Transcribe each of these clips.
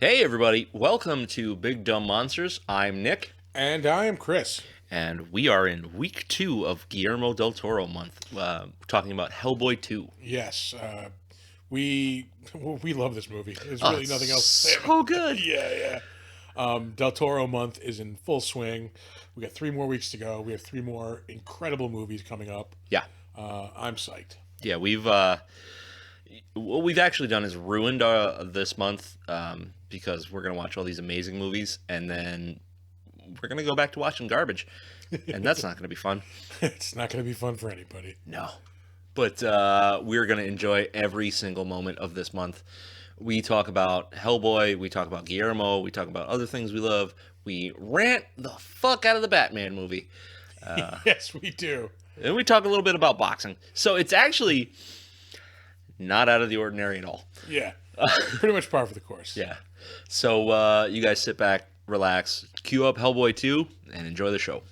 Hey everybody, welcome to Big Dumb Monsters. I'm Nick. And I am Chris. And we are in week 2 of Guillermo del Toro month, talking about Hellboy 2. Yes, we love this movie. There's really nothing else to say. So good. Yeah. Del Toro month is in full swing. We got 3 more weeks to go. We have 3 more incredible movies coming up. Yeah. I'm psyched. Yeah, what we've actually done is ruined this month because we're going to watch all these amazing movies and then we're going to go back to watching garbage. And that's not going to be fun. It's not going to be fun for anybody. No. But we're going to enjoy every single moment of this month. We talk about Hellboy, we talk about Guillermo, we talk about other things we love. We rant the fuck out of the Batman movie. Yes, we do. And we talk a little bit about boxing. So it's actually not out of the ordinary at all. Yeah. Pretty much par for the course. Yeah. So you guys sit back, relax, cue up Hellboy 2, and enjoy the show.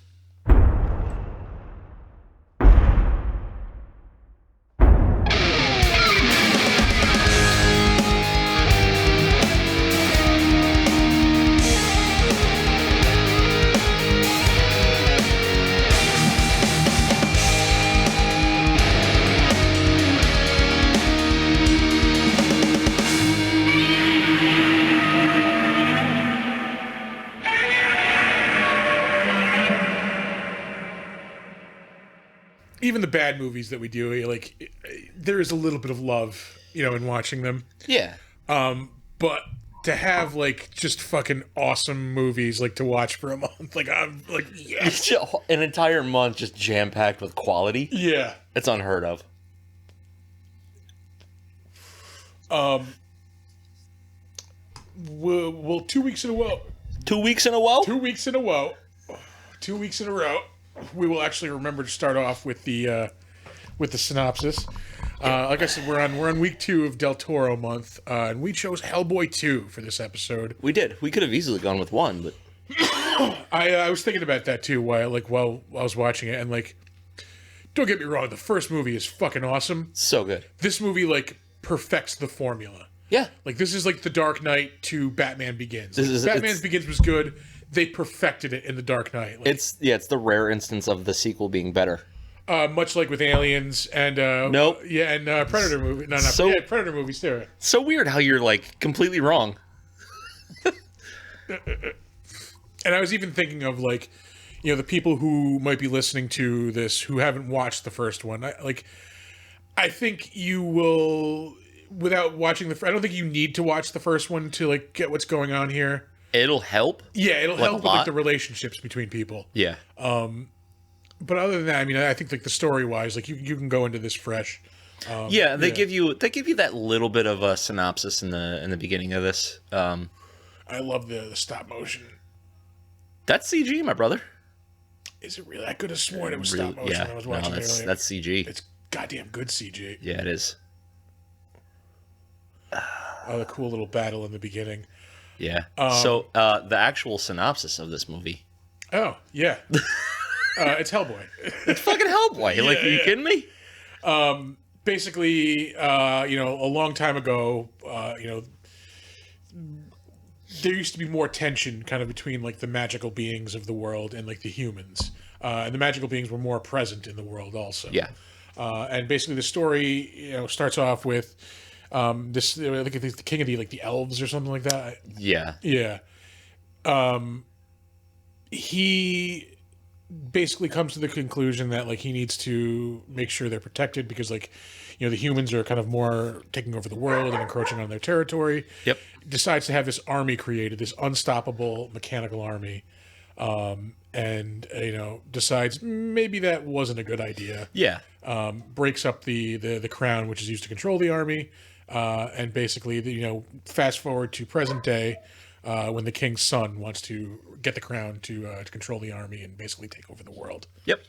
Even the bad movies that we do, like, there is a little bit of love, in watching them. Yeah. But to have, like, just fucking awesome movies, like, to watch for a month, like, I'm like, yes. An entire month just jam-packed with quality. Yeah. It's unheard of. Well, 2 weeks in a row. 2 weeks in a row? 2 weeks in a row. 2 weeks in a row. We will actually remember to start off with the synopsis. Like I said, we're on week 2 of Del Toro month, and we chose Hellboy 2 for this episode. We did. We could have easily gone with 1, but I was thinking about that too while I was watching it, and like, don't get me wrong, the first movie is fucking awesome. so good. This movie like perfects the formula. Yeah. Like, this is like The Dark Knight to Batman Begins. This Batman Begins was good. They perfected it in The Dark Knight. Like, It's the rare instance of the sequel being better. much like with Aliens and Nope. yeah, and Predator movie. Predator movies too. So weird how you're like completely wrong. And I was even thinking of like, the people who might be listening to this who haven't watched the first one. I think you will, without watching I don't think you need to watch the first one to like get what's going on here. It'll help. Yeah, it'll Like, help a with lot? like the relationships between people. Yeah. But other than that, I mean, I think like the story wise, like you can go into this fresh. Yeah, they give you that little bit of a synopsis in the beginning of this. I love the stop motion. That's CG, my brother. Is it really? I could have sworn it was stop motion when I was watching it earlier. that's CG. It's goddamn good CG. Yeah, it is. Oh, the cool little battle in the beginning. Yeah. So the actual synopsis of this movie. Oh, yeah. It's Hellboy. It's fucking Hellboy. Like, are you kidding me? Basically, a long time ago, there used to be more tension kind of between like the magical beings of the world and like the humans. And the magical beings were more present in the world also. Yeah. And basically the story, starts off with this, I think it's the king of the elves or something like that. Yeah. Yeah. He basically comes to the conclusion that like he needs to make sure they're protected because like, the humans are kind of more taking over the world and encroaching on their territory. Yep. Decides to have this army created, this unstoppable mechanical army. And decides maybe that wasn't a good idea. Yeah. Breaks up the crown, which is used to control the army. And basically, fast forward to present day, when the king's son wants to get the crown to control the army and basically take over the world. Yep.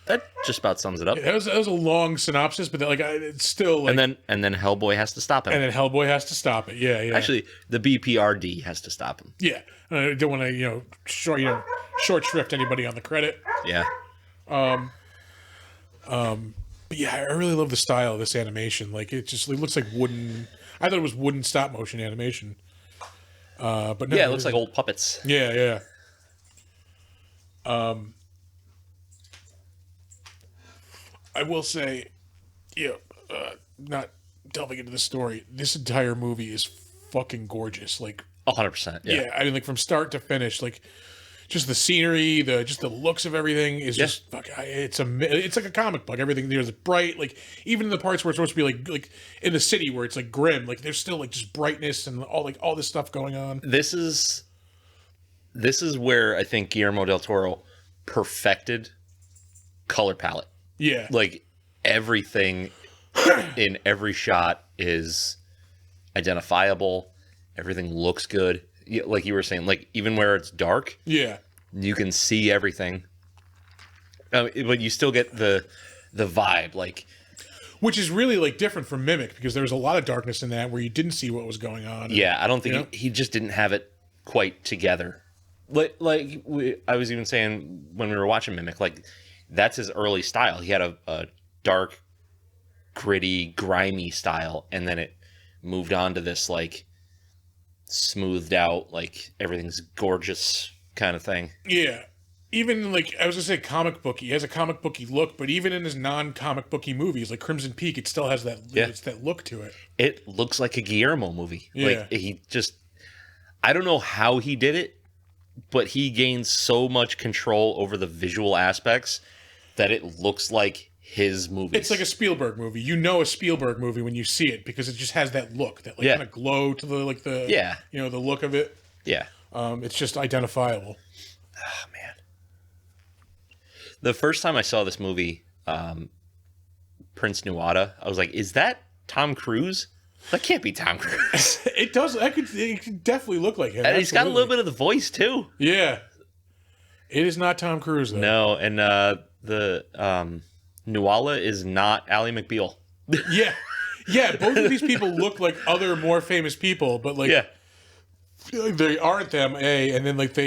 That just about sums it up. That was a long synopsis, but it's still like, And then Hellboy has to stop him. and then Hellboy has to stop it. Yeah. Actually, the BPRD has to stop him. Yeah. I don't want to short shrift anybody on the credit. Yeah. But yeah, I really love the style of this animation. Like, it looks like wooden. I thought it was wooden stop motion animation. But no, Yeah, it looks like old puppets. Yeah, yeah. I will say, not delving into the story, this entire movie is fucking gorgeous. Like, 100%. Yeah. yeah, I mean, like from start to finish, like just the scenery, the looks of everything is just fuck. It's like a comic book. Everything there's bright. Like even in the parts where it's supposed to be like in the city where it's like grim, like there's still like just brightness and all this stuff going on. This is where I think Guillermo del Toro perfected color palette. Yeah, Like everything in every shot is identifiable. Everything looks good. Like you were saying, like even where it's dark, yeah, you can see everything. But you still get the vibe, like, which is really like different from Mimic because there was a lot of darkness in that where you didn't see what was going on. yeah, I don't think he just didn't have it quite together. I was even saying when we were watching Mimic, like that's his early style. He had a dark, gritty, grimy style, and then it moved on to this like smoothed out, like everything's gorgeous kind of thing. Yeah. Even like I was gonna say comic booky. He has a comic booky look, but even in his non-comic booky movies, like Crimson Peak, it still has it's that look to it. It looks like a Guillermo movie. Yeah. Like he just, I don't know how he did it, but he gained so much control over the visual aspects that it looks like his movie. It's like a Spielberg movie. You know a Spielberg movie when you see it because it just has that look, that like kind of glow to the the look of it. Yeah. It's just identifiable. Oh man. The first time I saw this movie, Prince Nuada, I was like, "Is that Tom Cruise? That can't be Tom Cruise." It does. It could definitely look like him. And he's got a little bit of the voice too. Yeah. It is not Tom Cruise though. No, and the Nuala is not Ally McBeal. Yeah. Yeah, both of these people look like other more famous people, but like they aren't them, and then like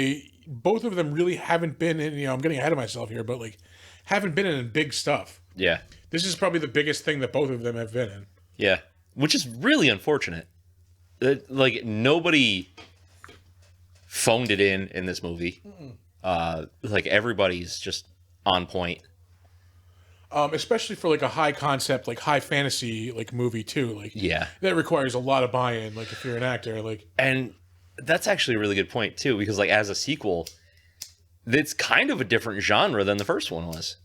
both of them really haven't been in, I'm getting ahead of myself here, but like haven't been in big stuff. Yeah. This is probably the biggest thing that both of them have been in. Yeah. Which is really unfortunate. Like nobody phoned it in this movie. Like everybody's just on point. Especially for like a high concept, like high fantasy like movie too. Like that requires a lot of buy-in. Like if you're an actor, like and that's actually a really good point too, because like as a sequel, it's kind of a different genre than the first one was.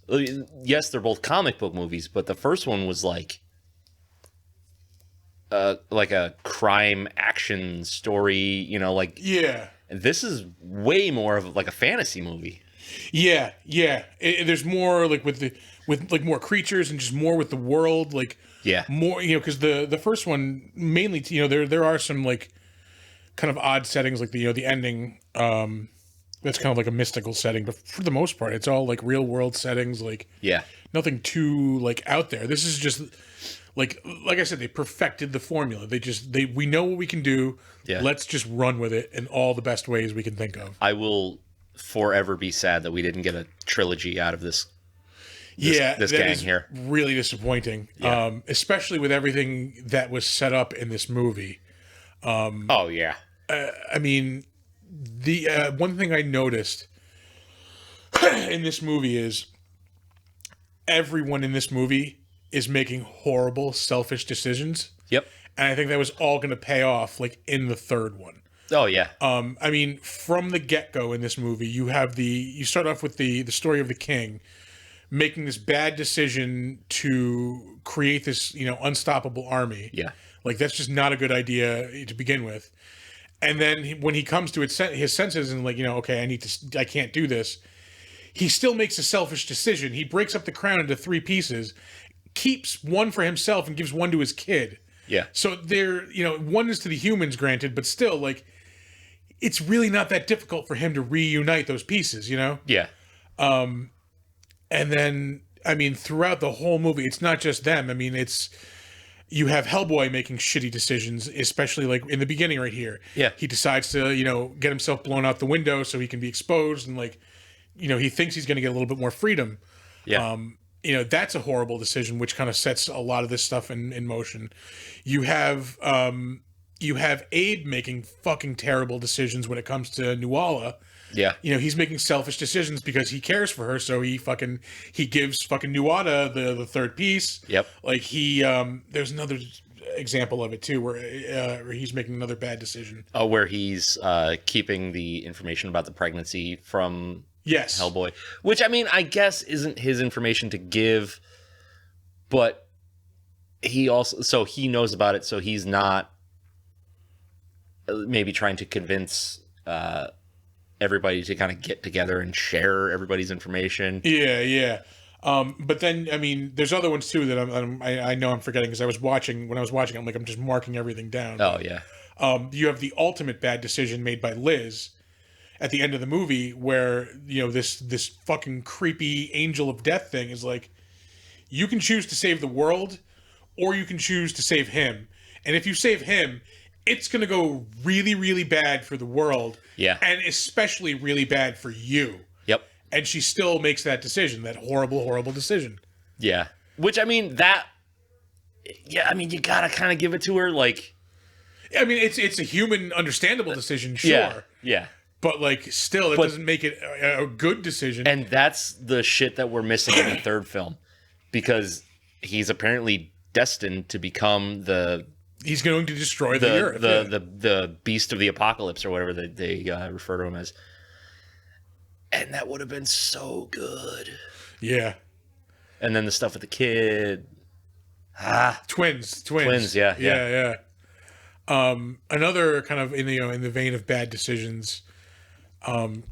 Yes, they're both comic book movies, but the first one was like a crime action story. And this is way more of like a fantasy movie. Yeah. There's more like with like more creatures and just more with the world, like more, because the first one mainly, there are some like kind of odd settings, like the ending, that's kind of like a mystical setting, but for the most part, it's all like real world settings, like nothing too like out there. This is just like I said, they perfected the formula. We know what we can do. Yeah. Let's just run with it in all the best ways we can think of. I will forever be sad that we didn't get a trilogy out of this gang here. Really disappointing. Especially with everything that was set up in this movie. I mean, the one thing I noticed in this movie is everyone in this movie is making horrible, selfish decisions. Yep. And I think that was all going to pay off like in the third one. Oh yeah. I mean, from the get-go in this movie, you start off with the story of the king making this bad decision to create this, unstoppable army. Yeah. Like that's just not a good idea to begin with. And then when he comes to his senses and like, okay, I can't do this. He still makes a selfish decision. He breaks up the crown into 3 pieces, keeps one for himself and gives one to his kid. Yeah. So one is to the humans, granted, but still, like, it's really not that difficult for him to reunite those pieces, Yeah. And then, I mean, throughout the whole movie, it's not just them. I mean, you have Hellboy making shitty decisions, especially like in the beginning right here. Yeah. He decides to, get himself blown out the window so he can be exposed, and like, he thinks he's going to get a little bit more freedom. Yeah. That's a horrible decision, which kind of sets a lot of this stuff in motion. You have, you have Abe making fucking terrible decisions when it comes to Nuala. Yeah. You know, he's making selfish decisions because he cares for her, so he gives fucking Nuada the third piece. Yep. Like there's another example of it too where he's making another bad decision. Oh, where he's keeping the information about the pregnancy from Yes. Hellboy, which I mean, I guess isn't his information to give, but he knows about it, so he's not maybe trying to convince everybody to kind of get together and share everybody's information. Yeah. But then, I mean, there's other ones too that I know I'm forgetting because when I was watching, I'm like, I'm just marking everything down. Oh yeah. You have the ultimate bad decision made by Liz at the end of the movie, where you know this fucking creepy angel of death thing is like, you can choose to save the world, or you can choose to save him, and if you save him, it's gonna go really, really bad for the world. Yeah. And especially really bad for you. Yep. And she still makes that decision, that horrible, horrible decision. Yeah. Which, I mean, you gotta kind of give it to her, like... I mean, it's a human, understandable decision, sure. Yeah. But, like, still, it doesn't make it a good decision. And that's the shit that we're missing in the third film. Because he's apparently destined to become He's going to destroy the Earth. The beast of the apocalypse, or whatever they refer to him as. And that would have been so good. Yeah. And then the stuff with the kid. Twins. Yeah. Another kind of in the vein of bad decisions,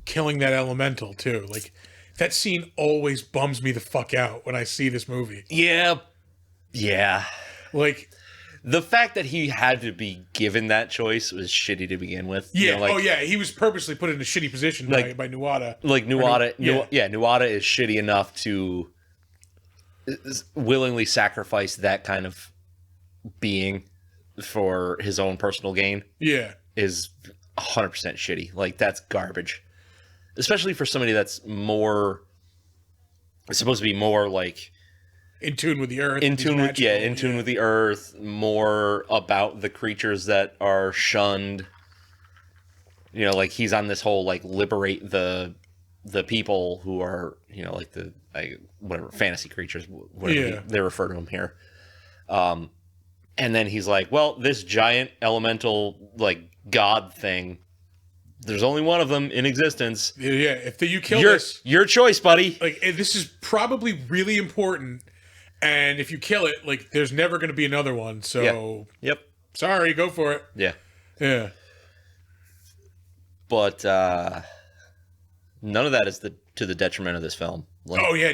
killing that elemental too. Like, that scene always bums me the fuck out when I see this movie. Yeah. Like, the fact that he had to be given that choice was shitty to begin with. Yeah. He was purposely put in a shitty position by Nuada. Like Nuada, Nuada is shitty enough to willingly sacrifice that kind of being for his own personal gain. Yeah. Is 100% shitty. Like, that's garbage. Especially for somebody that's supposed to be more like in tune with the earth. In tune with the earth, more about the creatures that are shunned. You know, like, he's on this whole, like, liberate the people who are, you know, like whatever, fantasy creatures, whatever they refer to them here. And then he's like, well, this giant elemental, like, god thing, there's only one of them in existence. Yeah, if you kill this... Your choice, buddy. Like, this is probably really important, and if you kill it, like, there's never going to be another one, so... Yep. Sorry, go for it. Yeah. Yeah. But, none of that is to the detriment of this film. Like, no, yeah.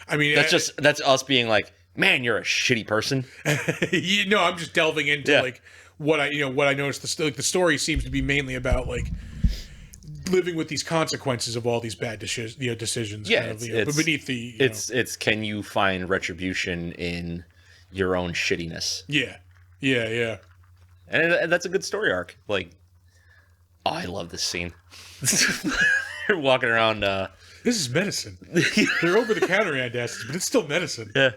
I mean... That's us being like, man, you're a shitty person. I'm just delving into, like... what I noticed, the story seems to be mainly about, like, living with these consequences of all these bad decisions. Yeah, but beneath the... It's can you find retribution in your own shittiness? Yeah. And that's a good story arc. Like, I love this scene. You're walking around... This is medicine. They're over-the-counter antacids, but it's still medicine. Yeah.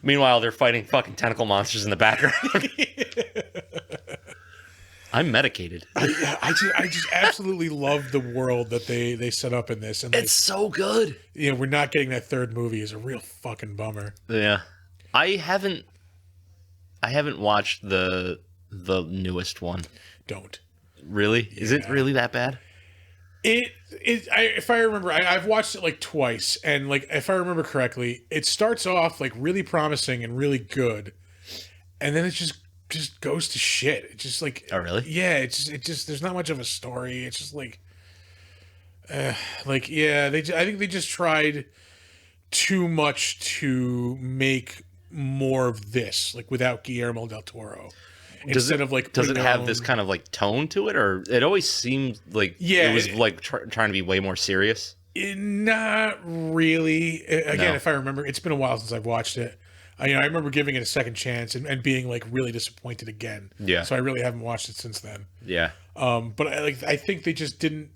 Meanwhile, they're fighting fucking tentacle monsters in the background. I'm medicated. I just absolutely love the world that they set up in this, and it's so good. We're not getting that third movie is a real fucking bummer. Yeah, I haven't watched the newest one. Don't really? Is it really that bad? If I remember, I've watched it like twice, and like if I remember correctly, it starts off like really promising and really good, and then it just goes to shit. It's just like, oh really? Yeah, it just there's not much of a story. It's just like, I think they just tried too much to make more of this, like without Guillermo del Toro. Does it have this kind of like tone to it, or it always seemed like it was like trying to be way more serious? Not really. Again, if I remember, it's been a while since I've watched it. I remember giving it a second chance and being like really disappointed again. Yeah. So I really haven't watched it since then. Yeah. But I think they just didn't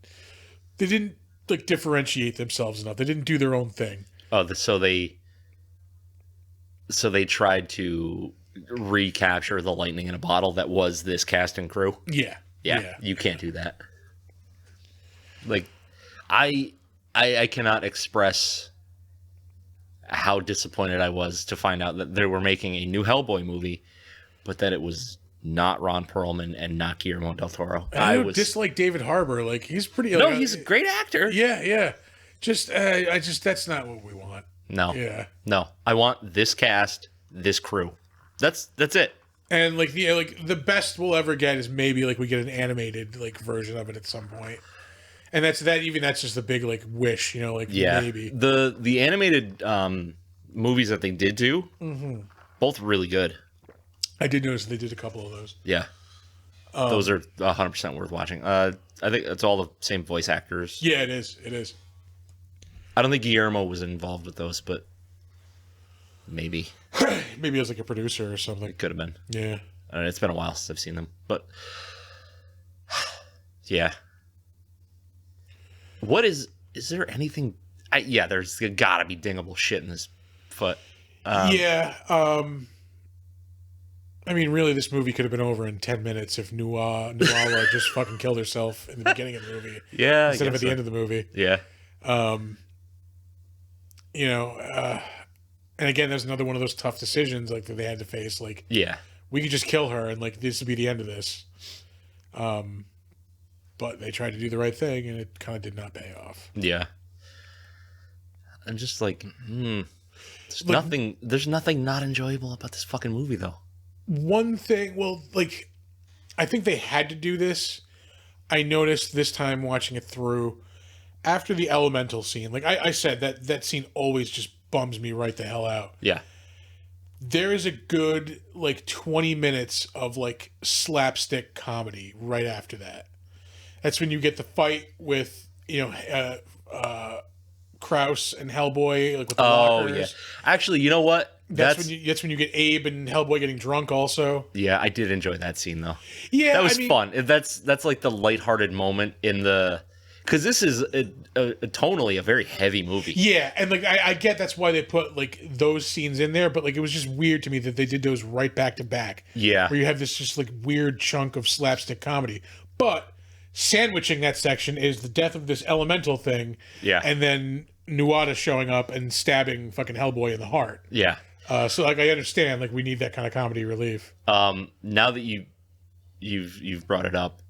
like differentiate themselves enough. They didn't do their own thing. Oh, so they tried to recapture the lightning in a bottle that was this cast and crew. Yeah. Yeah. You can't do that. Like, I cannot express how disappointed I was to find out that they were making a new Hellboy movie, but that it was not Ron Perlman and not Guillermo del Toro. I don't dislike David Harbour. Like, he's pretty. No, he's a great actor. Yeah. Just, that's not what we want. No. Yeah. No. I want this cast, this crew. That's it. And like the best we'll ever get is maybe like we get an animated like version of it at some point. And that's just the big like wish, like maybe. The animated movies that they did do, both really good. I did notice they did a couple of those. Yeah. Those are 100% worth watching. I think it's all the same voice actors. Yeah, it is. I don't think Guillermo was involved with those, but maybe. Maybe as like a producer or something. It could have been. Yeah. It's been a while since I've seen them, but yeah. What is there anything? There's gotta be dingable shit in this foot. I mean, really, this movie could have been over in 10 minutes if Nuala just fucking killed herself in the beginning of the movie. Yeah, instead of at the end of the movie. Yeah. And again, there's another one of those tough decisions like that they had to face. Like, yeah, we could just kill her and like this would be the end of this. But they tried to do the right thing and it kind of did not pay off. Yeah. I'm just like, there's nothing not enjoyable about this fucking movie though. One thing, well, like, I think they had to do this. I noticed this time watching it through after the elemental scene. Like I said, that scene always just bums me right the hell out. Yeah. There is a good like 20 minutes of like slapstick comedy right after that. That's when you get the fight with Kraus and Hellboy like with the lockers. Yeah. Actually, you know what? That's when you get Abe and Hellboy getting drunk also. Yeah, I did enjoy that scene though. Yeah, that was fun. That's like the lighthearted moment in the, because this is tonally a very heavy movie. Yeah, and like I get that's why they put like those scenes in there, but like it was just weird to me that they did those right back to back. Yeah, where you have this just like weird chunk of slapstick comedy, but sandwiching that section is the death of this elemental thing. Yeah, and then Nuada showing up and stabbing fucking Hellboy in the heart. Yeah. So like I understand like we need that kind of comedy relief. Now that you've brought it up,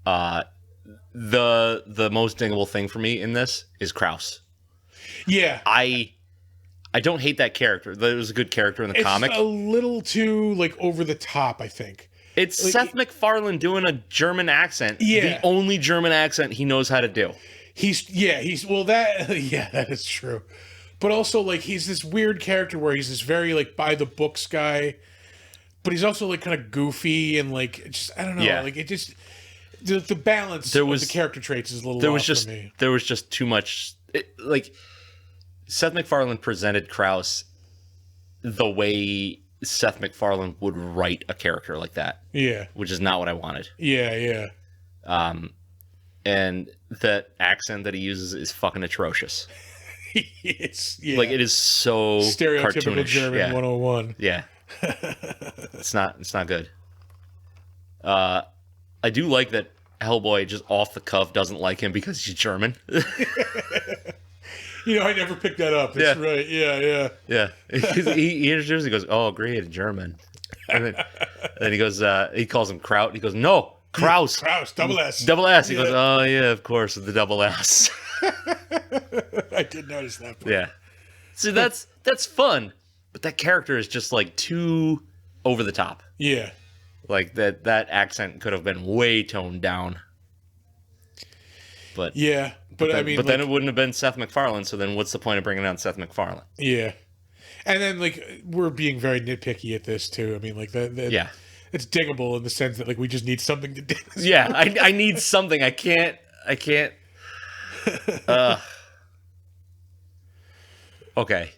the most dingable thing for me in this is Kraus. Yeah. I don't hate that character. That was a good character in the comic. It's a little too like over the top, I think. It's like, Seth MacFarlane doing a German accent. Yeah. The only German accent he knows how to do. That is true. But also like he's this weird character where he's this very like by the books guy, but he's also like kind of goofy and like just I don't know, like it just the balance of the character traits is a little off for me. There was just too much like Seth MacFarlane presented Kraus the way Seth MacFarlane would write a character like that. Yeah. Which is not what I wanted. Yeah. And that accent that he uses is fucking atrocious. Like it is so stereotypical cartoonish. German 101. Yeah. It's not good. I do like that Hellboy just off the cuff doesn't like him because he's German. I never picked that up. That's right. Yeah. He introduces, he goes, "Oh, great, German." And then he goes, he calls him Kraut. He goes, "No, Kraus. Kraus, double S. Double S." He goes, "Oh, yeah, of course, the double S." I did notice that part. Yeah. So that's fun, but that character is just like too over the top. Yeah. Like that accent could have been way toned down. But yeah, but I mean, then it wouldn't have been Seth MacFarlane. So then, what's the point of bringing on Seth MacFarlane? Yeah, and then like we're being very nitpicky at this too. I mean, like that. Yeah, it's dingable in the sense that like we just need something to ding. Yeah, I need something. I can't. Okay,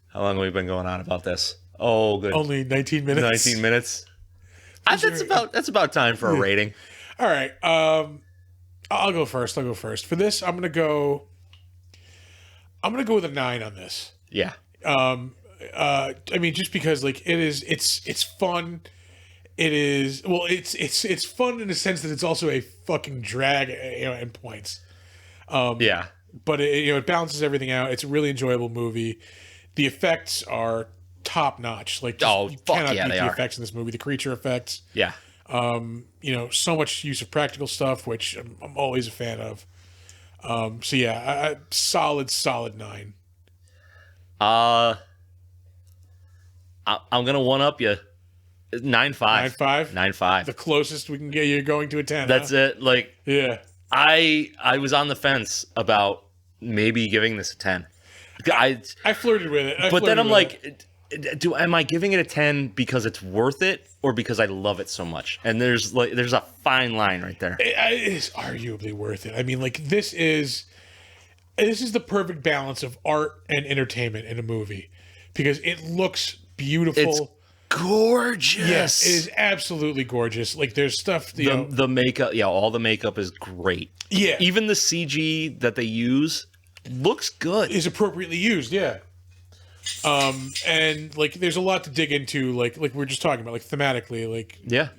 how long have we been going on about this? Oh, good. Only 19 minutes. 19 minutes. That's about time for a rating. All right. I'll go first. For this, I'm gonna go with a 9 on this. Yeah. I mean, just because like it's fun. It is well. It's fun in the sense that it's also a fucking drag, in points. Yeah. But it balances everything out. It's a really enjoyable movie. The effects are top notch. Like, just, you fuck cannot yeah, beat they the are. effects in this movie. The creature effects. Yeah. So much use of practical stuff, which I'm always a fan of. So yeah, solid 9. Uh, I'm gonna one up you. 9.5. 9.5. 9.5. The closest we can get you going to a 10. That's it. Like, Yeah. I was on the fence about maybe giving this a 10. I flirted with it. But then I'm like, am I giving it a 10 because it's worth it or because I love it so much? And there's a fine line right there. It is arguably worth it. I mean, like, this is the perfect balance of art and entertainment in a movie, because it looks beautiful. It's gorgeous. Yes, it is absolutely gorgeous. Like, there's stuff. The makeup, all the makeup is great. Yeah. Even the CG that they use looks good. Is appropriately used. Yeah. And like, there's a lot to dig into. Like we are just talking about, like, thematically, like, Yeah.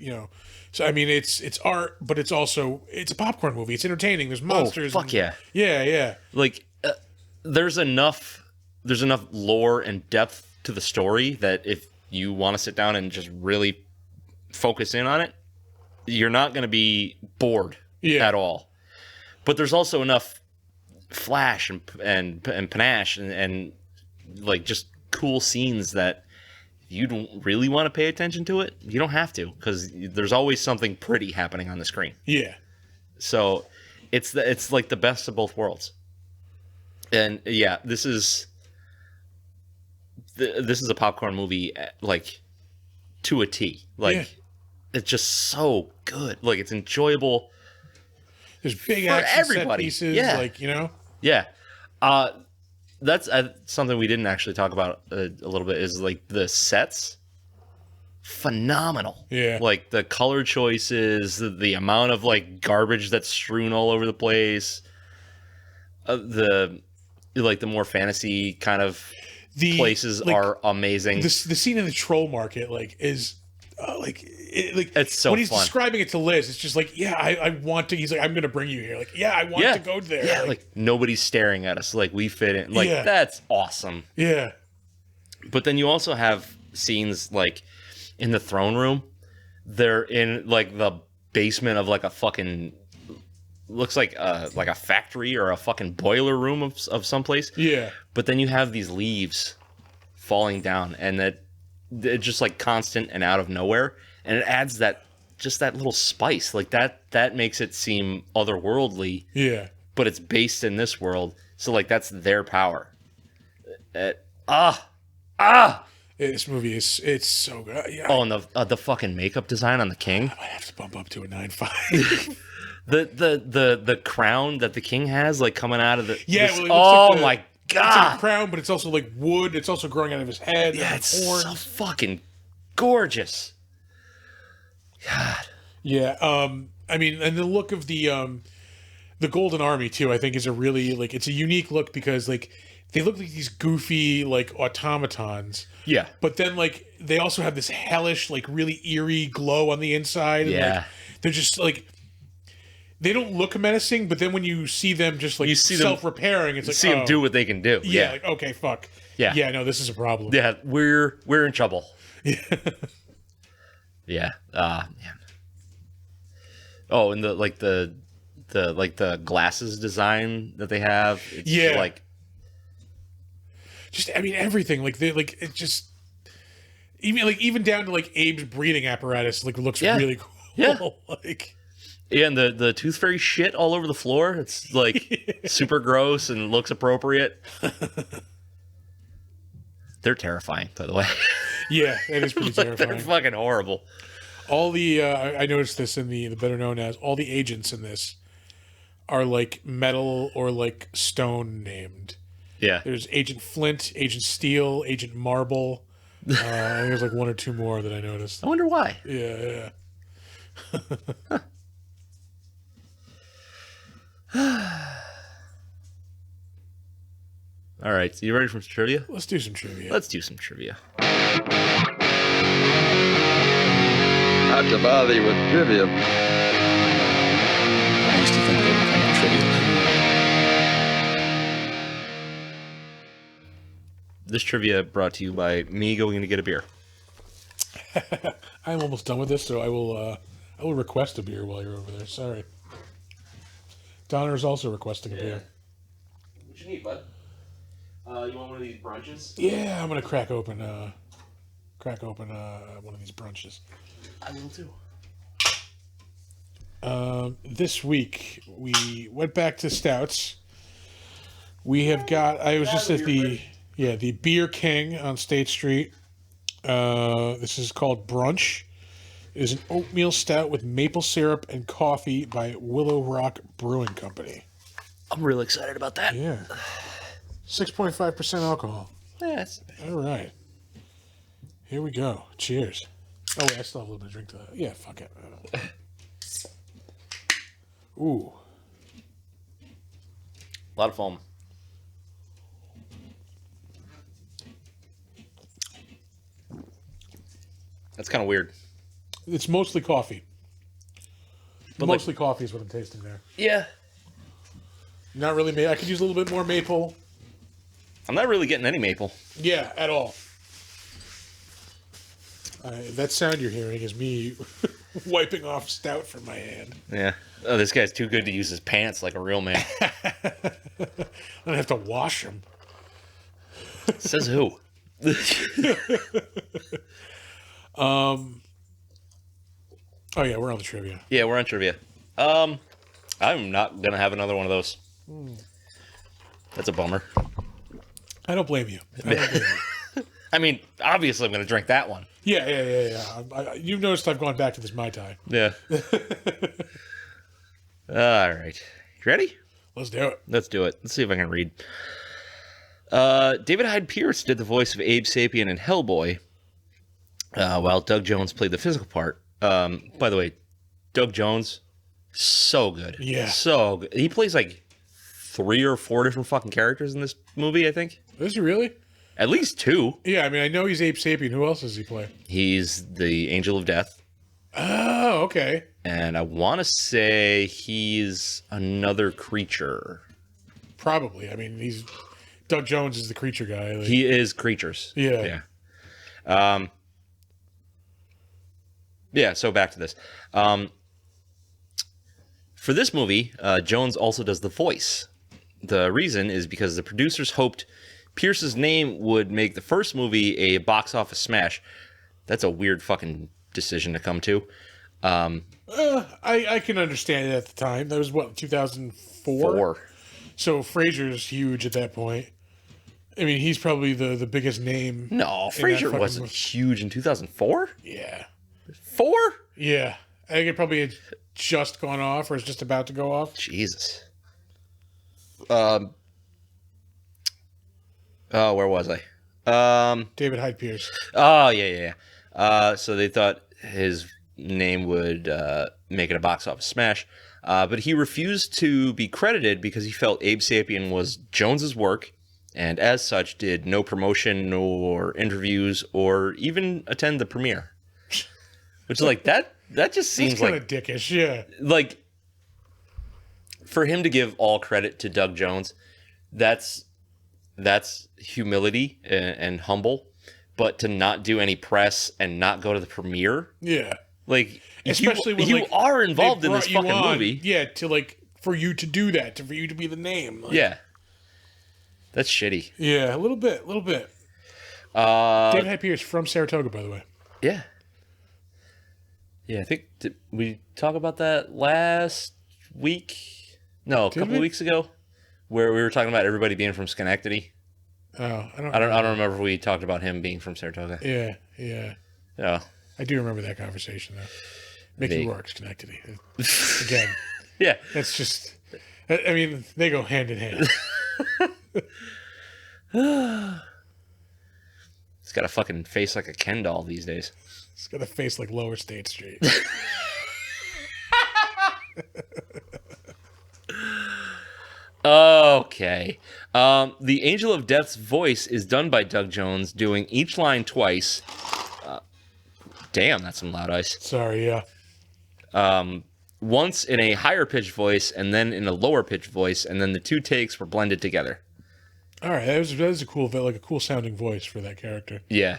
So I mean, it's art, but it's a popcorn movie. It's entertaining. There's monsters. Fuck yeah. Yeah. Like, there's enough lore and depth to the story that if you want to sit down and just really focus in on it, you're not going to be bored at all. But there's also enough flash and panache and like, just cool scenes that you don't really want to pay attention to it. You don't have to, because there's always something pretty happening on the screen. Yeah. So it's like the best of both worlds. And yeah, this is a popcorn movie, like, to a T. Like, it's just so good. Like, it's enjoyable. There's big for action everybody. set pieces. Yeah. Like, Yeah. That's something we didn't actually talk about a little bit, is like the sets. Phenomenal. Yeah. Like, the color choices, the amount of, like, garbage that's strewn all over the place. The more fantasy kind of places are amazing. The scene in the troll market, like, is it's so when he's fun. describing it to Liz, it's just like, yeah, I want to. He's like, I'm gonna bring you here. Like, yeah, I want to go there. Yeah, like, nobody's staring at us. Like, we fit in. Like, that's awesome. Yeah. But then you also have scenes like in the throne room. They're in, like, the basement of, like, a fucking, looks like a factory or a fucking boiler room of someplace. Yeah. But then you have these leaves falling down, and it's just, like, constant and out of nowhere, and it adds that little spice. Like, that makes it seem otherworldly. Yeah. But it's based in this world, so, like, that's their power. This movie it's so good. Yeah. Oh, and the fucking makeup design on the king. I might have to bump up to a 9.5. the crown that the king has, like, coming out of the my god, it's like a crown, but it's also like wood. It's also growing out of his head. Yeah, and it's horns. so fucking gorgeous. God. Yeah. I mean, and the look of the Golden Army too, I think, is a really, like, it's a unique look, because, like, they look like these goofy, like, automatons. Yeah. But then, like, they also have this hellish, like, really eerie glow on the inside. And, Yeah. like, they're just, like, they don't look menacing, but then when you see them just, like, self-repairing, it's like, see them do what they can do. Yeah. Like, okay, fuck. Yeah. Yeah, no, this is a problem. Yeah, we're in trouble. Yeah. Man. Oh, and the glasses design that they have. It's like, just, I mean, everything, like, they, like, it just, even down to, like, Abe's breathing apparatus, like, looks really cool. Yeah. Like, yeah, and the tooth fairy shit all over the floor. It's, like, super gross and looks appropriate. They're terrifying, by the way. Yeah, it is pretty terrifying. They're fucking horrible. All the I noticed this in the better known as, all the agents in this are, like, metal or, like, stone named. Yeah. There's Agent Flint, Agent Steel, Agent Marble. I think there's, like, one or two more that I noticed. I wonder why. Yeah. All right, so you ready for some trivia? Let's do some trivia. Let's do some trivia. Not to bother you with trivia. I used to think they were kind of trivia. This trivia brought to you by me going to get a beer. I'm almost done with this, so I will request a beer while you're over there. Sorry. Donner is also requesting a beer. What you need, bud? You want one of these brunches? Yeah, I'm gonna crack open one of these brunches. I will too. This week we went back to stouts. We have got. I was just at the Beer King on State Street. This is called Brunch. It is an oatmeal stout with maple syrup and coffee by Willow Rock Brewing Company. I'm really excited about that. Yeah, 6.5% alcohol. Yes. All right, here we go. Cheers. Oh wait, I still have a little bit of drink to that. Yeah, fuck it. Ooh. A lot of foam. That's kind of weird. It's mostly coffee. But mostly coffee is what I'm tasting there. Yeah. Not really. I could use a little bit more maple. I'm not really getting any maple. Yeah, at all. That sound you're hearing is me wiping off stout from my hand. Yeah. Oh, this guy's too good to use his pants like a real man. I don't have to wash them. Says who? Oh yeah, we're on the trivia. Yeah, we're on trivia. I'm not gonna have another one of those. That's a bummer. I don't blame you. I don't blame you. I mean, obviously, I'm gonna drink that one. Yeah. You've noticed I've gone back to this Mai Tai. Yeah. All right. You ready? Let's do it. Let's do it. Let's see if I can read. David Hyde Pierce did the voice of Abe Sapien in Hellboy, while Doug Jones played the physical part. By the way, Doug Jones, so good. Yeah. So good. He plays like 3 or 4 different fucking characters in this movie, I think. Is he really? At least 2. Yeah, I mean, I know he's Abe Sapien. Who else does he play? He's the Angel of Death. Oh, okay. And I want to say he's another creature. Probably. I mean, Doug Jones is the creature guy. Like, He is creatures. Yeah. Yeah, so back to this. For this movie, Jones also does the voice. The reason is because the producers hoped Pierce's name would make the first movie a box office smash. That's a weird fucking decision to come to. I can understand it at the time. That was, what, 2004? 4. So Frasier's huge at that point. I mean, he's probably the biggest name. No, in that Frasier fucking wasn't movie. huge in 2004? Yeah. 4? Yeah. I think it probably had just gone off or is just about to go off. Jesus. Oh, where was I? David Hyde Pierce. Oh, yeah. So they thought his name would make it a box office smash, but he refused to be credited because he felt Abe Sapien was Jones's work, and as such did no promotion nor interviews or even attend the premiere. Which is like that just seems That's kind like of dickish, yeah. like for him to give all credit to Doug Jones, that's humility and humble, but to not do any press and not go to the premiere, Yeah. like Especially when you like, are they involved in this brought you fucking on, movie. Yeah, to like for you to do that, for you to be the name. Like, Yeah, that's shitty. Yeah, a little bit. David Hyde Pierce from Saratoga, by the way. Yeah. I think did we talk about that last week? No, a couple we? weeks ago, where we were talking about everybody being from Schenectady. Oh, I don't remember if we talked about him being from Saratoga. Yeah. Yeah. I do remember that conversation though. Mickey Vague. Rourke's Schenectady. Again, Yeah. that's just. I mean, they go hand in hand. He's got a fucking face like a Ken doll these days. It's got a face like Lower State Street. Okay. The Angel of Death's voice is done by Doug Jones, doing each line twice. Damn, that's some loud ice. Sorry, yeah. Once in a higher pitched voice and then in a lower pitched voice, and then the two takes were blended together. All right, that was a cool sounding voice for that character. Yeah.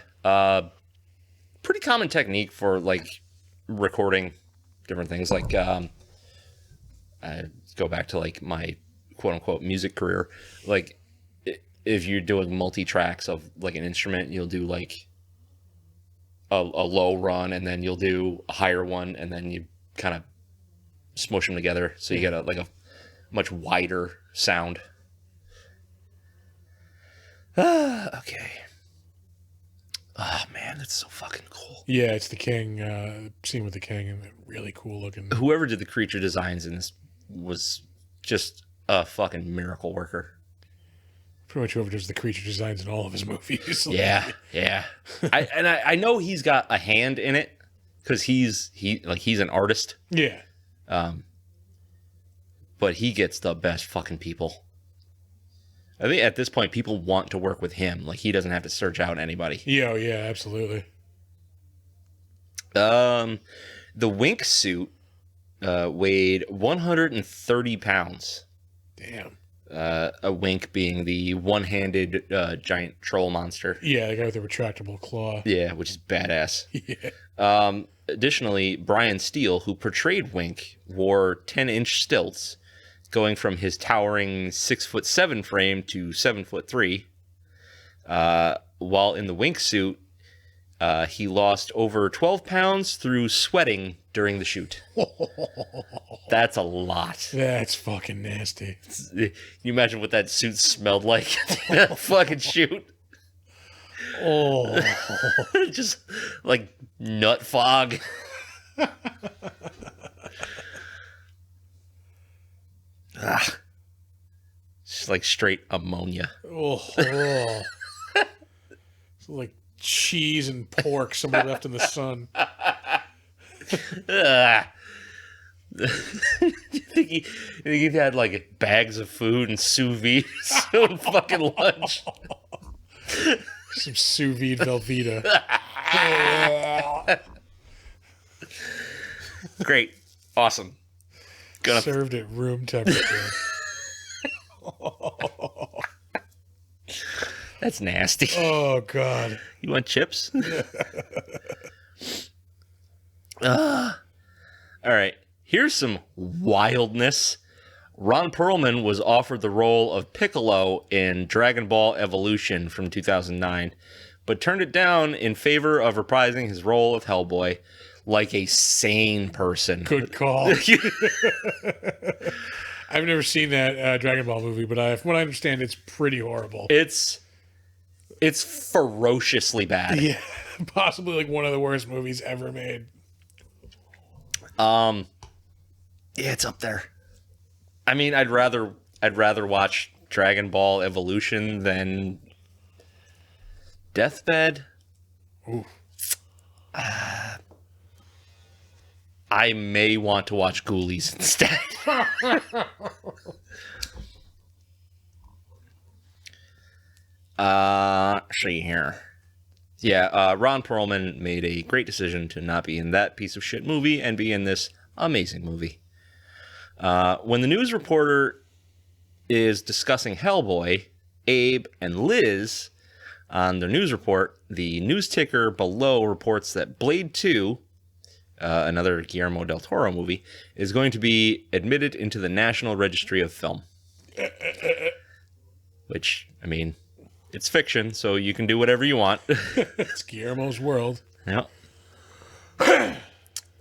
Pretty common technique for like recording different things. Like, I go back to like my quote unquote music career. Like, if you're doing multi tracks of like an instrument, you'll do like a low run, and then you'll do a higher one, and then you kind of smush them together, so you get a much wider sound. Okay. Oh man, that's so fucking cool. Yeah, it's the king. Scene with the king, and really cool looking. Whoever did the creature designs in this was just a fucking miracle worker. Pretty much whoever does the creature designs in all of his movies. Yeah. I know he's got a hand in it because he's an artist. Yeah. But he gets the best fucking people. I think at this point, people want to work with him. Like, he doesn't have to search out anybody. Yeah, absolutely. The Wink suit weighed 130 pounds. Damn. A Wink being the one-handed giant troll monster. Yeah, the guy with the retractable claw. Yeah, which is badass. Yeah. Additionally, Brian Steele, who portrayed Wink, wore 10-inch stilts, going from his towering 6'7" frame to 7'3". While in the Wink suit, he lost over 12 pounds through sweating during the shoot. That's a lot. That's fucking nasty. Can you imagine what that suit smelled like? That fucking shoot. Oh. Just like nut fog. Just like straight ammonia. Oh. It's like cheese and pork somebody left in the sun. You think he had like bags of food and sous vide soon fucking lunch? Some sous vide Velveeta. Great. Awesome. Served at room temperature. That's nasty. Oh, God. You want chips? All right. Here's some wildness. Ron Perlman was offered the role of Piccolo in Dragon Ball Evolution from 2009, but turned it down in favor of reprising his role of Hellboy like a sane person. Good call. I've never seen that Dragon Ball movie, but from what I understand, it's pretty horrible. It's ferociously bad. Yeah, possibly like one of the worst movies ever made. Yeah, it's up there. I mean, I'd rather watch Dragon Ball Evolution than Deathbed. Ooh. I may want to watch Ghoulies instead. See here. Yeah, Ron Perlman made a great decision to not be in that piece of shit movie and be in this amazing movie. When the news reporter is discussing Hellboy, Abe and Liz on their news report, the news ticker below reports that Blade 2, another Guillermo del Toro movie, is going to be admitted into the National Registry of Film. Which, I mean, it's fiction, so you can do whatever you want. It's Guillermo's world. Yeah.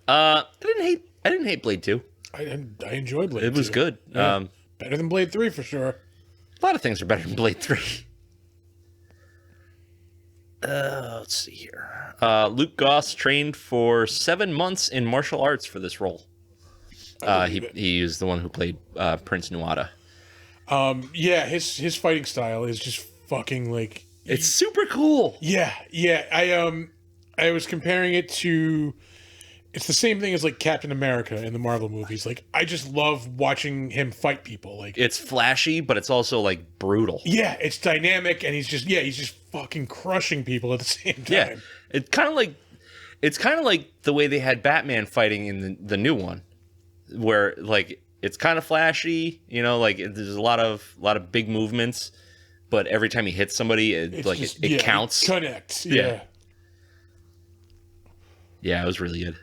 I didn't hate Blade 2. I enjoyed Blade 2. It was good. Yeah. Better than Blade 3 for sure. A lot of things are better than Blade 3. Let's see here. Luke Goss trained for 7 months in martial arts for this role. He is the one who played Prince Nuada. Yeah, his fighting style is just fucking like... It's super cool. Yeah. I was comparing it to It's the same thing as like Captain America in the Marvel movies. Like I just love watching him fight people. Like It's flashy, but it's also like brutal. yeah, it's dynamic, and he's just fucking crushing people at the same time. Yeah, it's kind of like the way they had Batman fighting in the new one, where like it's kind of flashy, you know, like there's a lot of big movements, but every time he hits somebody, it counts. It connects. Yeah. Yeah, it was really good.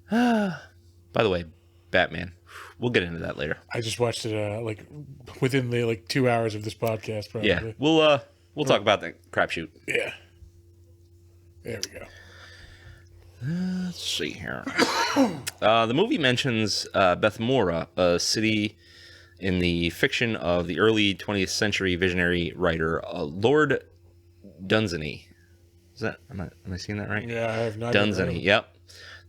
By the way, Batman. We'll get into that later. I just watched it like within the 2 hours of this podcast. Probably. Yeah, we'll talk about that crapshoot. Yeah. There we go. Let's see here. The movie mentions Bethmora, a city in the fiction of the early 20th century visionary writer Lord Dunsany. Is that am I seeing that right? Yeah, I have not. Dunsany. Yep,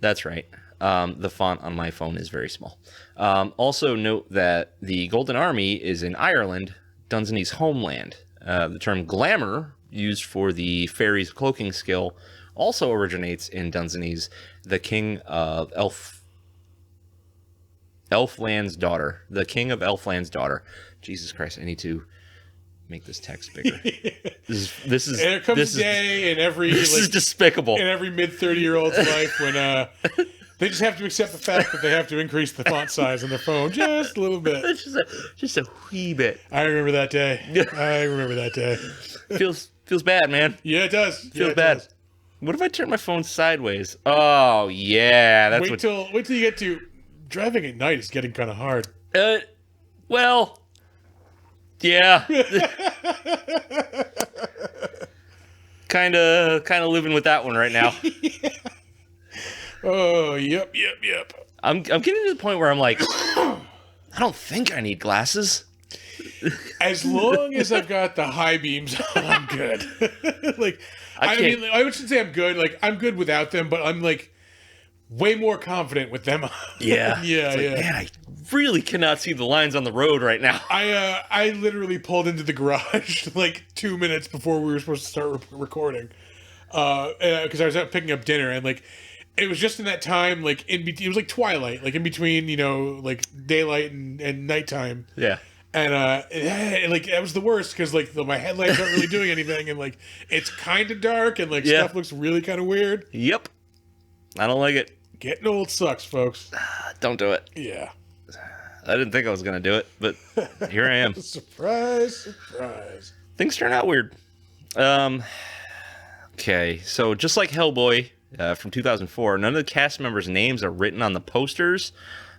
that's right. The font on my phone is very small. Also note that the Golden Army is in Ireland, Dunsany's homeland. The term glamour, used for the fairy's cloaking skill, also originates in Dunsany's The King of Elfland's Daughter. The King of Elfland's Daughter. Jesus Christ, I need to make this text bigger. This is And there comes a day in every this is despicable. in every mid-30-year-old's life when they just have to accept the fact that they have to increase the font size on their phone just a little bit. just a wee bit. I remember that day. I remember that day. Feels bad, man. Yeah, it does. Feels bad. Does. What if I turn my phone sideways? Oh yeah, that's wait till you get to driving at night is getting kind of hard. Well, yeah. kind of living with that one right now. Yeah. Oh, yep. I'm getting to the point where I'm like, I don't think I need glasses. As long as I've got the high beams on, I'm good. Like, I mean, I shouldn't say I'm good. Like, I'm good without them, but I'm like way more confident with them on. Yeah. Yeah. Man, I really cannot see the lines on the road right now. I literally pulled into the garage like 2 minutes before we were supposed to start recording, because I was out picking up dinner, and like it was just in that time, like it was like twilight, like in between, you know, like daylight and nighttime. Yeah. And like that was the worst because like my headlights aren't really doing anything, and like it's kind of dark, and like stuff looks really kind of weird. Yep. I don't like it. Getting old sucks, folks. Don't do it. Yeah. I didn't think I was going to do it, but here I am. Surprise. Things turn out weird. Okay, so just like Hellboy from 2004, none of the cast members' names are written on the posters,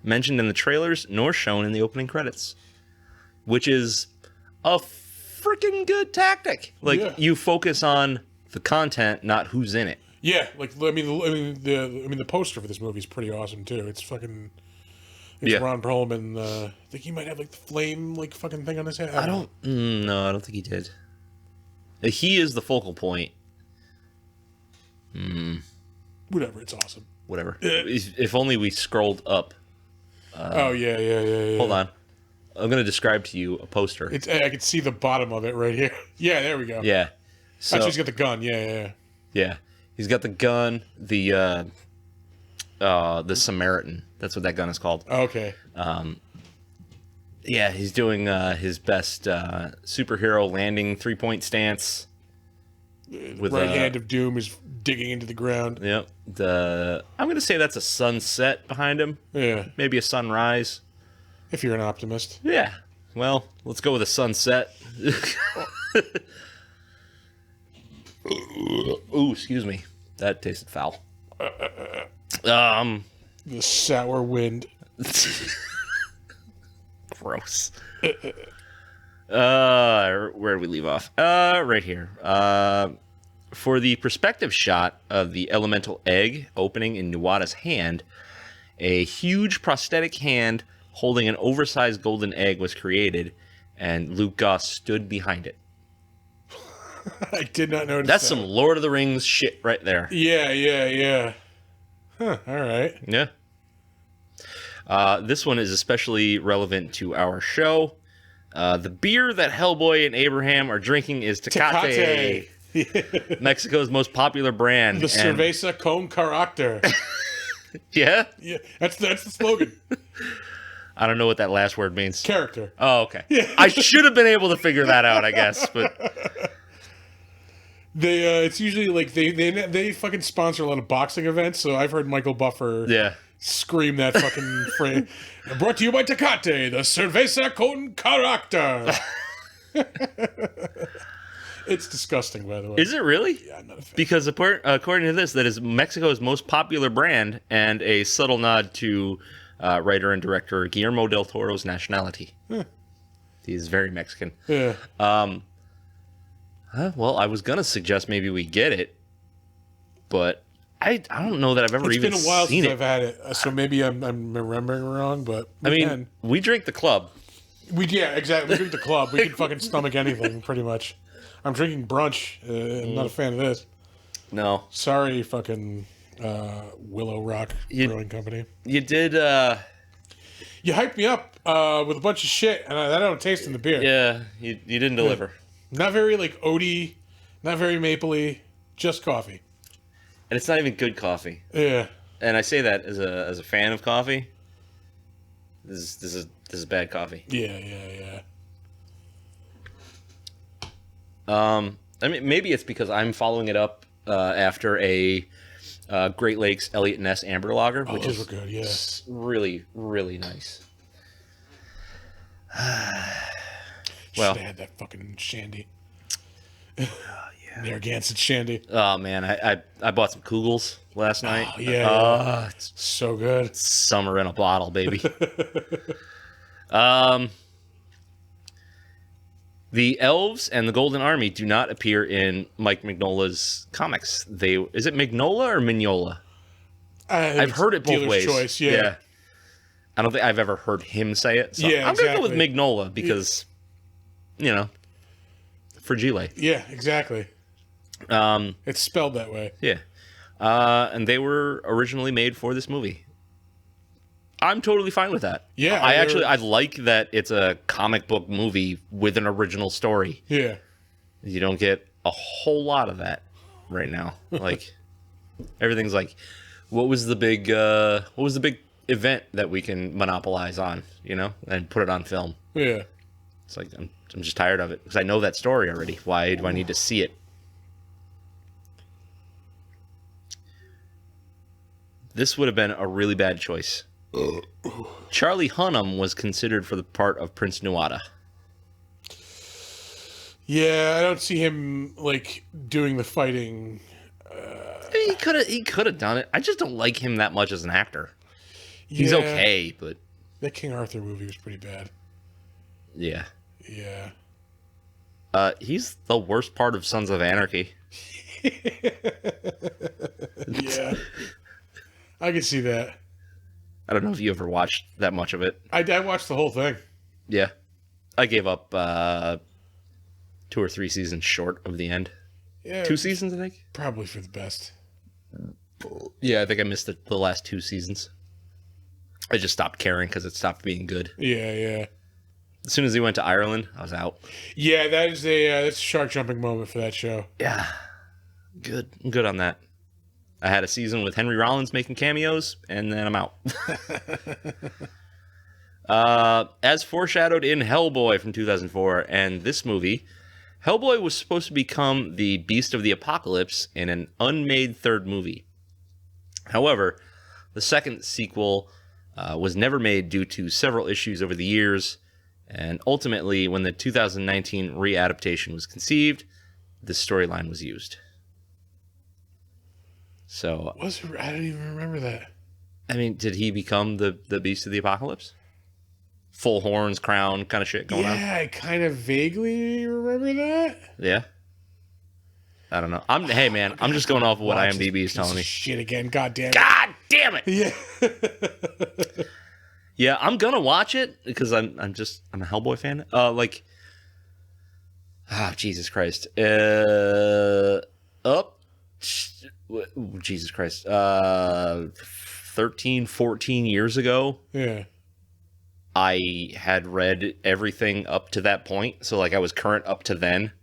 mentioned in the trailers, nor shown in the opening credits. Which is a freaking good tactic. Like, you focus on the content, not who's in it. Yeah, like the poster for this movie is pretty awesome too. It's fucking. It's Ron Perlman. I think he might have like the flame like fucking thing on his head. I don't think he did. He is the focal point. Whatever, it's awesome. Whatever. If only we scrolled up. Oh yeah. Hold on. I'm going to describe to you a poster. I can see the bottom of it right here. Yeah, there we go. Yeah. So, actually, he's got the gun. Yeah. Yeah. He's got the gun, the Samaritan. That's what that gun is called. Okay. Yeah, he's doing his best superhero landing 3-point stance. With right hand of doom is digging into the ground. Yep. I'm going to say that's a sunset behind him. Yeah. Maybe a sunrise. If you're an optimist. Yeah. Well, let's go with a sunset. Ooh, excuse me. That tasted foul. The sour wind. Gross. Where did we leave off? Right here. For the perspective shot of the elemental egg opening in Nuada's hand, a huge prosthetic hand holding an oversized golden egg was created, and Luke Goss stood behind it. I did not notice That's that. some Lord of the Rings shit right there. Yeah. Huh, all right. Yeah. This one is especially relevant to our show. The beer that Hellboy and Abraham are drinking is Tecate. Mexico's most popular brand. The cerveza con carácter. Yeah? Yeah, that's the slogan. I don't know what that last word means. Character. Oh, okay. I should have been able to figure that out, I guess, but It's usually like they fucking sponsor a lot of boxing events, so I've heard Michael Buffer yeah. scream that fucking phrase. Brought to you by Tecate, the cerveza con carácter. It's disgusting, by the way. Is it really? Yeah, I'm not a fan. Because according to this, that is Mexico's most popular brand and a subtle nod to writer and director Guillermo del Toro's nationality. He's very Mexican. Yeah. Well, I was gonna suggest maybe we get it, but I don't know that I've ever It's even been a while seen since it. I've had it, so maybe I'm remembering wrong, but I mean, we drink the club. yeah, exactly. We drink the club. We can fucking stomach anything, pretty much. I'm drinking brunch. I'm not a fan of this. No, Sorry, fucking Willow Rock Brewing Company. you did. You hyped me up with a bunch of shit, and that I don't taste in the beer. Yeah, you didn't deliver. Not very like oaty, not very mapley, just coffee. And it's not even good coffee. Yeah. And I say that as a fan of coffee. This is bad coffee. Yeah. I mean, maybe it's because I'm following it up after a Great Lakes Elliott Ness Amber Lager, which those is were good, yeah. really, really nice. Well, Well, should have had that fucking shandy. Narragansett shandy. oh man, I bought some Kugels last night. Oh, yeah. It's So good. summer in a bottle, baby. The elves and the Golden Army do not appear in Mike Mignola's comics. Is it Mignola or Mignola? I've heard it both dealer's ways. choice, yeah. I don't think I've ever heard him say it. So Yeah, I'm gonna go with exactly. Mignola because, fragile. Yeah, exactly. It's spelled that way. Yeah. And they were originally made for this movie. I'm totally fine with that. Yeah, I like that it's a comic book movie with an original story. Yeah. You don't get a whole lot of that right now. Like everything's like, what was the big event that we can monopolize on, and put it on film? Yeah. It's like I'm just tired of it because I know that story already. Why do I need to see it? This would have been a really bad choice. Charlie Hunnam was considered for the part of Prince Nuada. Yeah, I don't see him like doing the fighting. He could have done it. I just don't like him that much as an actor. He's Yeah. okay, but That King Arthur movie was pretty bad. yeah. Yeah. He's the worst part of Sons of Anarchy. Yeah. I can see that. I don't know if you ever watched that much of it. I watched the whole thing. Yeah. I gave up 2 or 3 seasons short of the end. Yeah. 2 seasons, I think? Probably for the best. Yeah, I think I missed the last 2 seasons. I just stopped caring because it stopped being good. Yeah. As soon as he went to Ireland, I was out. Yeah, that's a shark jumping moment for that show. Yeah. Good. I'm good on that. I had a season with Henry Rollins making cameos, and then I'm out. As foreshadowed in Hellboy from 2004 and this movie, Hellboy was supposed to become the Beast of the Apocalypse in an unmade third movie. However, the second sequel was never made due to several issues over the years, and ultimately, when the 2019 readaptation was conceived, this storyline was used. So, I don't even remember that. I mean, did he become the Beast of the Apocalypse? Full horns, crown, kind of shit going on? Yeah, I kind of vaguely remember that. Yeah. I don't know. Hey, man, I'm just going off of what Watch IMDb this is telling piece me. of shit again. God damn it. God damn it! Yeah. Yeah, I'm gonna watch it because I'm a Hellboy fan. Jesus Christ. Jesus Christ. 13, 14 years ago, Yeah. I had read everything up to that point. So, like, I was current up to then.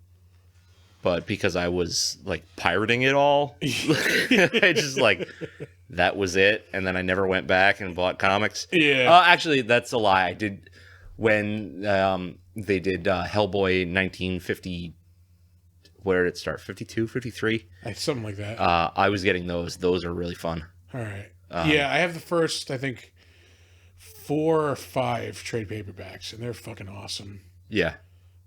but because I was like pirating it all, I just like that was it, and then I never went back and bought comics. Yeah. Actually, that's a lie. I did when they did Hellboy 1950. Where did it start? 52, 53? Something like that. I was getting those. Those are really fun. All right. Yeah, I have the first, I think, 4 or 5 trade paperbacks, and they're fucking awesome. Yeah.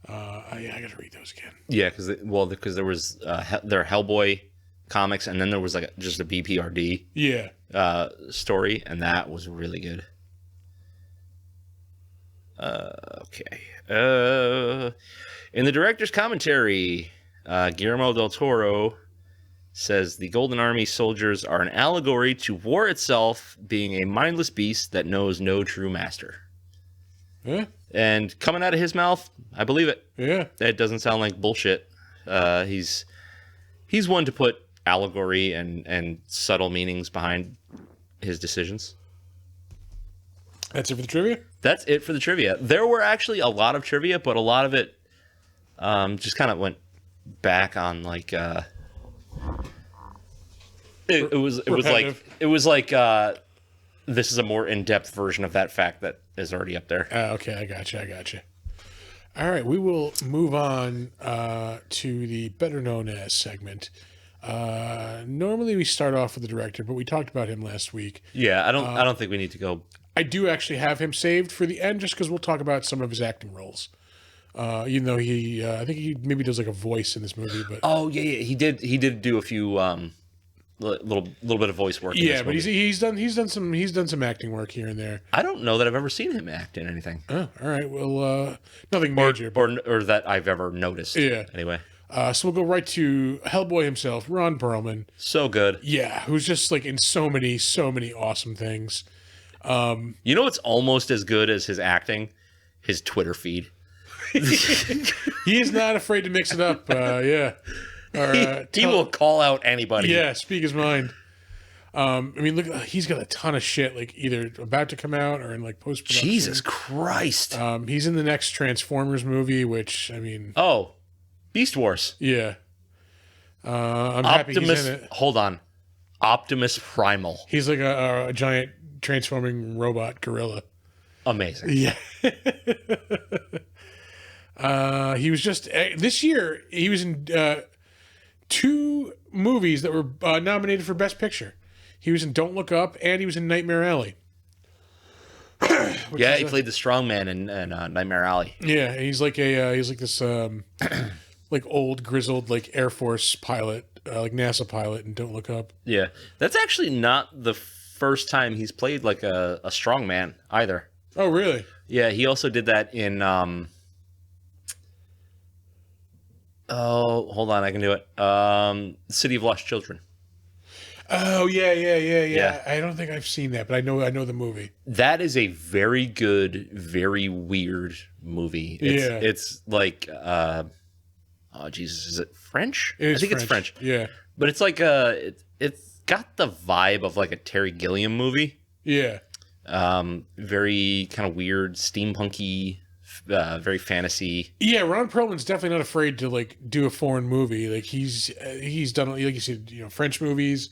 I got to read those again. Yeah, because there was their Hellboy comics, and then there was like just a BPRD story, and that was really good. Okay. In the director's commentary, Guillermo del Toro says the Golden Army soldiers are an allegory to war itself being a mindless beast that knows no true master. Yeah. And coming out of his mouth, I believe it. Yeah. It doesn't sound like bullshit. He's one to put allegory and subtle meanings behind his decisions. That's it for the trivia? That's it for the trivia. There were actually a lot of trivia, but a lot of it just kind of went back on like it was like this is a more in-depth version of that fact that is already up there. Okay, I gotcha. All right, we will move on to the better known as segment. Normally we start off with the director, but we talked about him last week. Yeah, I don't think we need to go. I do actually have him saved for the end, just because we'll talk about some of his acting roles. Even though I think he maybe does like a voice in this movie, but He did do a few little bit of voice work. Yeah, but he's done some acting work here and there. I don't know that I've ever seen him act in anything. Oh, all right. Well, nothing major, or that I've ever noticed. Yeah. Anyway, so we'll go right to Hellboy himself, Ron Perlman. So good. Yeah, who's just like in so many awesome things. You know what's almost as good as his acting? His Twitter feed. He is not afraid to mix it up. Yeah. Or, he will call out anybody. Yeah, speak his mind. I mean, look, he's got a ton of shit, like either about to come out or in like post production. Jesus Christ. He's in the next Transformers movie, which I mean, Beast Wars. Yeah. I'm happy he's in it. Hold on, Optimus Primal. He's like a giant transforming robot gorilla. Amazing. Yeah. He was just this year. He was in 2 movies that were nominated for Best Picture. He was in Don't Look Up and he was in Nightmare Alley. Yeah, he played the strongman in Nightmare Alley. Yeah, he's like this like old grizzled like Air Force pilot, like NASA pilot, and Don't Look Up. Yeah, that's actually not the first time he's played like a strongman either. Oh, really? Yeah, he also did that in hold on, I can do it. City of Lost Children. Oh, yeah. I don't think I've seen that, but I know the movie. That is a very good, very weird movie. It's like oh Jesus, is it French? I think it's French. Yeah. But it's like it's got the vibe of like a Terry Gilliam movie. Yeah. Very kind of weird, steampunky, very fantasy. Yeah, Ron Perlman's definitely not afraid to like do a foreign movie. Like he's done, like you said, French movies.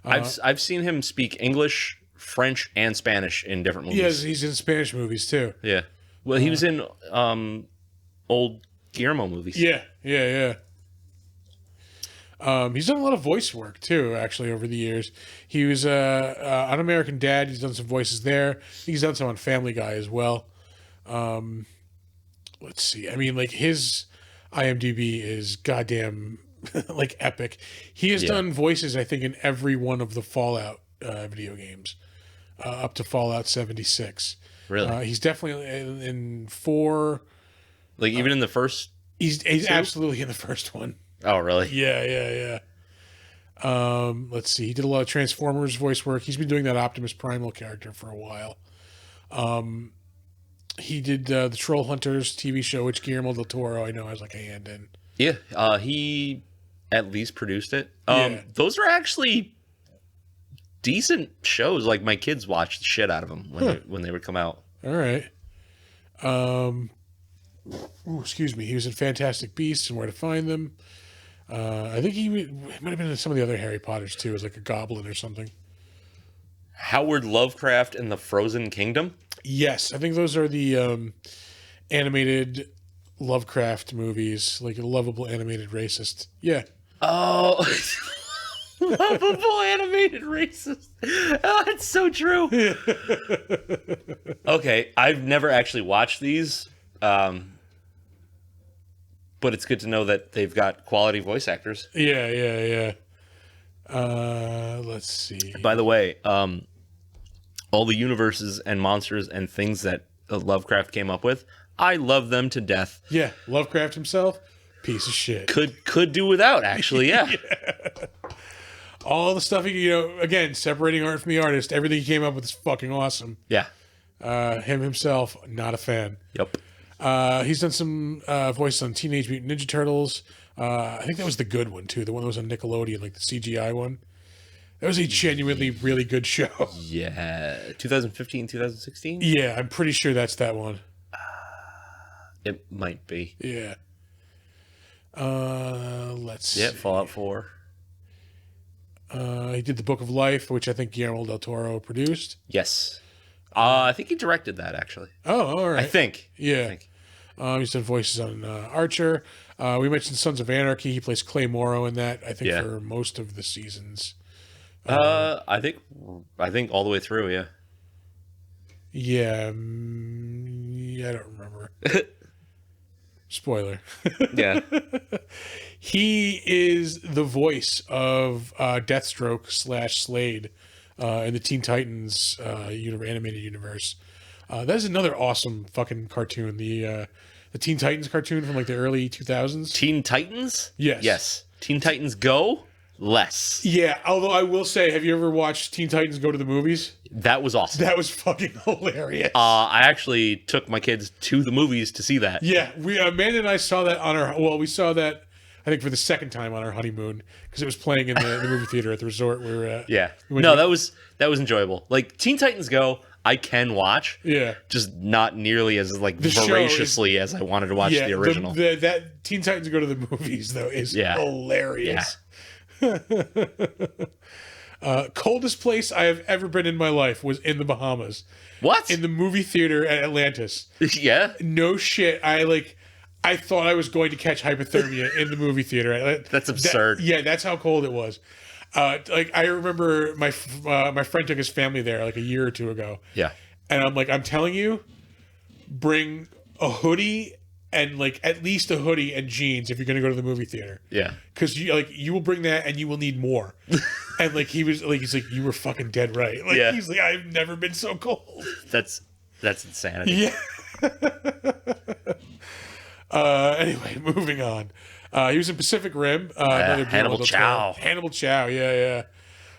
I've seen him speak English, French, and Spanish in different movies. Yes, he's in Spanish movies too. Yeah. Well, he was in old Guillermo movies. Yeah. He's done a lot of voice work too, actually, over the years. He was on American Dad. He's done some voices there. He's done some on Family Guy as well. Let's see. I mean, like his IMDb is goddamn like epic. He has done voices, I think, in every one of the Fallout video games, up to Fallout 76. Really? He's definitely in 4. Like even in the first. He's absolutely in the first one. Oh, really? Yeah. Let's see. He did a lot of Transformers voice work. He's been doing that Optimus Primal character for a while. He did the Troll Hunters TV show, which Guillermo del Toro, I know, has like a hand in. Yeah, he at least produced it. Yeah. Those are actually decent shows. Like my kids watched the shit out of them when they would come out. All right. Excuse me. He was in Fantastic Beasts and Where to Find Them. I think he might have been in some of the other Harry Potters too, as like a goblin or something. Howard Lovecraft and the Frozen Kingdom? Yes, I think those are the animated Lovecraft movies, like a lovable animated racist. Yeah. Oh, lovable animated racist. Oh, it's so true. Okay, I've never actually watched these, but it's good to know that they've got quality voice actors. Yeah. Let's see. By the way, all the universes and monsters and things that Lovecraft came up with, I love them to death. Yeah, Lovecraft himself, piece of shit. Could do without, actually, yeah. All the stuff, again, separating art from the artist, everything he came up with is fucking awesome. Yeah. Him himself, not a fan. Yep. He's done some voices on Teenage Mutant Ninja Turtles. I think that was the good one, too. The one that was on Nickelodeon, like the CGI one. That was a genuinely really good show. Yeah. 2015, 2016? Yeah, I'm pretty sure that's that one. It might be. Yeah. Let's see. Yeah, Fallout 4. He did The Book of Life, which I think Guillermo del Toro produced. Yes. I think he directed that, actually. Oh, all right. I think. Yeah. He's done voices on Archer. We mentioned Sons of Anarchy. He plays Clay Morrow in that, I think, for most of the seasons. I think all the way through, yeah. Yeah. I don't remember. Spoiler. Yeah. He is the voice of Deathstroke / Slade in the Teen Titans animated universe. That is another awesome fucking cartoon. The Teen Titans cartoon from like the early 2000s. Teen Titans? Yes. Yes. Teen Titans Go? Less. Yeah, although I will say, have you ever watched Teen Titans go to the movies? That was awesome. That was fucking hilarious. I actually took my kids to the movies to see that. Yeah, we Amanda and I saw that we saw that I think for the second time on our honeymoon because it was playing in the movie theater at the resort we were at. Yeah. That was enjoyable. Like Teen Titans Go, I can watch. Yeah. Just not nearly as like The voraciously as I wanted to watch the original. That Teen Titans go to the movies though is hilarious. Coldest place I have ever been in my life was in the Bahamas. What? In the movie theater at Atlantis. Yeah. No shit. I thought I was going to catch hypothermia in the movie theater. That's absurd. That's how cold it was. I remember my friend took his family there like a year or two ago. Yeah. And I'm telling you, bring a hoodie and like at least a hoodie and jeans if you're going to go to the movie theater. Yeah. Because you will bring that and you will need more. And he's like, you were fucking dead right. He's like, I've never been so cold. That's insanity. Yeah. Anyway, moving on. He was in Pacific Rim. Hannibal Chow. Hannibal Chow, yeah.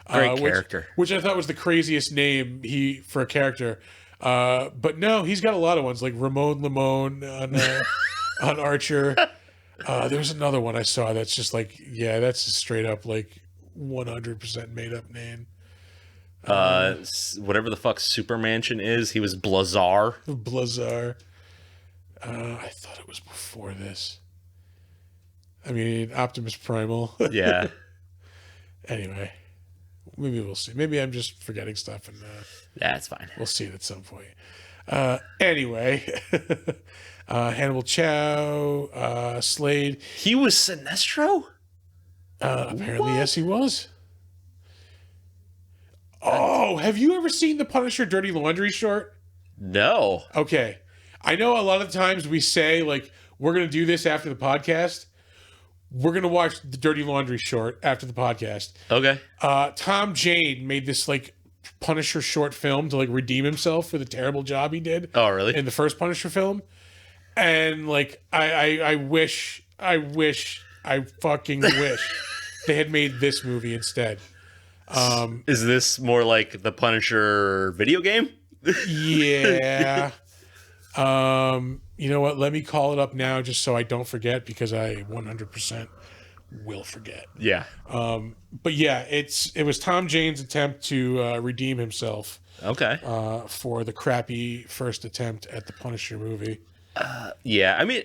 Great character. Which I thought was the craziest name for a character. But no, he's got a lot of ones like Ramon Limon on Archer. There was another one I saw that's just that's a straight up 100% made up name. Whatever the fuck Supermansion is, he was Blazar. Blazar. I thought it was before this. I mean, Optimus Primal. Yeah. Anyway, maybe we'll see. Maybe I'm just forgetting stuff, and that's fine. We'll see it at some point. Anyway, Hannibal Chow, Slade. He was Sinestro? Apparently, yes, he was. Oh, have you ever seen the Punisher Dirty Laundry short? No. Okay. I know a lot of times we say, we're going to do this after the podcast. We're going to watch the Dirty Laundry short after the podcast. Okay. Tom Jane made this, Punisher short film to, redeem himself for the terrible job he did. Oh, really? In the first Punisher film. And, I fucking wish they had made this movie instead. Is this more like the Punisher video game? Yeah. You know what? Let me call it up now just so I don't forget because I 100% will forget. Yeah. But yeah, it was Tom Jane's attempt to redeem himself. Okay. For the crappy first attempt at the Punisher movie. Yeah, I mean,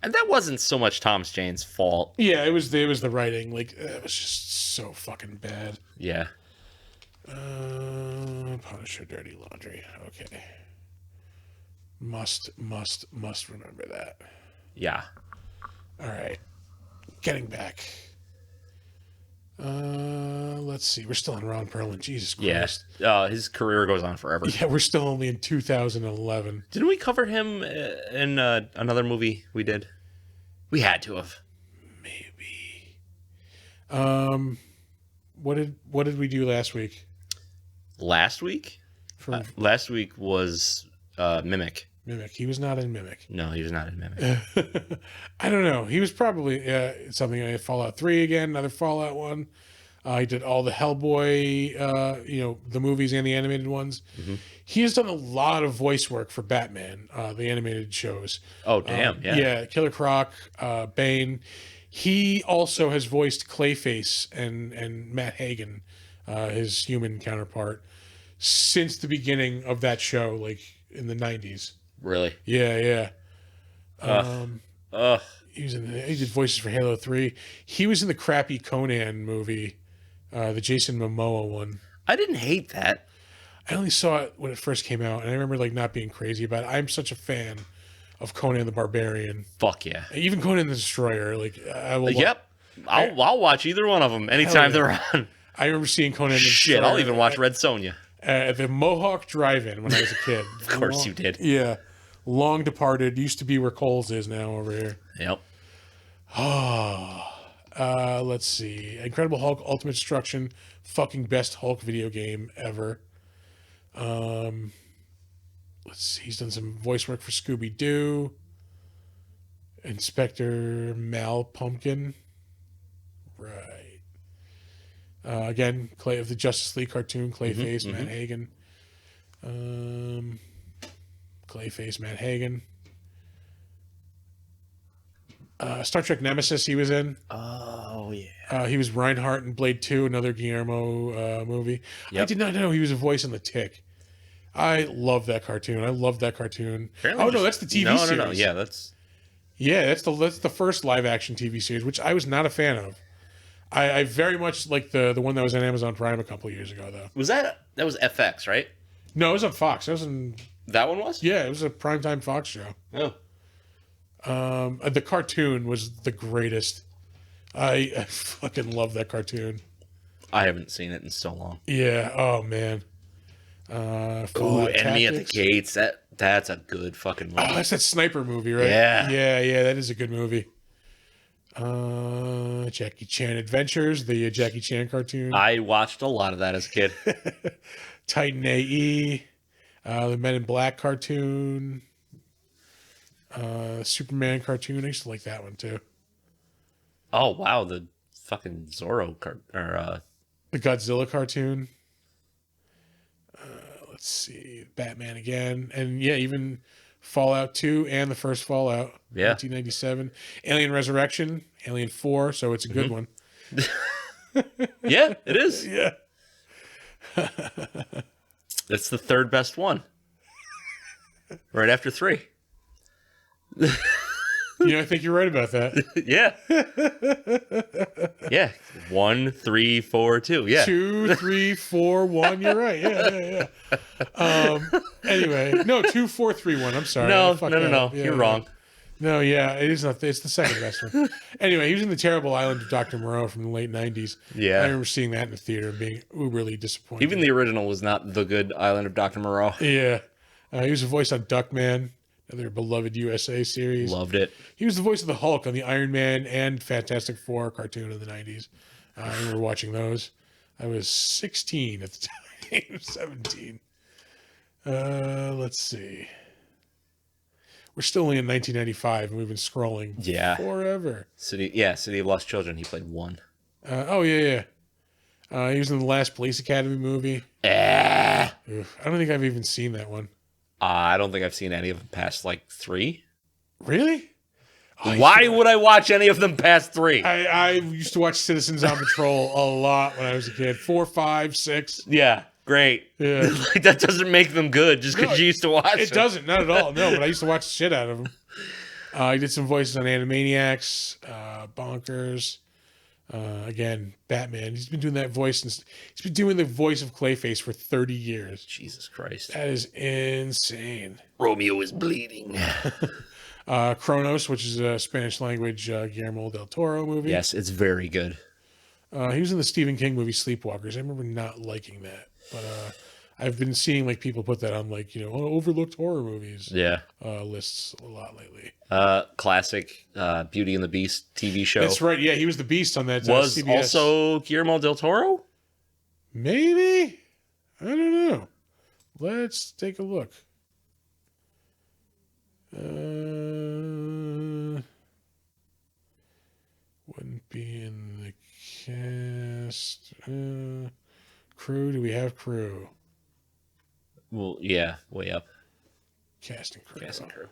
And that wasn't so much Thomas Jane's fault. Yeah, it was the writing. Like, it was just so fucking bad. Yeah. Punisher Dirty Laundry. Okay. Must remember that. Yeah. All right. Getting back. Let's see. We're still on Ron Perlman. Jesus Christ. Yeah. His career goes on forever. Yeah, we're still only in 2011. Didn't we cover him in another movie we did? We had to have. Maybe. What did we do last week? Last week? Last week was Mimic. Mimic. He was not in Mimic. No, he was not in Mimic. I don't know. He was probably something. Fallout 3 again, another Fallout one. He did all the Hellboy, the movies and the animated ones. Mm-hmm. He has done a lot of voice work for Batman, the animated shows. Oh, damn. Yeah, Killer Croc, Bane. He also has voiced Clayface and Matt Hagen, his human counterpart, since the beginning of that show, like in the 90s. Really? Yeah. He did voices for Halo 3. He was in the crappy Conan movie, the Jason Momoa one. I didn't hate that. I only saw it when it first came out, and I remember like not being crazy about it. I'm such a fan of Conan the Barbarian. Fuck yeah. Even Conan the Destroyer. Like I will. Yep. I'll watch either one of them anytime they're on. I remember seeing Conan the Destroyer. Shit, I'll even watch Red Sonja. At the Mohawk Drive-In when I was a kid. Of course you did. Yeah. Long departed. Used to be where Coles is now over here. Yep. Let's see. Incredible Hulk Ultimate Destruction. Fucking best Hulk video game ever. Let's see. He's done some voice work for Scooby-Doo. Inspector Mal Pumpkin. Right. Again, Clay of the Justice League cartoon, Clayface, Matt Hagen. Clayface, Matt Hagen. Star Trek Nemesis he was in. Oh, yeah. He was Reinhardt in Blade 2, another Guillermo movie. Yep. I did not know he was a voice in The Tick. I love that cartoon. Apparently no, that's the TV series. No. Yeah, that's the first live action TV series, which I was not a fan of. I very much like the one that was on Amazon Prime a couple of years ago, though. That was FX, right? No, it was on Fox. That one was? Yeah, it was a primetime Fox show. Oh. The cartoon was the greatest. I fucking love that cartoon. I haven't seen it in so long. Yeah. Oh man. Enemy at the Gates. That's a good fucking movie. Oh, that's that sniper movie, right? Yeah. Yeah. That is a good movie. Jackie Chan Adventures, the Jackie Chan cartoon. I watched a lot of that as a kid. Titan AE, the Men in Black cartoon, Superman cartoon. I used to like that one too. Oh wow, the fucking Zorro the Godzilla cartoon. Let's see, Batman again, and yeah, even Fallout 2 and the first Fallout, 1997. Alien Resurrection, Alien 4, so it's a good one. Yeah, it is. Yeah. It's the third best one. Right after 3. I think you're right about that. Yeah. Yeah. 1, 3, 4, 2. Yeah. 2, 3, 4, 1. You're right. Yeah. Anyway, no, 2, 4, 3, 1. I'm sorry. No. Yeah, you're wrong. No, yeah, it is not. It's the second best one. Anyway, he was in The Terrible Island of Dr. Moreau from the late 90s. Yeah. I remember seeing that in the theater and being uberly disappointed. Even the original was not the good Island of Dr. Moreau. Yeah. He was a voice on Duckman, another beloved USA series. Loved it. He was the voice of the Hulk on the Iron Man and Fantastic Four cartoon in the 90s. I remember watching those. I was 16 at the time, 17. Let's see. We're still only in 1995, and we've been scrolling forever. City of Lost Children. He played 1. Yeah. He was in the last Police Academy movie. I I don't think I've even seen that one. I don't think I've seen any of them past 3. Really? Why would I watch any of them past 3? I used to watch Citizens on Patrol a lot when I was a kid. 4, 5, 6. Yeah, great. Yeah. That doesn't make them good just because you used to watch them. It doesn't, not at all. No, but I used to watch the shit out of them. He did some voices on Animaniacs, Bonkers. Again, Batman. He's been doing that voice since he's been doing the voice of Clayface for 30 years. Jesus Christ. That is insane. Romeo is bleeding. Kronos, which is a Spanish language Guillermo del Toro movie. Yes, it's very good. He was in the Stephen King movie Sleepwalkers. I remember not liking that, but I've been seeing like people put that on like overlooked horror movies lists a lot lately. Classic Beauty and the Beast TV show. That's right. Yeah, he was the Beast on that. Was CBS. also Guillermo del Toro? Maybe. I don't know. Let's take a look. Wouldn't be in the cast. Crew. Do we have crew? Well, yeah, way up. Casting crew. Casting crew.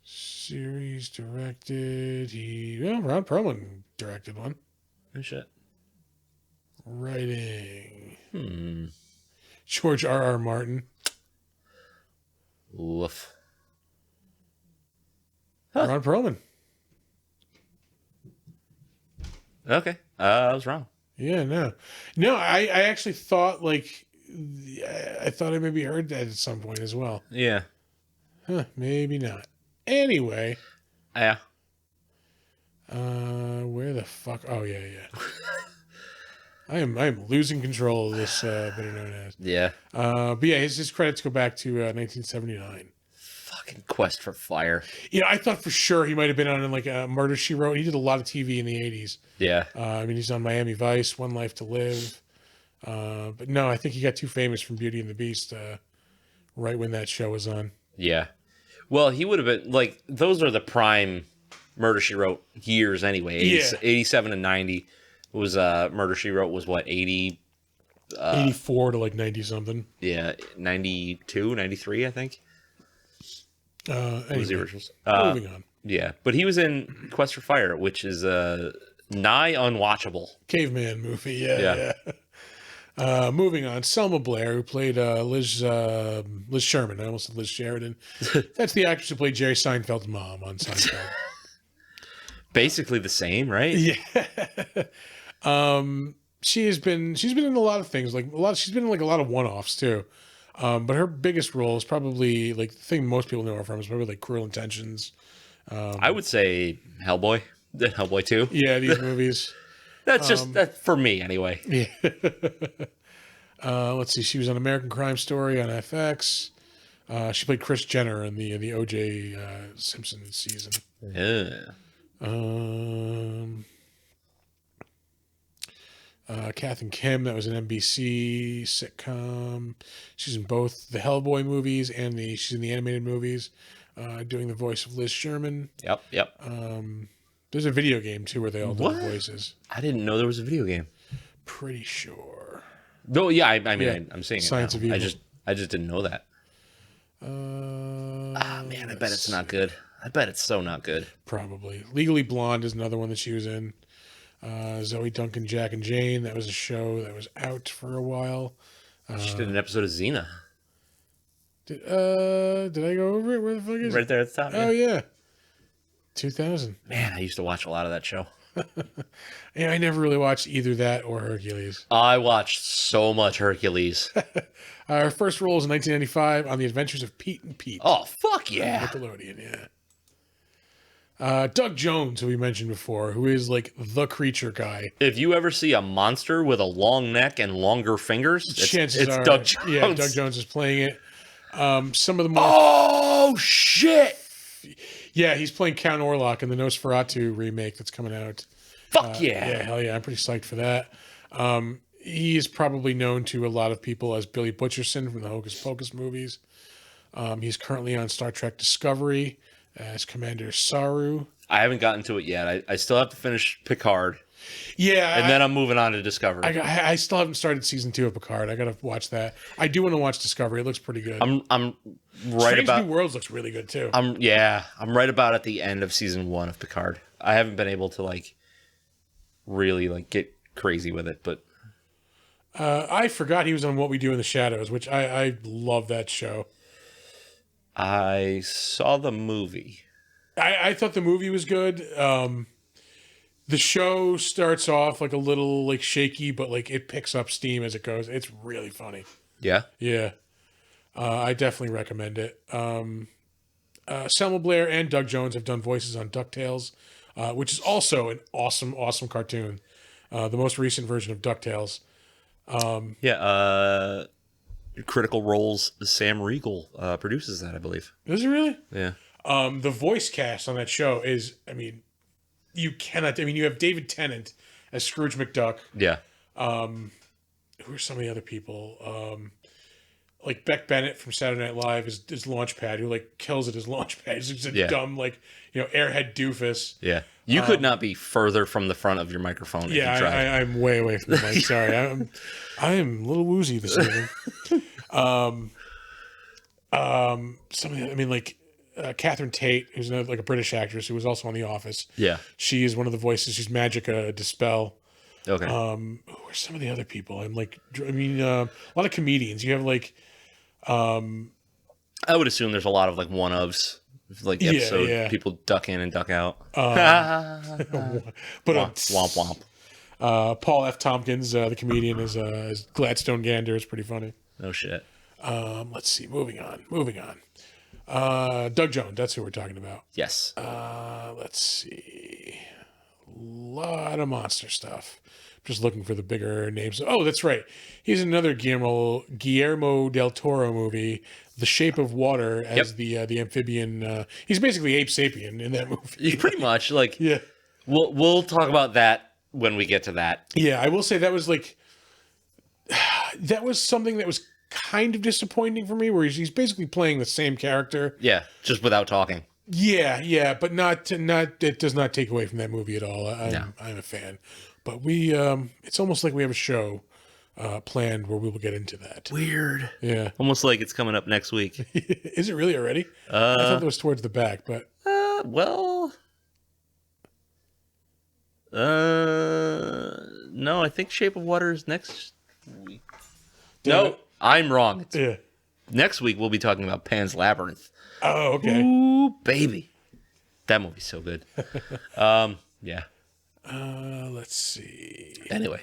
Series directed. Ron Perlman directed one. Oh, shit. Writing. George R.R. Martin. Woof. Ron Perlman. Okay. I was wrong. Yeah, no. I actually thought I thought I maybe heard that at some point as well. Yeah. Maybe not. Anyway. Yeah. Where the fuck? Oh yeah. I am losing control of this better known as. Yeah. But yeah, his credits go back to 1979. Fucking Quest for Fire. Yeah, I thought for sure he might have been on like a Murder, She Wrote. He did a lot of TV in the 80s. Yeah. I mean, he's on Miami Vice, One Life to Live. But no, I think he got too famous from Beauty and the Beast right when that show was on. Yeah. Well, he would have been like, those are the prime Murder, She Wrote years anyway. 87 and 90 was Murder, She Wrote was what, 80? 84 to like 90 something. Yeah, 92, 93, I think. Anyway, Was the originals. moving on. Yeah, but he was in Quest for Fire, which is nigh unwatchable. Caveman movie, yeah. Moving on, Selma Blair, who played Liz Sherman. I almost said Liz Sheridan. That's the actress who played Jerry Seinfeld's mom on Seinfeld. Basically the same, right? Yeah. She's been in a lot of things, she's been in like a lot of one-offs too. But her biggest role is probably like the thing most people know her from is probably like Cruel Intentions. I would say Hellboy, Hellboy 2. Yeah, these movies. That's just that for me anyway. Yeah. Let's see. She was on American Crime Story on FX. She played Kris Jenner in the O.J. Simpson season. Yeah. Kath and Kim, that was an NBC sitcom. She's in both the Hellboy movies and she's in the animated movies, doing the voice of Liz Sherman. Yep. There's a video game too where they all do What? the voices. I didn't know there was a video game. Pretty sure. No, yeah, I mean, Yeah. I'm seeing Science it of now. Evil. I just didn't know that. Man, I bet it's not good. I bet it's so not good. Probably. Legally Blonde is another one that she was in. Zoe Duncan, Jack and Jane. That was a show that was out for a while. She did an episode of Xena. Did I go over it? Where the fuck is Right it? there at the top. Oh yeah. 2000. Man, I used to watch a lot of that show. Yeah, I never really watched either that or Hercules. I watched so much Hercules. Her first role was in 1995 on The Adventures of Pete and Pete. Oh, fuck yeah. Nickelodeon, yeah. Doug Jones, who we mentioned before, who is like the creature guy. If you ever see a monster with a long neck and longer fingers, Chances it's are, Doug Jones. Yeah, Doug Jones is playing it. Some of the more... Oh, shit. Yeah, he's playing Count Orlok in the Nosferatu remake that's coming out. Fuck yeah. Yeah, hell yeah. I'm pretty psyched for that. He is probably known to a lot of people as Billy Butcherson from the Hocus Pocus movies. He's currently on Star Trek Discovery as Commander Saru. I haven't gotten to it yet. I still have to finish Picard. Yeah. And then I'm moving on to Discovery. I still haven't started season 2 of Picard. I got to watch that. I do want to watch Discovery. It looks pretty good. I'm right Strange about... New Worlds looks really good too. I'm right about at the end of season 1 of Picard. I haven't been able to really get crazy with it, but I forgot he was on What We Do in the Shadows, which I love that show. I saw the movie. I thought the movie was good. The show starts off like a little like shaky, but like it picks up steam as it goes. It's really funny. Yeah. Yeah. I definitely recommend it. Selma Blair and Doug Jones have done voices on DuckTales, which is also an awesome, awesome cartoon. The most recent version of DuckTales. Yeah. Critical Role's Sam Riegel produces that, I believe. Is it really? Yeah. The voice cast on that show is, I mean, you cannot. I mean, you have David Tennant as Scrooge McDuck. Yeah. Who are some of the other people? Like Beck Bennett from Saturday Night Live is Launchpad, who like kills it as Launchpad. He's just a dumb, like, airhead doofus. Yeah. You could not be further from the front of your microphone. If you tried. I'm way away from the mic. Sorry, I am a little woozy this evening. Some of the, I mean, like Catherine Tate, who's another, like a British actress who was also on The Office. Yeah. She is one of the voices. She's Magica Dispel. Okay. Who are some of the other people? I'm like, I mean, a lot of comedians. You have like, I would assume there's a lot of like one-ofs, like episode people duck in and duck out. but womp womp. Paul F. Tompkins, the comedian, is Gladstone Gander. Is pretty funny. No shit. Let's see. Moving on. Doug Jones. That's who we're talking about. Yes. Let's see. A lot of monster stuff. Just looking for the bigger names. Oh, that's right. He's in another Guillermo del Toro movie, The Shape of Water, as the amphibian. He's basically Ape Sapien in that movie. Pretty much. Like, Yeah. We'll talk about that when we get to that. Yeah, I will say that was something that was kind of disappointing for me, where he's basically playing the same character. Yeah, just without talking. Yeah, but not it does not take away from that movie at all. I'm a fan. But it's almost like we have a show planned where we will get into that. Weird. Yeah. Almost like it's coming up next week. Is it really already? I thought it was towards the back, but no, I think Shape of Water is next week. No, I'm wrong. Next week we'll be talking about Pan's Labyrinth. Oh, okay. Ooh, baby. That movie's so good. Yeah. Let's see. Anyway.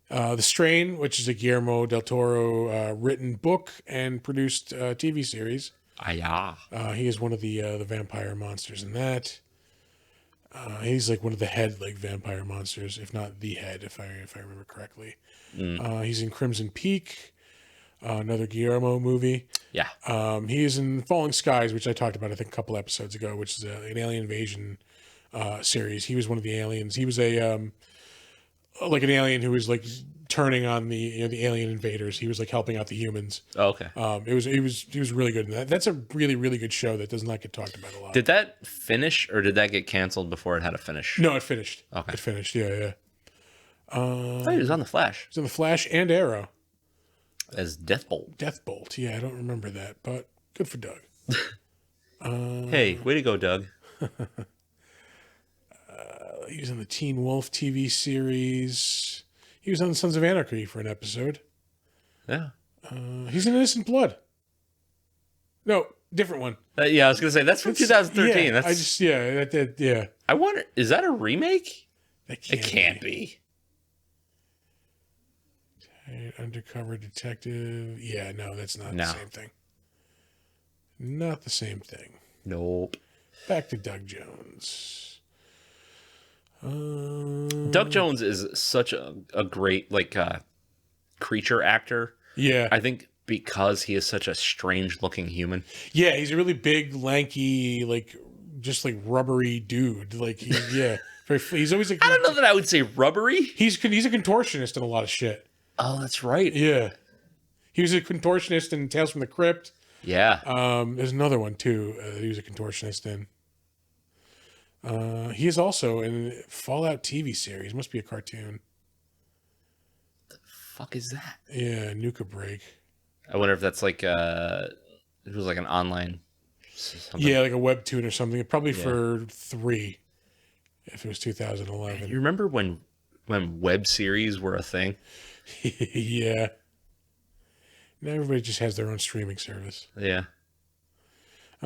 The Strain, which is a Guillermo del Toro written book and produced TV series. He is one of the vampire monsters in that. He's like one of the head like vampire monsters, if not the head, if I remember correctly. He's in Crimson Peak, another Guillermo movie. Yeah. He is in Falling Skies, which I talked about I think a couple episodes ago, which is an alien invasion series. He was one of the aliens. He was a like an alien who was like turning on the the alien invaders. He was like helping out the humans. Oh, okay. He was really good in that. That's a really, really good show that does not get talked about a lot. Did that finish or did that get canceled before it had a finish? No, it finished. Okay. It finished. Yeah. I thought he was on The Flash. It's in The Flash and Arrow. As Deathbolt. Deathbolt. Yeah, I don't remember that, but good for Doug. Hey, way to go, Doug. He was in the Teen Wolf TV series. He was on Sons of Anarchy for an episode. Yeah. He's in Innocent Blood. No, different one. Yeah, I was gonna say that's from 2013. Yeah, That's yeah. I wonder, is that a remake? It Can't be. Undercover Detective. Yeah, no, that's not the same thing. Not the same thing. Nope. Back to Doug Jones. Doug Jones is such a great creature actor. Yeah. I think because he is such a strange looking human. Yeah, he's a really big, lanky, just rubbery dude. He's always like. I don't know that I would say rubbery. He's a contortionist in a lot of shit. Oh, that's right. Yeah. He was a contortionist in Tales from the Crypt. Yeah. There's another one too. He was a contortionist in. He is also in Fallout TV series. Must be a cartoon. The fuck is that? Yeah, Nuka Break. I wonder if that's it was like an online. Something. Yeah, like a webtoon or something. Probably for 3. If it was 2011. You remember when web series were a thing? Yeah. Now everybody just has their own streaming service. Yeah.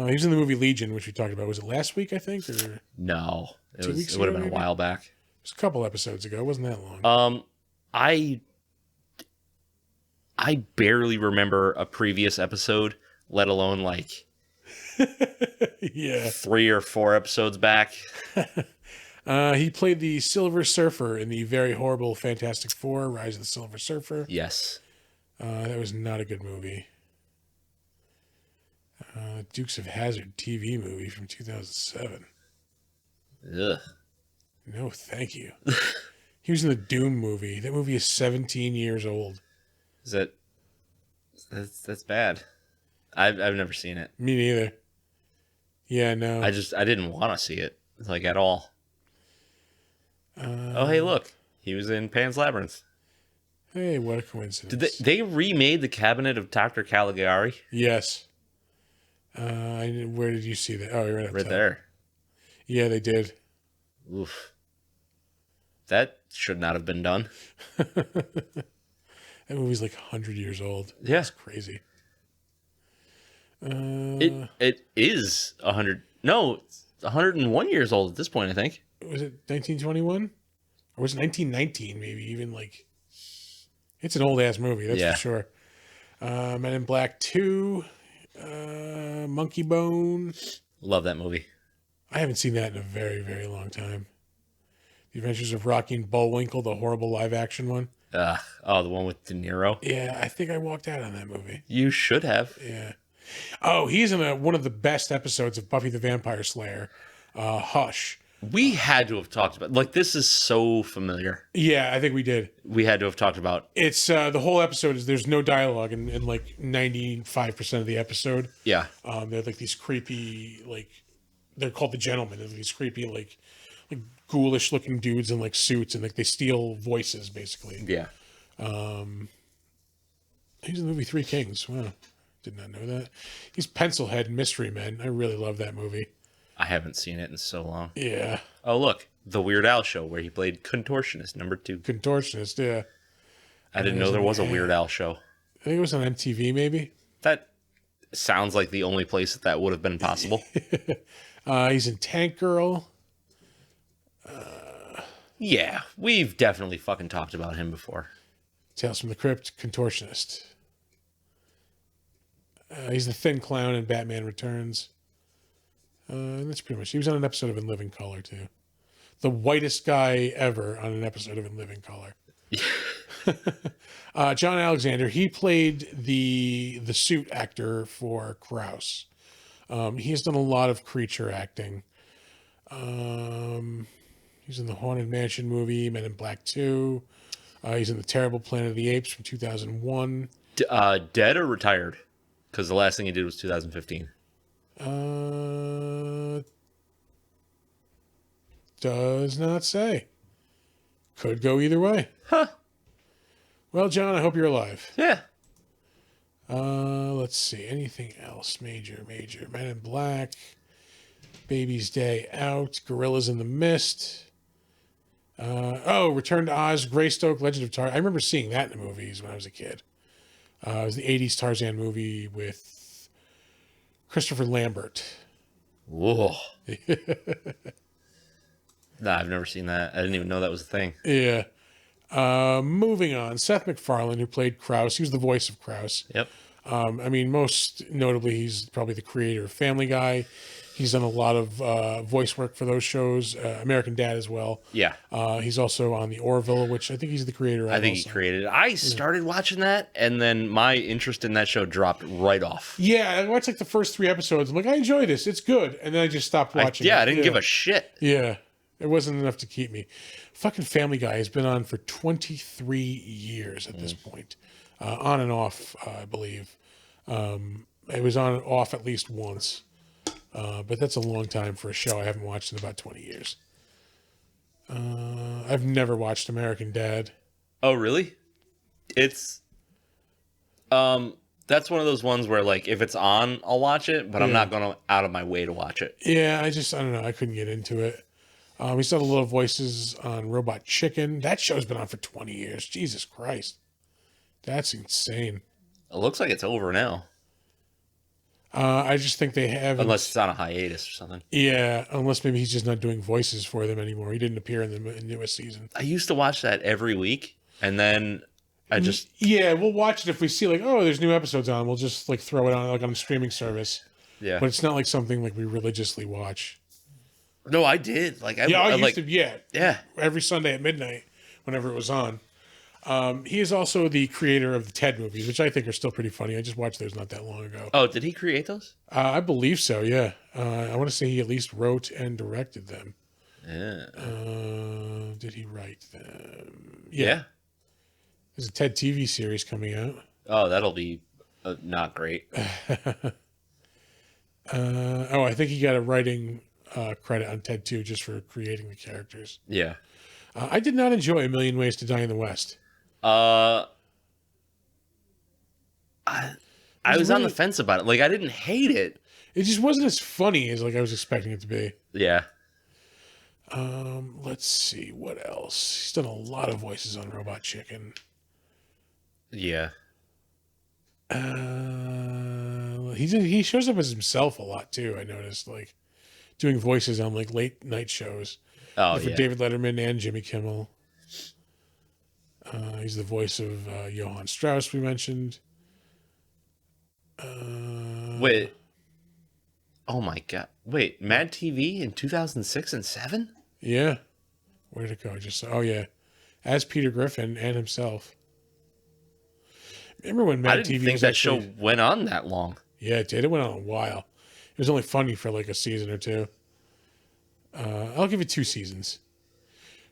He was in the movie Legion, which we talked about. Was it last week, I think? Or it No, 2 weeks it would have ago, been a maybe? while back. was a couple episodes ago. It wasn't that long. I barely remember a previous episode, let alone like Yeah. 3 or 4 episodes back. He played the Silver Surfer in the very horrible Fantastic Four, Rise of the Silver Surfer. Yes. That was not a good movie. Dukes of Hazzard TV movie from 2007. Ugh. No, thank you. He was in the Doom movie. That movie is 17 years old. Is that that's bad. I've never seen it. Me neither. Yeah, no. I didn't want to see it like at all. Oh, hey, look. He was in Pan's Labyrinth. Hey, what a coincidence. Did they remade the Cabinet of Dr. Caligari? Yes. Where did you see that? Oh, Right there. Yeah, they did. Oof. That should not have been done. That movie's like 100 years old. Yeah. That's crazy. It is 100. No, it's 101 years old at this point, I think. Was it 1921? Or was it 1919 maybe? Even like... It's an old-ass movie, that's Yeah. for sure. Men in Black 2. Monkey Bone. Love that movie. I haven't seen that in a very, very long time. The Adventures of Rocky and Bullwinkle, the horrible live-action one. The one with De Niro. Yeah, I think I walked out on that movie. You should have. Yeah. Oh, he's in one of the best episodes of Buffy the Vampire Slayer, Hush. We had to have talked about. Like, this is so familiar. Yeah, I think we did. We had to have talked about. It's the whole episode is there's no dialogue in like 95% of the episode. Yeah. They're like these creepy, like they're called the gentlemen. They're these creepy, like ghoulish looking dudes in like suits, and like they steal voices basically. Yeah. He's in the movie Three Kings. Wow, did not know that. He's Pencilhead in Mystery Men. I really love that movie. I haven't seen it in so long. Yeah, Oh, look. The Weird Al show where he played Contortionist #2. Contortionist. Yeah, I didn't know there was a Weird Al show. I think it was on MTV maybe. That sounds like the only place that would have been possible. He's in Tank Girl. Yeah, we've definitely fucking talked about him before. Tales from the Crypt, Contortionist. He's the thin clown in Batman Returns. And that's pretty much. He was on an episode of In Living Color too. The whitest guy ever on an episode of In Living Color. John Alexander. He played the suit actor for Krause. He has done a lot of creature acting. He's in the Haunted Mansion movie, Men in Black 2. He's in The Terrible Planet of the Apes from 2001. Dead or retired? Because the last thing he did was 2015. Does not say. Could go either way. Huh. Well, John, I hope you're alive. Yeah. Let's see. Anything else? Major. Men in Black. Baby's Day Out. Gorillas in the Mist. Return to Oz. Greystoke, Legend of Tarzan. I remember seeing that in the movies when I was a kid. It was the 80s Tarzan movie with Christopher Lambert. Whoa. Nah, I've never seen that. I didn't even know that was a thing. Yeah. Moving on. Seth MacFarlane, who played Krause. He was the voice of Krause. Yep. Most notably, he's probably the creator of Family Guy. He's done a lot of voice work for those shows, American Dad as well. Yeah. He's also on The Orville, which I think he's the creator of. I think he created it. I started watching that, and then my interest in that show dropped right off. Yeah, I watched like the first 3 episodes. I'm like, I enjoy this. It's good. And then I just stopped watching I didn't give a shit. Yeah. It wasn't enough to keep me. Fucking Family Guy has been on for 23 years at this point. On and off, I believe. It was on and off at least once. But that's a long time for a show I haven't watched in about 20 years. I've never watched American Dad. Oh, really? It's that's one of those ones where like if it's on, I'll watch it, but I'm not going out of my way to watch it. Yeah, I don't know. I couldn't get into it. He's done a little voices on Robot Chicken. That show's been on for 20 years. Jesus Christ. That's insane. It looks like it's over now. I just think they haven't. Unless it's on a hiatus or something. Yeah, unless maybe he's just not doing voices for them anymore. He didn't appear in the newest season. I used to watch that every week, and then I just... Yeah, we'll watch it if we see like, oh, there's new episodes on. We'll just like throw it on like on a streaming service. Yeah. But it's not like something like we religiously watch. No, I did. Like, I used like, to. Yeah, yeah. every Sunday at midnight, whenever it was on. He is also the creator of the Ted movies, which I think are still pretty funny. I just watched those not that long ago. Oh, did he create those? I believe so. Yeah, I want to say he at least wrote and directed them. Yeah. Did he write them? Yeah. There's a Ted TV series coming out. Oh, that'll be not great. I think he got a writing credit on Ted 2 just for creating the characters. Yeah. I did not enjoy A Million Ways to Die in the West. I was on the fence about it. Like, I didn't hate it. It just wasn't as funny as like I was expecting it to be. Yeah. Let's see what else. He's done a lot of voices on Robot Chicken. Yeah. He shows up as himself a lot too. I noticed, like doing voices on like late night shows. Oh, for yeah. David Letterman and Jimmy Kimmel. He's the voice of Johann Strauss, we mentioned. Wait. Oh my God. Wait, Mad TV in 2006 and 7? Yeah. Where did it go? Oh yeah, as Peter Griffin and himself. Remember when Mad I didn't TV think was that actually... show went on that long. Yeah, it did. It went on a while. It was only funny for like a season or two. I'll give it 2 seasons.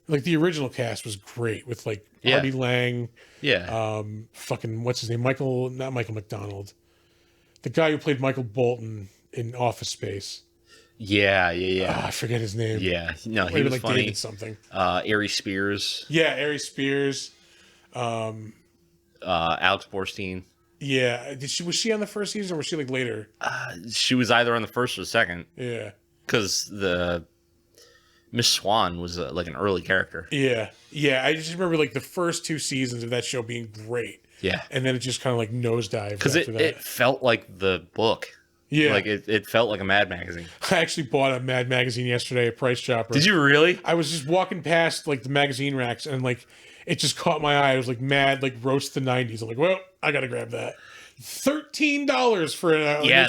Like the original cast was great with like Artie Lang. Yeah. Fucking what's his name? Not Michael McDonald. The guy who played Michael Bolton in Office Space. Yeah. I forget his name. Yeah. No, he Maybe was like funny. David something. Ari Spears. Yeah, Ari Spears. Alex Borstein. Yeah. Was she on the first season or was she like later? She was either on the first or the second. Yeah. Because the Miss Swan was like an early character. Yeah. I just remember like the first 2 seasons of that show being great. Yeah. And then it just kind of like nosedived Because after that. it felt like the book. Yeah. Like it felt like a Mad magazine. I actually bought a Mad magazine yesterday at Price Chopper. Did you really? I was just walking past like the magazine racks and like it just caught my eye. It was like Mad, like Roast the 90s. I'm like, well, I gotta grab that. $13 for an Yeah,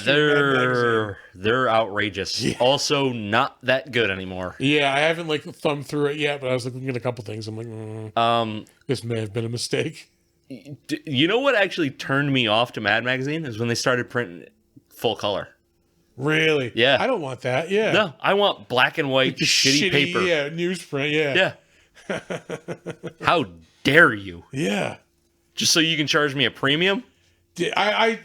they're outrageous. Yeah. Also, not that good anymore. Yeah, I haven't like thumbed through it yet, but I was looking at a couple things. I'm like, this may have been a mistake. You know what actually turned me off to Mad Magazine is when they started printing full color. Really? Yeah. I don't want that. Yeah. No, I want black and white shitty paper. Yeah, newsprint. Yeah. Yeah. How dare you? Yeah. Just so you can charge me a premium? I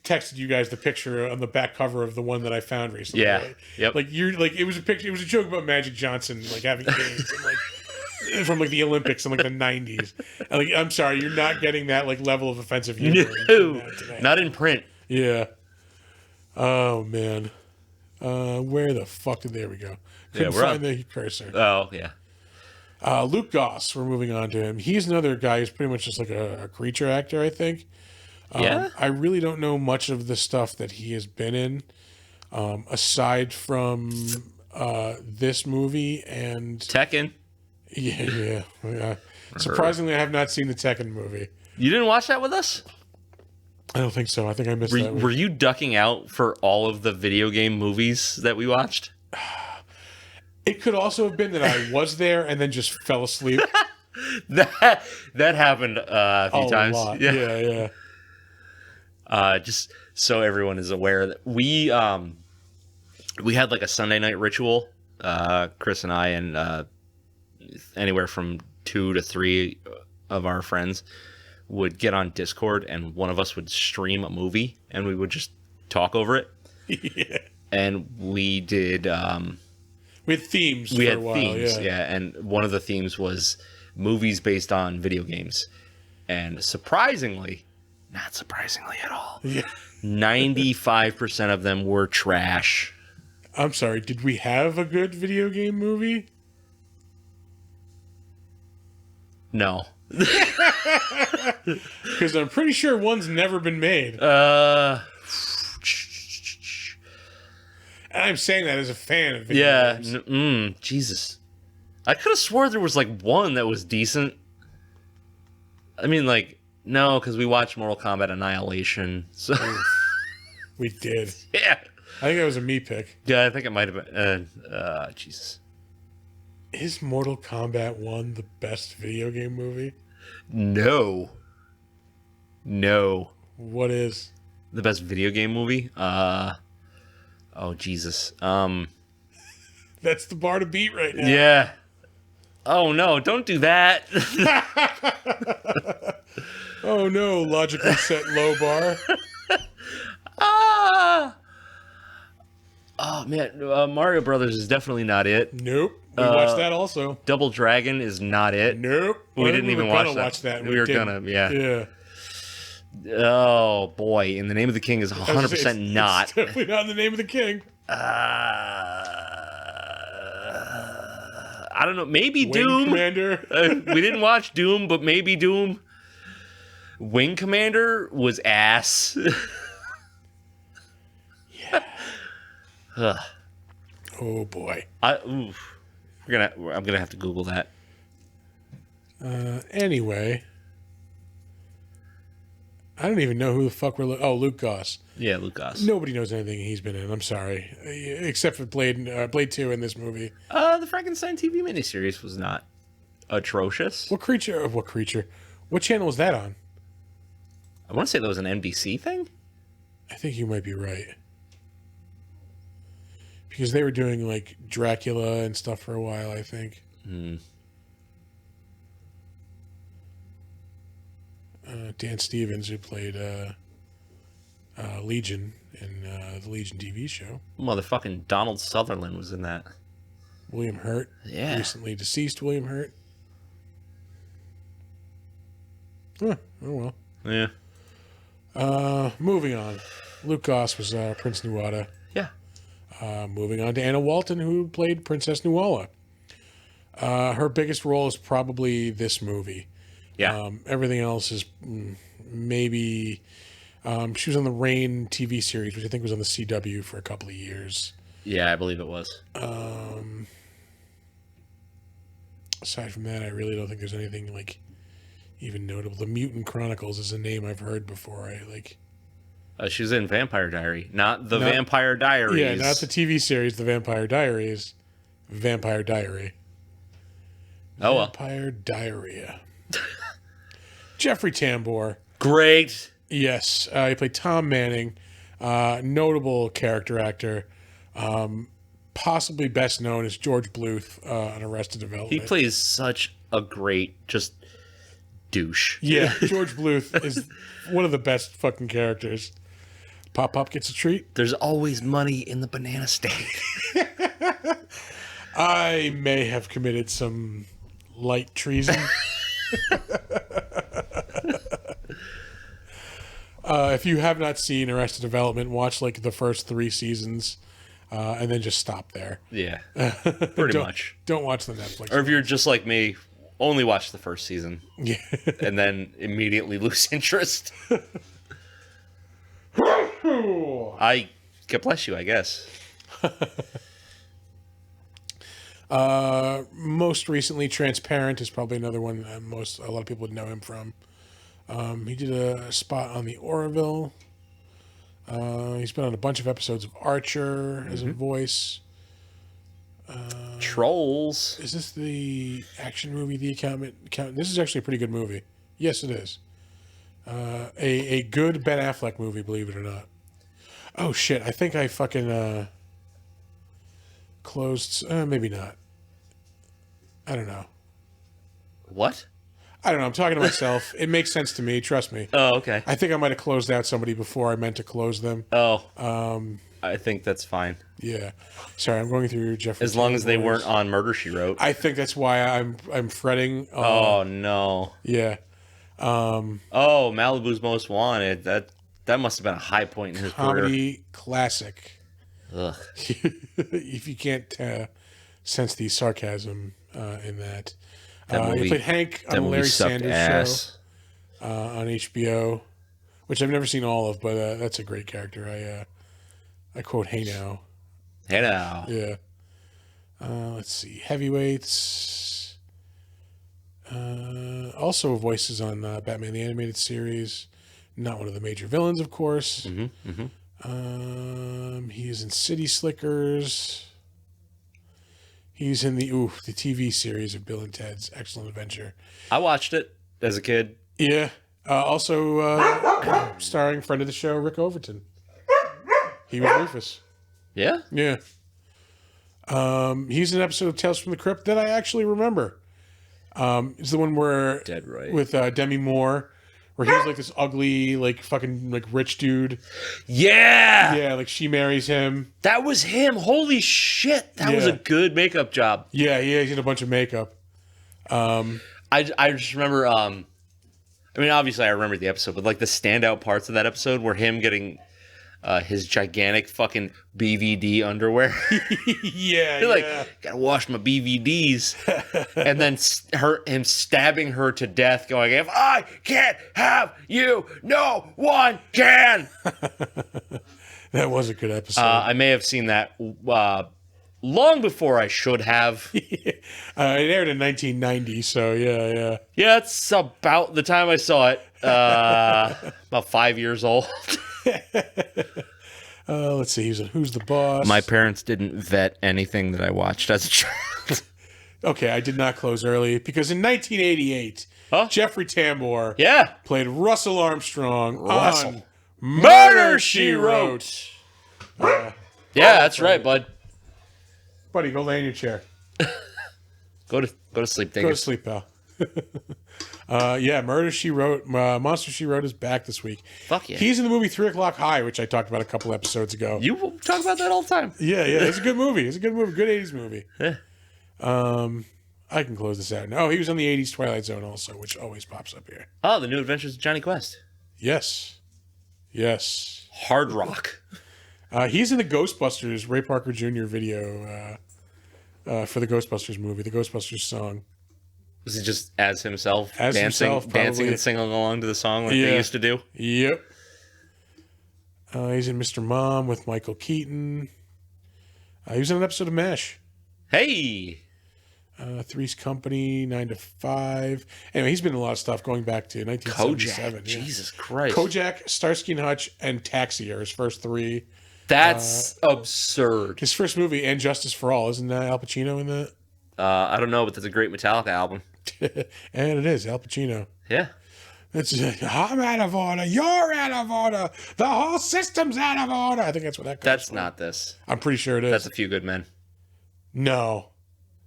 texted you guys the picture on the back cover of the one that I found recently. Yeah. Right? Yep. Like it was a picture. It was a joke about Magic Johnson like having games and, like from like the Olympics in like the 90s. And, like, I'm sorry, you're not getting that like level of offensive humor. No, not in print. Yeah. Oh man. Where the fuck did there we go? Couldn't find the cursor. Oh yeah. Luke Goss, we're moving on to him. He's another guy who's pretty much just like a creature actor, I think. Yeah. I really don't know much of the stuff that he has been in, aside from this movie and Tekken. Yeah. Surprisingly, I have not seen the Tekken movie. You didn't watch that with us? I don't think so. I think I missed that. Were you ducking out for all of the video game movies that we watched? It could also have been that I was there and then just fell asleep. that happened a few times. Lot. Yeah. Just so everyone is aware that we had like a Sunday night ritual. Chris and I and anywhere from 2 to 3 of our friends would get on Discord and one of us would stream a movie and we would just talk over it. Yeah. And we did. We had themes. We for had a while, themes, yeah. And one of the themes was movies based on video games. And surprisingly, not surprisingly at all, 95% of them were trash. I'm sorry, did we have a good video game movie? No. Because I'm pretty sure one's never been made. And I'm saying that as a fan of video Yeah. games. Jesus. I could have swore there was like one that was decent. I mean, like, no, because we watched Mortal Kombat Annihilation. So We did. yeah. I think that was a me pick. Yeah, I think it might have been. Jesus. Is Mortal Kombat 1 the best video game movie? No. What is? The best video game movie? Oh, Jesus. That's the bar to beat right now. Yeah. Oh, no, don't do that. Oh no, logically set low bar. Ah. Oh, man. Mario Brothers is definitely not it. Nope. We watched that also. Double Dragon is not it. Nope. We didn't even were gonna watch that. We were didn't. gonna, yeah. Yeah. Oh, boy. In the Name of the King is 100% not. It's definitely not in the Name of the King. I don't know. Maybe Wing Doom. Commander. We didn't watch Doom, but maybe Doom. Wing Commander was ass. Yeah. Ugh. Oh boy. I'm gonna have to Google that. Anyway. I don't even know who the fuck we're Luke Goss. Yeah, Lucas. Nobody knows anything he's been in. I'm sorry. Except for Blade 2 in this movie. The Frankenstein TV miniseries was not atrocious. What creature? What channel was that on? I want to say that was an NBC thing. I think you might be right. Because they were doing like Dracula and stuff for a while, I think. Dan Stevens, who played Legion in the Legion TV show. Motherfucking Donald Sutherland was in that. William Hurt. Yeah. Recently deceased William Hurt. Huh, oh well. Yeah. Moving on. Luke Goss was Prince Nuada. Yeah. Moving on to Anna Walton, who played Princess Nuala. Her biggest role is probably this movie. Yeah. Everything else is maybe... she was on the Rain TV series, which I think was on the CW for a couple of years. Yeah, I believe it was. Aside from that, I really don't think there's anything like even notable. The Mutant Chronicles is a name I've heard before. She was in Vampire Diary, not the Vampire Diaries. Yeah, not the TV series, The Vampire Diaries. Vampire Diary. Oh, well. Vampire Diarrhea. Jeffrey Tambor. Great. Yes, he played Tom Manning. Notable character actor. Possibly best known as George Bluth on Arrested Development. He plays such a great, just douche. Yeah, George Bluth is one of the best fucking characters. Pop Pop gets a treat. There's always money in the banana state. I may have committed some light treason. If you have not seen Arrested Development, watch like the first 3 seasons and then just stop there. Yeah, pretty much. Don't watch the Netflix. Or if you're just like me, only watch the first season. Yeah. And then immediately lose interest. God bless you, I guess. Most recently, Transparent is probably another one a lot of people would know him from. He did a spot on the Orville. He's been on a bunch of episodes of Archer as a voice. Trolls. Is this the action movie, The Accountant? This is actually a pretty good movie. Yes, it is. A good Ben Affleck movie, believe it or not. Oh, shit. I think I fucking closed... maybe not. I don't know. What? I don't know. I'm talking to myself. It makes sense to me. Trust me. Oh, okay. I think I might have closed out somebody before I meant to close them. Oh. I think that's fine. Yeah. Sorry, I'm going through Jeffrey. As long as they weren't on Murder, She Wrote. I think that's why I'm fretting. Oh, no. Yeah. Oh, Malibu's Most Wanted. That must have been a high point in his Comedy classic. career. Ugh. If you can't sense the sarcasm in that. Movie, he played Hank on the Larry Sanders Show on HBO, which I've never seen all of, but that's a great character. I quote, "Hey now." Hey now. Yeah. Let's see. Heavyweights. Also voices on Batman the Animated Series. Not one of the major villains, of course. He is in City Slickers. He's in the TV series of Bill and Ted's Excellent Adventure. I watched it as a kid. Yeah. Also starring friend of the show, Rick Overton. He was Rufus. Yeah? Yeah. He's in an episode of Tales from the Crypt that I actually remember. It's the one where Dead right. with Demi Moore, where he was like this ugly, like fucking like rich dude. Yeah! Yeah, like she marries him. That was him. Holy shit. That was a good makeup job. Yeah, he had a bunch of makeup. I just remember, I mean, obviously I remember the episode, but like the standout parts of that episode were him getting his gigantic fucking BVD underwear. Yeah, Like, gotta wash my BVDs. And then him stabbing her to death, going, if I can't have you, no one can. That was a good episode. I may have seen that long before I should have. It aired in 1990, so yeah. Yeah, it's about the time I saw it. About 5 years old. Let's see. Who's the boss? My parents didn't vet anything that I watched as a child. Okay, I did not close early because in 1988, Jeffrey Tambor played Russell Armstrong on Murder, She Wrote. Yeah, that's right, bud. Buddy, go lay in your chair. Go to sleep, Go to sleep, pal. Murder, She Wrote. Monster, She Wrote is back this week. Fuck yeah. He's in the movie 3 O'Clock High, which I talked about a couple episodes ago. You talk about that all the time. Yeah, it's a good movie. It's a good movie. Good 80s movie. Yeah. I can close this out. No, he was on the 80s Twilight Zone also, which always pops up here. Oh, The New Adventures of Johnny Quest. Yes. Hard Rock. He's in the Ghostbusters Ray Parker Jr. video for the Ghostbusters movie, the Ghostbusters song. Was he just as himself, dancing and singing along to the song like they used to do? Yep. He's in Mr. Mom with Michael Keaton. He was in an episode of MASH. Hey! Three's Company, 9 to 5. Anyway, he's been in a lot of stuff going back to 1977. Kojak. Jesus Christ. Kojak, Starsky and Hutch, and Taxi are his first three. That's absurd. His first movie, And Justice for All. Isn't Al Pacino in that? I don't know, but that's a great Metallica album. And it is, Al Pacino. Yeah. It's I'm out of order. You're out of order. The whole system's out of order. I think that's what that comes That's from. not this. I'm pretty sure it is. That's A Few Good Men. No,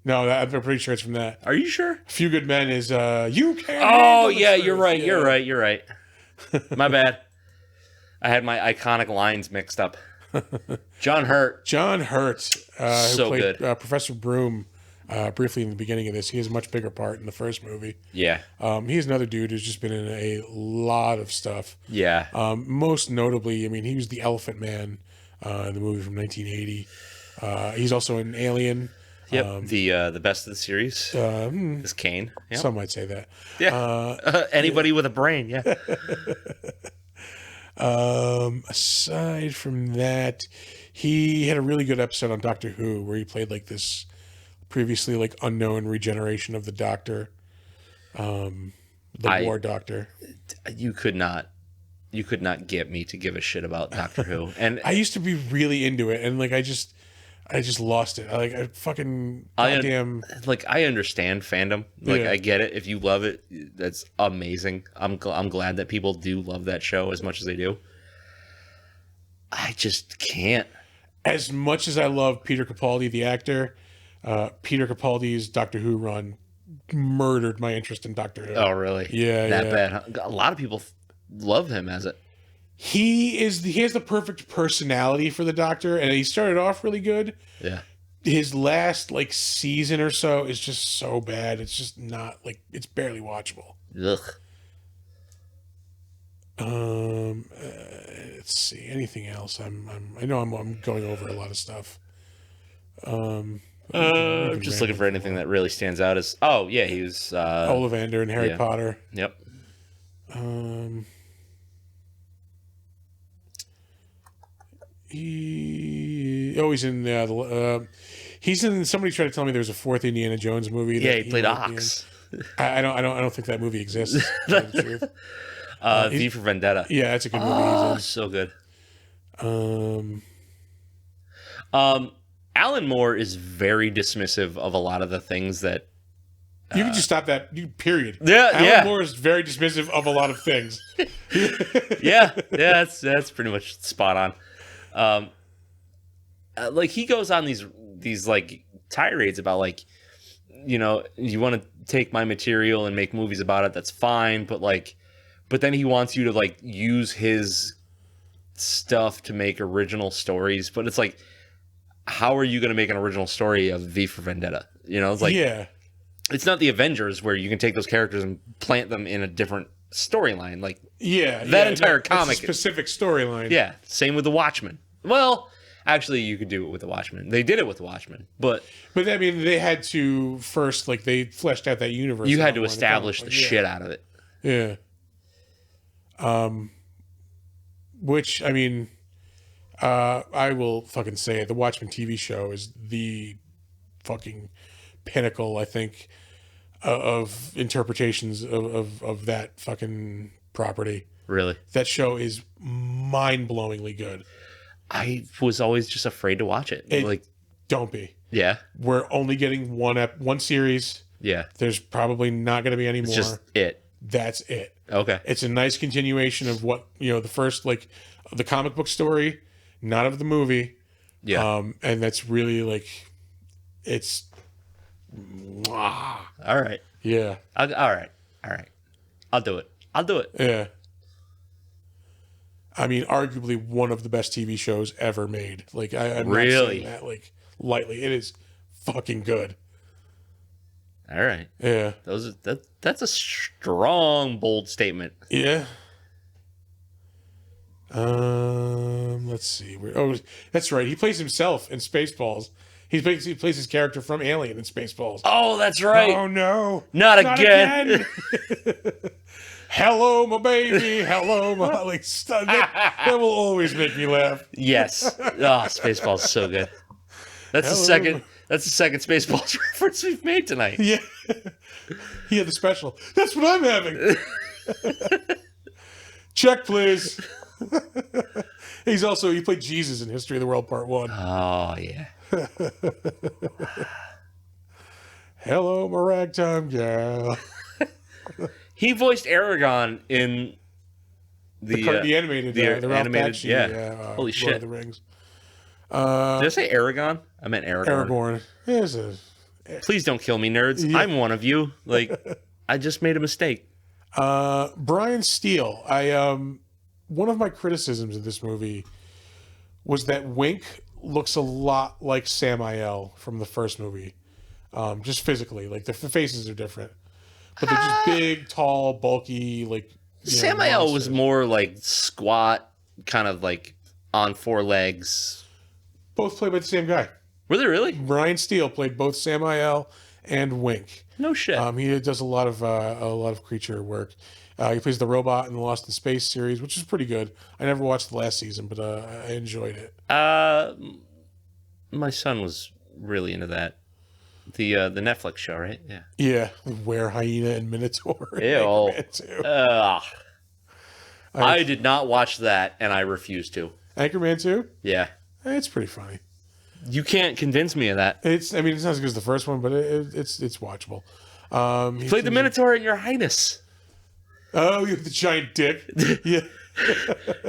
I'm pretty sure it's from that. Are you sure? A Few Good Men is you can't. Oh, handle the yeah, truth. you're right. Yeah. You're right. My bad. I had my iconic lines mixed up. John Hurt. John Hurt, So who played good. Professor Broom briefly in the beginning of this. He has a much bigger part in the first movie. Yeah. He's another dude who's just been in a lot of stuff. Yeah. Most notably, I mean, he was the Elephant Man in the movie from 1980. He's also in Alien. Yep. The best of the series is Kane. Yep. Some might say that. Yeah. Anybody with a brain, yeah. Aside from that, he had a really good episode on Doctor Who where he played like this previously like unknown regeneration of the Doctor, War Doctor. You could not get me to give a shit about Doctor Who. And I used to be really into it, and like I just lost it. I fucking goddamn. I understand fandom. Yeah. I get it. If you love it, that's amazing. I'm glad that people do love that show as much as they do. I just can't. As much as I love Peter Capaldi, the actor, Peter Capaldi's Doctor Who run murdered my interest in Doctor Who. Oh, really? Yeah, that bad. Huh? A lot of people love him as it. He has the perfect personality for the Doctor, and he started off really good. Yeah. His last like season or so is just so bad. It's just not like it's barely watchable. Ugh. Let's see. Anything else? I know I'm going over a lot of stuff. I'm just looking for anything that really stands out as. Oh yeah, he was Ollivander and Harry Potter. Yep. He's in he's in. Somebody tried to tell me there was a fourth Indiana Jones movie. Yeah, that he played might be in. Ox. I don't think that movie exists. To tell you the truth. V for Vendetta. Yeah, that's a good movie. Oh, He's so good. in. Alan Moore is very dismissive of a lot of the things that. You can just stop that. Period. Yeah, Alan Moore is very dismissive of a lot of things. yeah, that's pretty much spot on. Like he goes on these like tirades about like, you want to take my material and make movies about it. That's fine, but then he wants you to like use his stuff to make original stories. But it's like, how are you going to make an original story of V for Vendetta? It's like, yeah. It's not the Avengers where you can take those characters and plant them in a different storyline. Like that entire comic, a specific storyline. Yeah, same with the Watchmen. Well, actually, you could do it with the Watchmen. They did it with the Watchmen, but I mean, they had to first they fleshed out that universe. You had to establish the shit out of it. Yeah. Which I mean, I will fucking say it. The Watchmen TV show is the fucking pinnacle, I think, of interpretations of that fucking property. Really? That show is mind-blowingly good. I was always just afraid to watch it. Don't be. Yeah. We're only getting one series. Yeah. There's probably not going to be any more. It's just it. That's it. Okay. It's a nice continuation of what, the first, the comic book story, not of the movie. Yeah. And that's really, it's... All right. Yeah. All right. I'll do it. Yeah. I mean, arguably one of the best TV shows ever made. I'm not saying that, lightly. It is fucking good. All right. Yeah. That's a strong, bold statement. Yeah. Let's see. That's right. He plays himself in Spaceballs. He plays his character from Alien in Spaceballs. Oh, that's right. Oh no! Not again. Hello, my baby. Hello, my that will always make me laugh. Yes. Oh, Spaceballs is so good. That's the second Spaceballs reference we've made tonight. Yeah. He had the special. That's what I'm having. Check, please. He played Jesus in History of the World Part 1. Oh, yeah. Hello, my ragtime gal. He voiced Aragon in the animated, the animated, Bakshi, holy shit! Lord of the Rings. Did I say Aragon? I meant Aragorn. Aragorn. Please don't kill me, nerds. Yeah. I'm one of you. I just made a mistake. Brian Steele. One of my criticisms of this movie was that Wink looks a lot like Samael from the first movie, just physically. The faces are different, but they're just big, tall, bulky. Samael was more squat, kind of on four legs. Both played by the same guy. Were they really? Brian Steele played both Samael and Wink. No shit. He does a lot of creature work. He plays the robot in the Lost in Space series, which is pretty good. I never watched the last season, but I enjoyed it. My son was really into that. The Netflix show, right? Yeah. Yeah, Were Hyena and Minotaur. Ew. I did not watch that, and I refuse to. Anchorman 2? Yeah. It's pretty funny. You can't convince me of that. It's not as good as the first one, but it's watchable. You played the Minotaur in Your Highness. Oh, you have the giant dick. Yeah.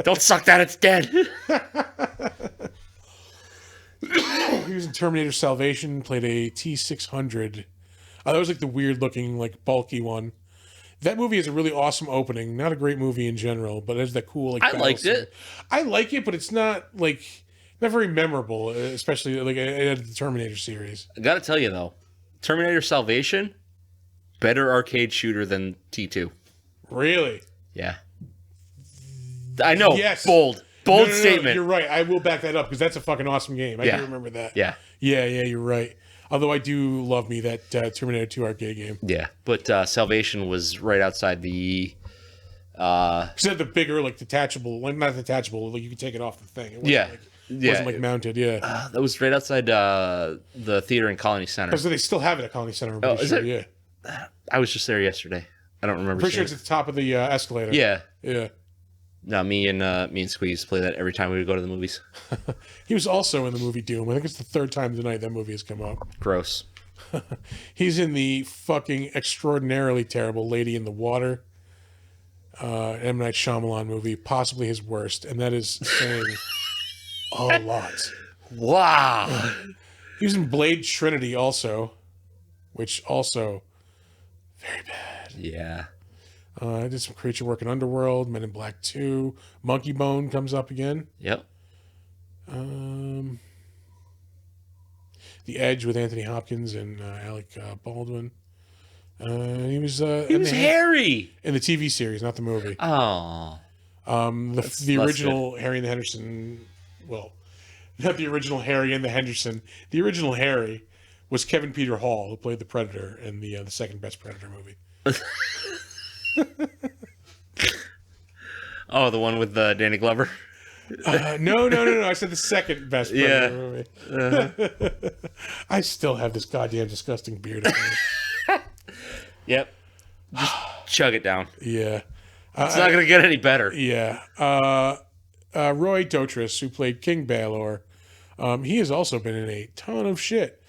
Don't suck that, it's dead. He was in Terminator Salvation, played a T-600. That was the weird looking, bulky one. That movie has a really awesome opening. Not a great movie in general, but it has that cool, I liked it. I like it, but it's not, not very memorable, especially, the Terminator series. I gotta tell you, though, Terminator Salvation, better arcade shooter than T2. Really? Yeah. I know. Yes. Bold statement. You're right. I will back that up because that's a fucking awesome game. I do remember that. Yeah. Yeah, you're right. Although I do love me that Terminator 2 arcade game. Yeah, but Salvation was right outside the... Because it had the bigger, detachable, not detachable, you could take it off the thing. It wasn't It wasn't like mounted. Yeah. That was right outside the theater in Colony Center. So they still have it at Colony Center. I'm pretty sure. Yeah. I was just there yesterday. I don't remember. I'm pretty sure it's at the top of the escalator. Yeah. Yeah. No, me and Squeeze play that every time we would go to the movies. He was also in the movie Doom. I think it's the third time tonight that movie has come up. Gross. He's in the fucking extraordinarily terrible Lady in the Water, M. Night Shyamalan movie, possibly his worst, and that is saying a lot. Wow. He was in Blade Trinity also, which also very bad. Yeah. I did some creature work in Underworld, Men in Black 2, Monkey Bone comes up again. Yep. The Edge with Anthony Hopkins and Alec Baldwin. He was Harry in the TV series, not the movie. Oh. The original Harry and the Henderson. Well, not the original Harry and the Henderson. The original Harry was Kevin Peter Hall, who played the Predator in the second best Predator movie. Oh, the one with Danny Glover. No. I said the second best Predator movie. Uh-huh. I still have this goddamn disgusting beard. Yep. Just chug it down. Yeah. It's not going to get any better. Yeah. Roy Dotrice, who played King Baelor, he has also been in a ton of shit.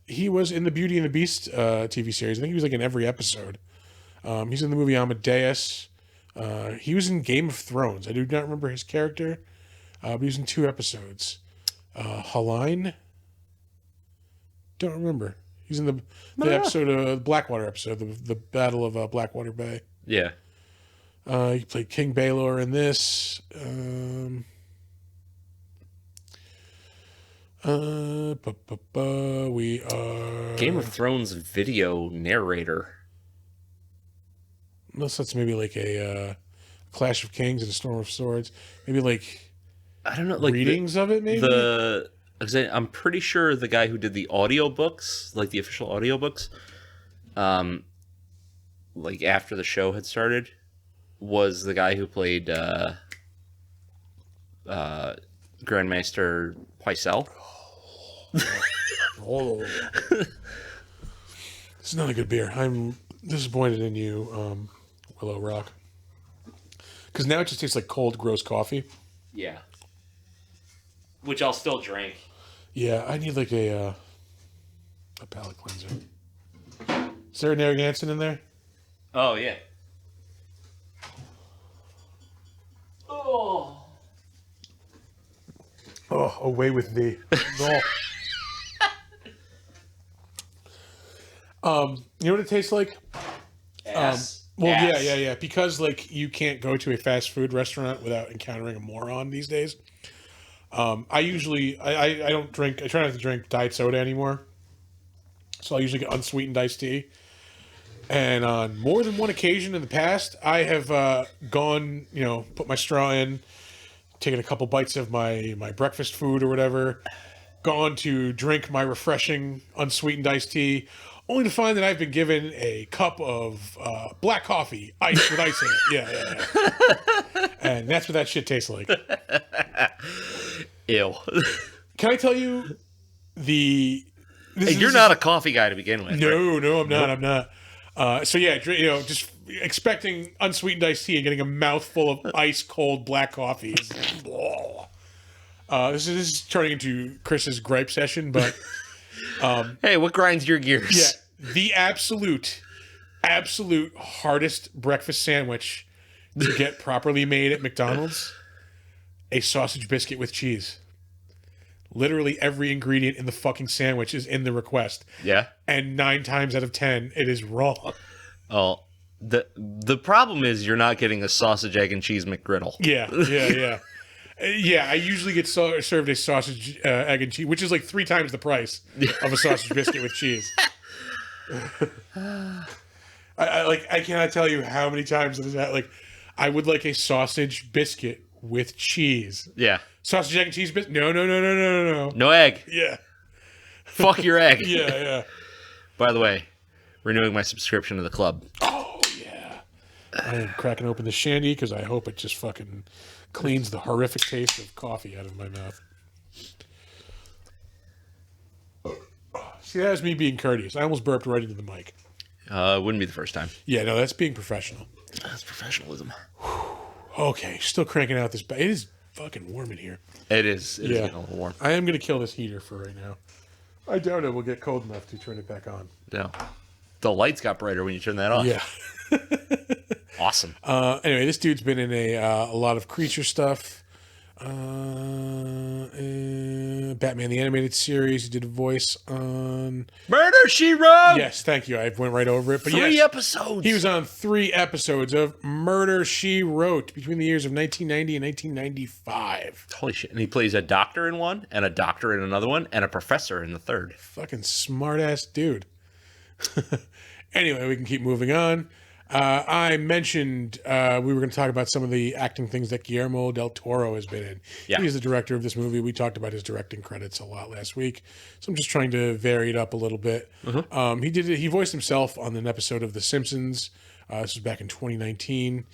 He was in the Beauty and the Beast TV series. I think he was like in every episode. He's in the movie Amadeus. He was in Game of Thrones. I do not remember his character, but he was in 2 episodes. Haline? Don't remember. He's in the episode of Blackwater episode, the Battle of Blackwater Bay. Yeah. He played King Baelor in this. We are Game of Thrones video narrator. Unless that's maybe like a Clash of Kings and a Storm of Swords. Maybe like I don't know, like readings of it. Maybe I'm pretty sure the guy who did the audiobooks, like the official audiobooks, like after the show had started, was the guy who played Grandmaster Pycelle. It's not a good beer. I'm disappointed in you, Willow Rock, because now it just tastes like cold, gross coffee. Yeah. Which I'll still drink. Yeah, I need like a palate cleanser. Is there a Narragansett in there? Oh yeah. Oh. Oh, away with thee. No. You know what it tastes like? Ass. Well, yeah. Because like you can't go to a fast food restaurant without encountering a moron these days. I usually I don't drink. I try not to drink diet soda anymore. So I usually get unsweetened iced tea. And on more than one occasion in the past, I have gone, put my straw in, taken a couple bites of my breakfast food or whatever, gone to drink my refreshing unsweetened iced tea, only to find that I've been given a cup of black coffee, ice with ice in it. Yeah. And that's what that shit tastes like. Ew. Can I tell you you're not a coffee guy to begin with. No, right? I'm not. I'm not. So yeah, just expecting unsweetened iced tea and getting a mouthful of ice cold black coffee. This is turning into Chris's gripe session, but hey, what grinds your gears? yeah, the absolute hardest breakfast sandwich to get properly made at McDonald's: a sausage biscuit with cheese. Literally every ingredient in the fucking sandwich is in the request. Yeah. And 9 times out of 10, it is raw. Oh, the problem is you're not getting a sausage, egg, and cheese McGriddle. Yeah. Yeah, I usually get served a sausage, egg, and cheese, which is like 3 times the price of a sausage biscuit with cheese. I cannot tell you how many times it is that. Like, I would like a sausage biscuit with cheese. Yeah. Sausage, egg, and cheese biscuit? No. No egg. Yeah. Fuck your egg. Yeah. By the way, renewing my subscription to the club. Oh, yeah. I am cracking open the shandy because I hope it just fucking cleans the horrific taste of coffee out of my mouth. See, that was me being courteous. I almost burped right into the mic. It wouldn't be the first time. Yeah, no, that's being professional. That's professionalism. Okay, still cranking out this. It is fucking warm in here. It is. It is getting a little warm. I am going to kill this heater for right now. I doubt it will get cold enough to turn it back on. No. The lights got brighter when you turned that on. Yeah. Awesome. Anyway, this dude's been in a lot of creature stuff. Batman the Animated Series. He did a voice on Murder, She Wrote! Yes, thank you. I went right over it. But 3 yes, episodes. he was on 3 episodes of Murder, She Wrote between the years of 1990 and 1995. Holy shit. And he plays a doctor in one, and a doctor in another one, and a professor in the third. Fucking smart-ass dude. Anyway, we can keep moving on. I mentioned we were going to talk about some of the acting things that Guillermo del Toro has been in. Yeah. He's the director of this movie. We talked about his directing credits a lot last week, so I'm just trying to vary it up a little bit. He voiced himself on an episode of The Simpsons. This was back in 2019.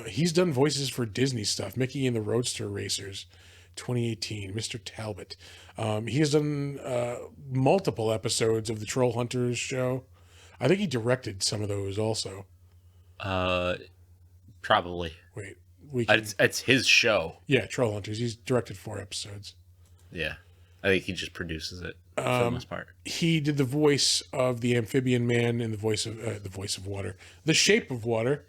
He's done voices for Disney stuff. Mickey and the Roadster Racers, 2018. Mr. Talbot. He has done multiple episodes of the Troll Hunters show. I think he directed some of those also. Probably. Wait, It's his show. Yeah, Troll Hunters. He's directed 4 episodes. Yeah. I think he just produces it for the most part. He did the voice of the amphibian man in the voice of water, The Shape of Water.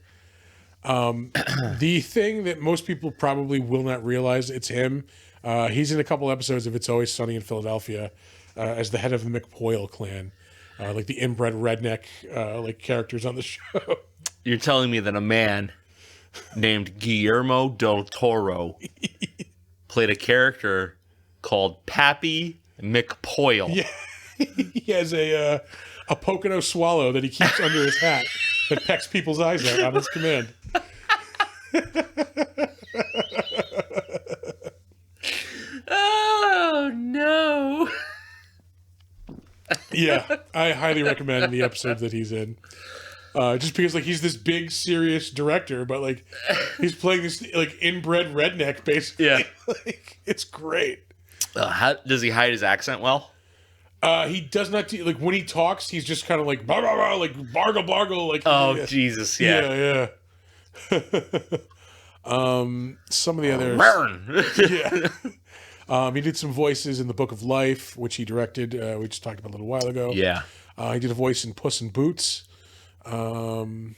The thing that most people probably will not realize, it's him. He's in a couple episodes of It's Always Sunny in Philadelphia as the head of the McPoyle clan. Like the inbred redneck like characters on the show. You're telling me that a man named Guillermo del Toro played a character called Pappy McPoyle. Yeah. He has a Pocono swallow that he keeps under his hat that pecks people's eyes out on his command. Oh, no. Yeah, I highly recommend the episodes that he's in. Just because like he's this big serious director, but like he's playing this like inbred redneck basically. Yeah. Like, it's great. How does he hide his accent well? He does not like when he talks, he's just kind of like blah, blah, blah, like bargle bargle like Oh, Jesus, yeah. Some of the others. Burn. Yeah. He did some voices in The Book of Life, which he directed. We just talked about a little while ago. Yeah. He did a voice in Puss in Boots. Don't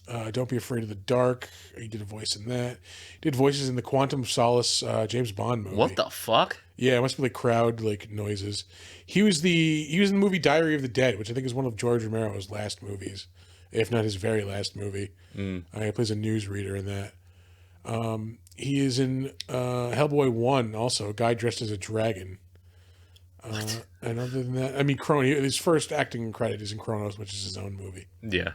Be Afraid of the Dark. He did a voice in that. He did voices in the Quantum of Solace James Bond movie. What the fuck? Yeah, it must be like crowd like noises. He was in the movie Diary of the Dead, which I think is one of George Romero's last movies, if not his very last movie. He plays a newsreader in that. He is in Hellboy 1 also, a guy dressed as a dragon. And other than that, I mean, his first acting credit is in Kronos, which is his own movie. Yeah.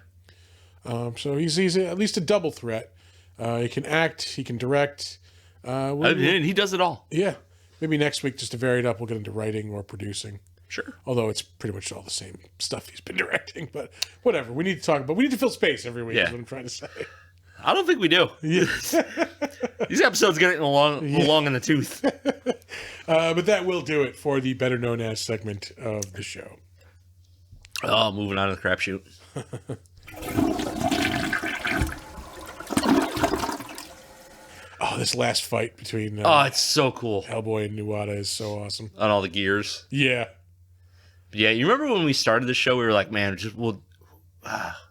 So he's at least a double threat. He can act, he can direct. And he does it all. Yeah. Maybe next week, just to vary it up, we'll get into writing or producing. Sure. Although it's pretty much all the same stuff he's been directing. But whatever. We need to fill space every week, is what I'm trying to say. I don't think we do. Yeah. These episodes getting long in the tooth. But that will do it for the better known as segment of the show. Oh, moving on to the crapshoot. Oh, this last fight between It's so cool. Hellboy and Nuada is so awesome. On all the gears. Yeah. Yeah, you remember when we started the show, we were like, man, we'll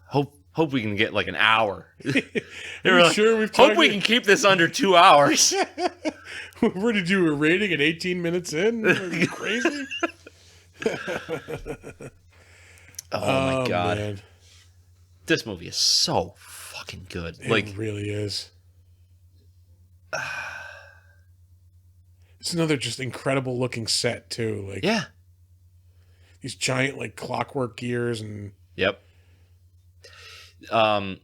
hope we can get like an hour. Sure we've hope we can keep this under 2 hours. We're going to do a rating at 18 minutes in? Are you crazy? Oh my God. Man. This movie is so fucking good. It really is. It's another just incredible looking set too. Like yeah. These giant like clockwork gears and Yep. What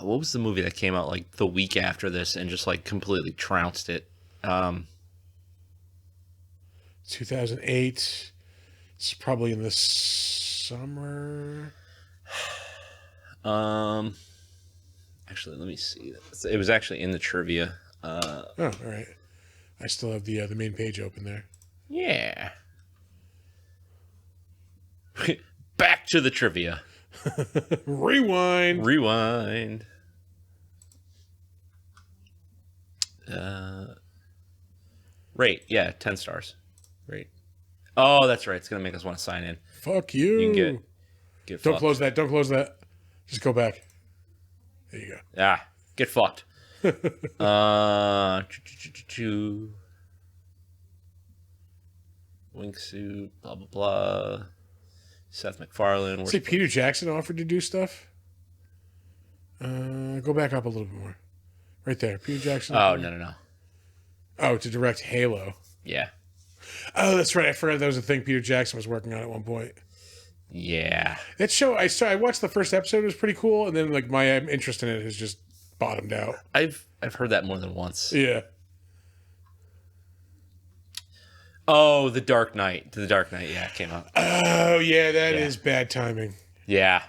was the movie that came out like the week after this and just like completely trounced it? 2008. It's probably in the summer. Actually, let me see. It was actually in the trivia. Oh, all right. I still have the main page open there. Yeah. Back to the trivia. Rewind. Rewind. Rate. Yeah, 10 stars. Rate. Oh, that's right. It's going to make us want to sign in. Fuck you. You can get Don't fucked. close that. Don't close that. Just go back. There you go. Ah, get fucked. Wingsuit, blah, blah, blah. Seth MacFarlane. Say Peter Jackson offered to do stuff. Go back up a little bit more. Right there. Peter Jackson. Oh, no. Oh, to direct Halo. Yeah. Oh, that's right. I forgot that was a thing Peter Jackson was working on at one point. Yeah. That show, I watched the first episode. It was pretty cool, and then like my interest in it has just bottomed out. I've heard that more than once. Yeah. Oh, The Dark Knight. The Dark Knight, yeah, came out. Oh, yeah, that is bad timing. Yeah.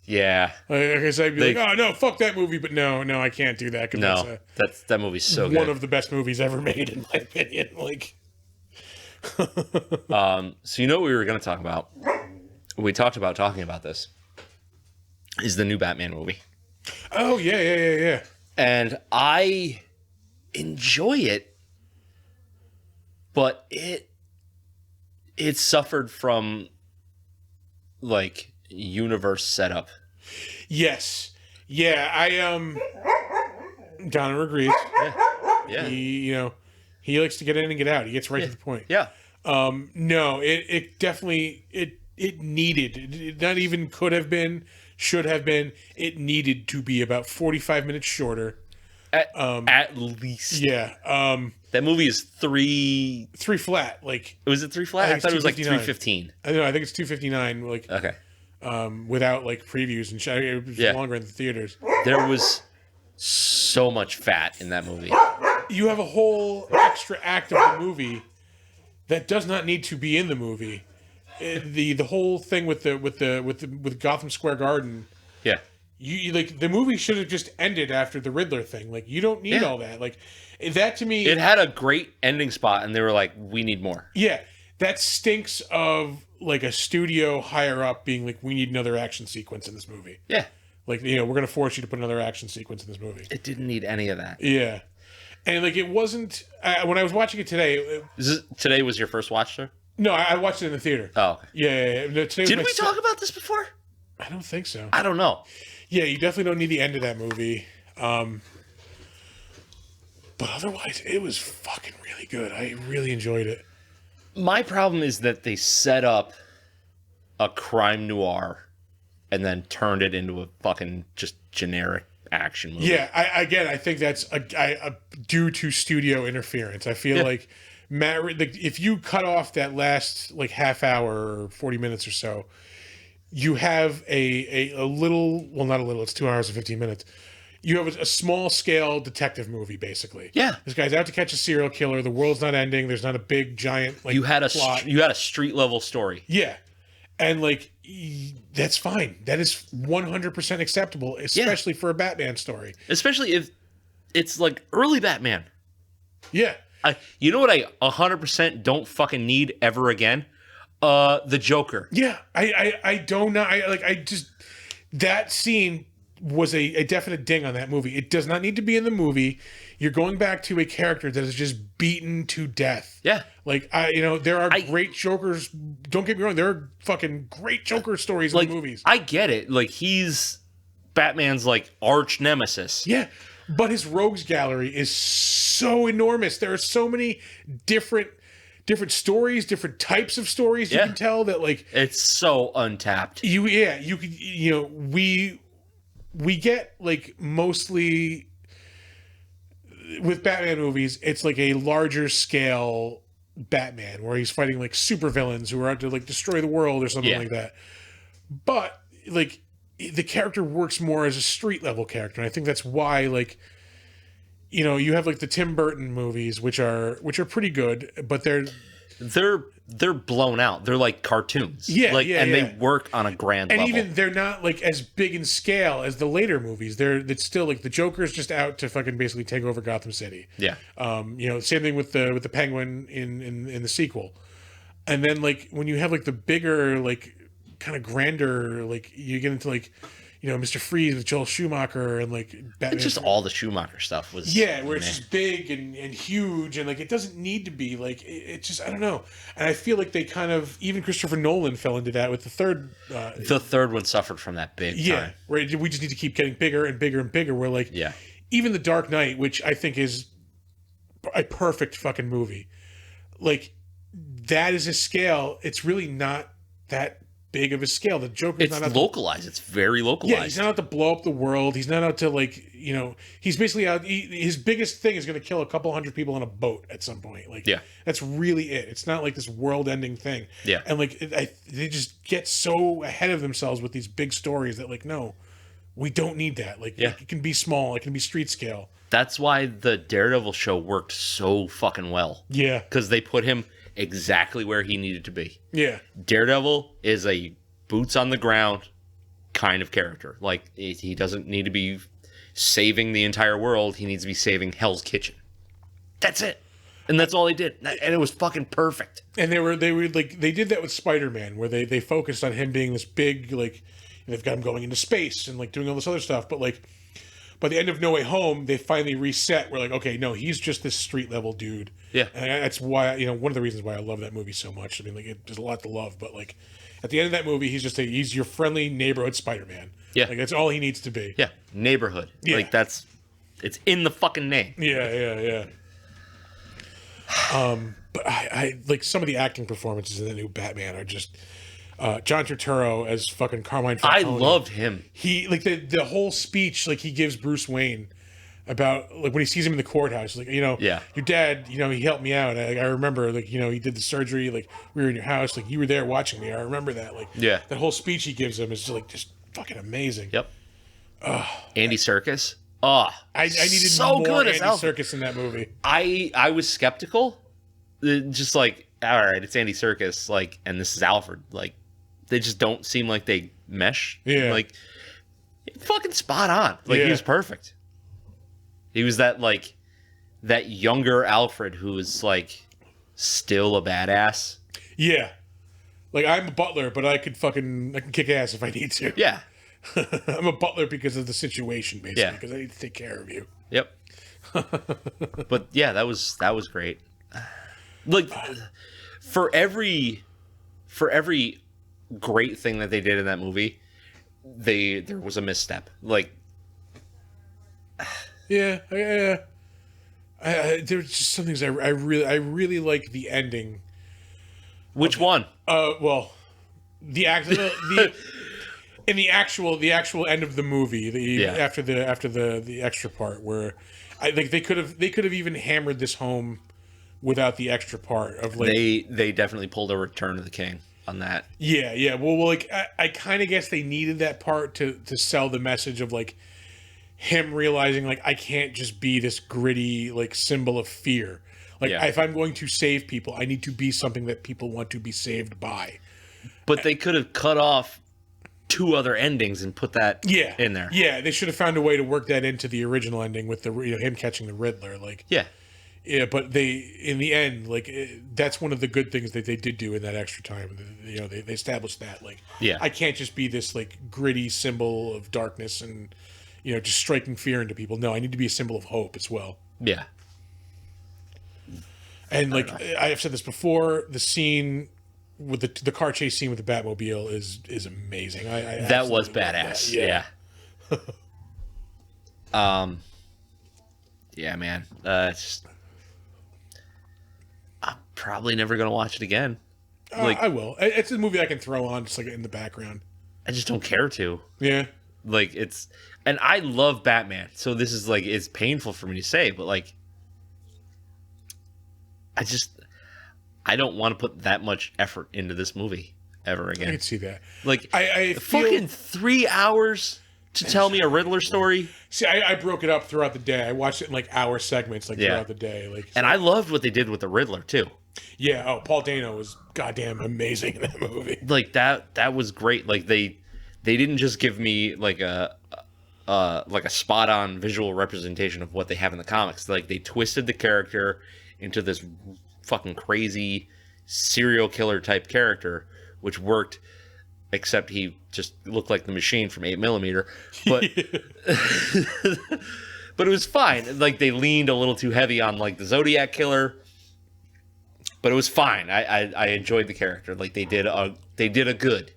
Yeah. I guess I'd be like, oh, no, fuck that movie, but no, I can't do that. No, that movie's so good. One of the best movies ever made, in my opinion. Like, so you know what we were going to talk about? We talked about talking about this. Is the new Batman movie. Oh, yeah. And I enjoy it, but it suffered from like universe setup. Yes. Yeah, Donner agrees. Yeah. He likes to get in and get out. He gets right to the point. Yeah. No, it definitely it needed. It not even could have been, should have been. It needed to be about 45 minutes shorter. At least. Yeah. That movie is 3 flat. Like, was it 3 flat? I thought it was like 3:15. I don't know. I think it's 2:59. Like, Okay. Without like previews and shit. It was longer in the theaters. There was so much fat in that movie. You have a whole extra act of the movie that does not need to be in the movie. The whole thing with Gotham Square Garden. Yeah. You like the movie should have just ended after the Riddler thing. Like, you don't need all that. Like, that to me, it had a great ending spot, and they were like, "We need more." Yeah, that stinks of like a studio higher up being like, "We need another action sequence in this movie." Yeah. Like, we're gonna force you to put another action sequence in this movie. It didn't need any of that. Yeah, and like it wasn't when I was watching it today. Today was your first watch, sir? No, I watched it in the theater. Oh, okay. Yeah. No, Did we talk about this before? I don't think so. I don't know. Yeah, you definitely don't need the end of that movie. But otherwise, it was fucking really good. I really enjoyed it. My problem is that they set up a crime noir and then turned it into a fucking just generic action movie. Yeah, I think that's due to studio interference. I feel like if you cut off that last like half hour or 40 minutes or so, you have a little, well, not a little, it's 2 hours and 15 minutes. You have a small scale detective movie, basically. Yeah. This guy's out to catch a serial killer. The world's not ending. There's not a big giant like you had a plot. You had a street level story. Yeah. And like that's fine. That is 100% acceptable, especially for a Batman story. Especially if it's like early Batman. Yeah. You know what I 100% don't fucking need ever again? The Joker. Yeah. I don't know. That scene was a definite ding on that movie. It does not need to be in the movie. You're going back to a character that is just beaten to death. Yeah. Like, there are great Jokers. Don't get me wrong. There are fucking great Joker stories in the movies. I get it. Like, he's Batman's, like, arch nemesis. Yeah. But his rogues gallery is so enormous. There are so many different stories, different types of stories you can tell that, like... It's so untapped. We get, like, mostly... With Batman movies, it's like a larger scale Batman where he's fighting like supervillains who are out to like destroy the world or something like that. But like the character works more as a street level character, and I think that's why like you have like the Tim Burton movies, which are pretty good, but they're they're blown out. They're like cartoons. Yeah, and they work on a grand and level. even they're not like as big in scale as the later movies. It's still like the Joker's just out to fucking basically take over Gotham City. Yeah. Same thing with the Penguin in the sequel. And then like when you have like the bigger, like kind of grander, like you get into like, Mr. Freeze with Joel Schumacher and like Batman. It's just all the Schumacher stuff was where it's just big and huge and like it doesn't need to be like it's just I don't know. And I feel like they kind of even Christopher Nolan fell into that with the third. The third one suffered from that big time. Where we just need to keep getting bigger and bigger and bigger. Where like even The Dark Knight, which I think is a perfect fucking movie, like that is a scale. It's really not that big of a scale. The Joker's It's not localized. It's very localized. Yeah, he's not out to blow up the world. He's not out to like, he's basically out. His biggest thing is going to kill a couple hundred people on a boat at some point. Like, that's really it. It's not like this world-ending thing. Yeah, and like they just get so ahead of themselves with these big stories that like, no, we don't need that. Like, it can be small. It can be street scale. That's why the Daredevil show worked so fucking well. Yeah, because they put him exactly where he needed to be. Yeah. Daredevil is a boots on the ground kind of character. Like, he doesn't need to be saving the entire world. He needs to be saving Hell's Kitchen. That's it. And that's all they did. And it was fucking perfect. And they were like, they did that with Spider-Man where they focused on him being this big, like, they've got him going into space and like doing all this other stuff. But like, by the end of No Way Home, they finally reset. We're like, okay, no, he's just this street level dude. Yeah. And that's why, one of the reasons why I love that movie so much. I mean, like, there's a lot to love, but like, at the end of that movie, he's your friendly neighborhood Spider-Man. Yeah. Like, that's all he needs to be. Yeah. Neighborhood. Yeah. Like, it's in the fucking name. Yeah. But I like some of the acting performances in the new Batman are just, John Turturro as fucking Carmine Falcone. I loved him. He like the whole speech like he gives Bruce Wayne about like when he sees him in the courthouse, like your dad, he helped me out. I remember like he did the surgery, like we were in your house, like you were there watching me. I remember that. Like that whole speech he gives him is just fucking amazing. Yep. Andy Serkis. Oh, I needed so more good Andy as Alfred. Serkis in that movie. I was skeptical, just like all right, it's Andy Serkis, like, and this is Alfred, like. They just don't seem like they mesh. Yeah. Like, fucking spot on. Like, he was perfect. He was that younger Alfred who was, like, still a badass. Yeah. Like, I'm a butler, but I can kick ass if I need to. Yeah. I'm a butler because of the situation, basically, because I need to take care of you. Yep. But, yeah, that was great. Like, for every great thing that they did in that movie, there was a misstep. Like, there were just some things I really like the ending. Which one? Well, the actual end of the movie, after the extra part where I think they could have even hammered this home without the extra part of like they definitely pulled a Return of the King on that. Yeah. Well, like I kind of guess they needed that part to sell the message of like him realizing like I can't just be this gritty like symbol of fear. Like if I'm going to save people, I need to be something that people want to be saved by. But they could have cut off 2 other endings and put that in there. Yeah, they should have found a way to work that into the original ending with the him catching the Riddler. Like yeah, but in the end, like that's one of the good things that they did do in that extra time. They established that like I can't just be this like gritty symbol of darkness and just striking fear into people. No, I need to be a symbol of hope as well. Yeah. And like I've said this before, the scene with the car chase scene with the Batmobile is amazing. That was badass. Yeah. Yeah, man. It's just, I'm probably never gonna watch it again. Like I will. It's a movie I can throw on just like in the background. I just don't care to. Yeah. Like and I love Batman, so this is like it's painful for me to say, but like I don't want to put that much effort into this movie ever again. I can see that. Like I fucking 3 hours to tell me a Riddler story. See, I broke it up throughout the day. I watched it in like hour segments, like throughout the day. Like, and I loved what they did with the Riddler too. Yeah. Oh, Paul Dano was goddamn amazing in that movie. Like that was great. Like they didn't just give me like a spot on visual representation of what they have in the comics. Like they twisted the character into this fucking crazy serial killer type character, which worked, except he just looked like the Machine from 8mm. But but it was fine. Like they leaned a little too heavy on like the Zodiac killer, but it was fine. I enjoyed the character. Like they did a good.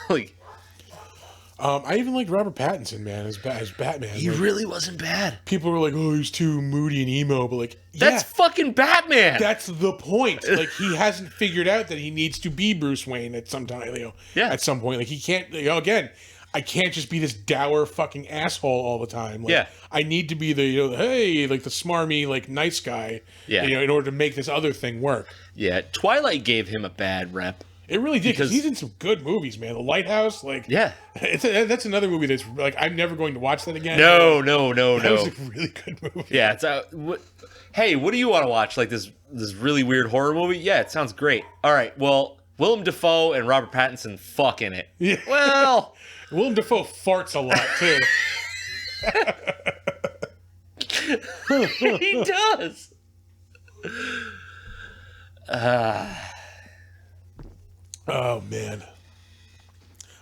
Like I even liked Robert Pattinson, man, as Batman. he Like, really wasn't bad. people were like, "Oh, he's too moody and emo," but like, That's fucking Batman. that's the point. Like, he hasn't figured out that he needs to be Bruce Wayne at some time. Yeah. At some point, like he can't. Again, I can't just be this dour fucking asshole all the time. Like, Yeah. I need to be the hey, like the smarmy, like nice guy. Yeah. In order to make this other thing work. Yeah, Twilight gave him a bad rep. It really did, because Because- he's in some good movies, man. The Lighthouse, like, Yeah. that's another movie that's like I'm never going to watch that again. No. That was a really good movie. Yeah, it's hey, what do you want to watch? Like this really weird horror movie? Yeah, it sounds great. All right, well, Willem Dafoe and Robert Pattinson fuck in it. Yeah. Well, Willem Dafoe farts a lot too. he does. Oh man,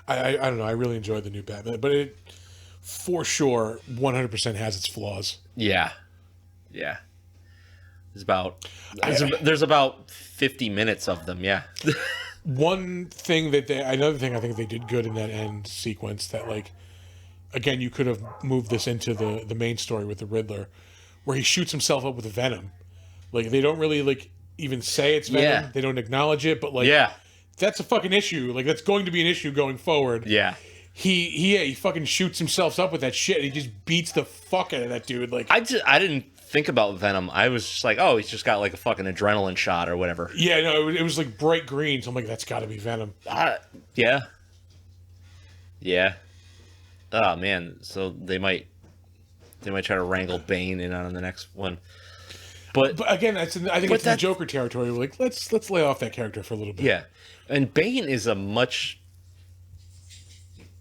I don't know. I really enjoyed the new Batman, but it for sure 100% has its flaws. Yeah. There's about 50 minutes of them. Yeah. Another thing I think they did good in that end sequence that, like, again, you could have moved this into the main story with the Riddler, where he shoots himself up with venom. Like, they don't really like even say it's venom. Yeah. They don't acknowledge it, but like, Yeah. that's a fucking issue. Like, that's going to be an issue going forward. Yeah. He fucking shoots himself up with that shit. And he just beats the fuck out of that dude. Like, I didn't think about Venom. I was just like, oh, he's just got like a fucking adrenaline shot or whatever. yeah, no, it was like bright green. So I'm like, that's got to be Venom. Yeah. Oh man, so they might try to wrangle Bane in on the next one. But Again, I think it's in the Joker territory. We're like, let's lay off that character for a little bit. yeah, and Bane is a much,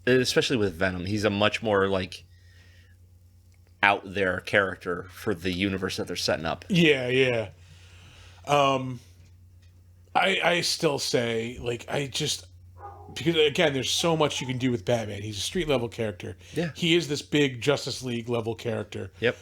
especially with Venom, he's a much more like out there character for the universe that they're setting up. Yeah. I still say, like, because again, there's so much you can do with Batman. He's a street level character. Yeah. He is this big Justice League level character. Yep.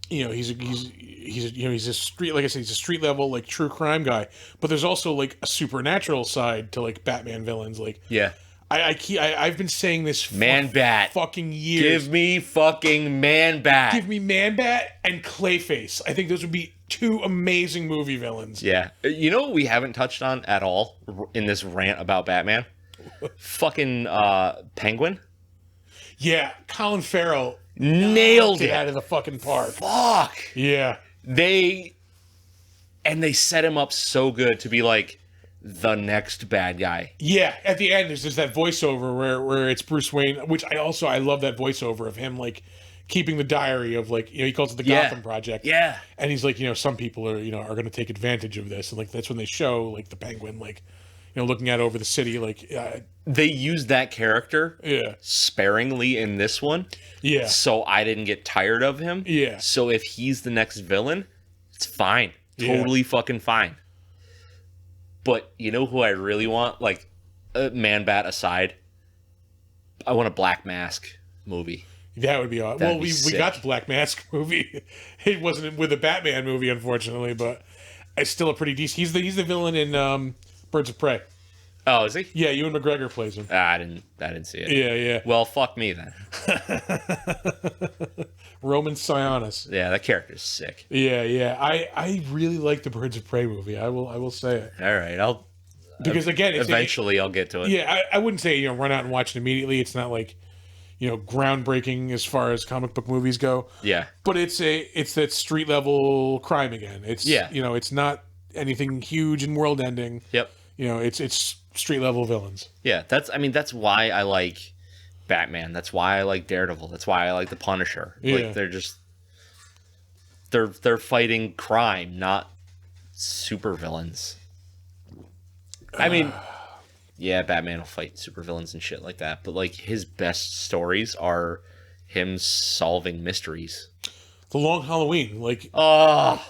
He's a street, like I said, he's a street level, like, true crime guy. But there's also like a supernatural side to like Batman villains. Like, Yeah. I've been saying this for Man-Bat. fucking years. Give me fucking Man-Bat. Give me Man-Bat and Clayface. I think those would be two amazing movie villains. Yeah. You know what we haven't touched on at all in this rant about Batman? Fucking Penguin. Yeah, Colin Farrell Nailed it. out of the fucking park. Fuck. Yeah. They set him up so good to be like the next bad guy. Yeah, at the end there's just that voiceover where it's Bruce Wayne, which I love that voiceover of him like keeping the diary of, like, he calls it the Gotham Project. Yeah. And he's like, some people are going to take advantage of this, and like that's when they show like the Penguin like looking out over the city, like They used that character yeah. sparingly in this one. Yeah. So I didn't get tired of him. Yeah. So if he's the next villain, it's fine. Yeah. Totally fucking fine. But you know who I really want? Like, Man-Bat aside, I want a Black Mask movie. That would be awesome. That'd Well, be we sick. got the Black Mask movie. It wasn't with the Batman movie, unfortunately, but it's still a pretty decent. He's the villain in Birds of Prey. Oh, is he? Yeah, Ewan McGregor plays him. I didn't see it. Yeah. Well, fuck me then. Roman Sionis. Yeah, that character's sick. Yeah. I really like the Birds of Prey movie. I will say it. All right, Because again, eventually I'll get to it. Yeah, I wouldn't say run out and watch it immediately. It's not like groundbreaking as far as comic book movies go. Yeah. But it's that street level crime again. It's it's not anything huge and world ending. Yep. It's street level villains. Yeah, that's why I like Batman. That's why I like Daredevil. That's why I like the Punisher. Yeah. Like they're fighting crime, not supervillains. I mean, yeah, Batman will fight supervillains and shit like that, but like his best stories are him solving mysteries. The Long Halloween, like, Oh,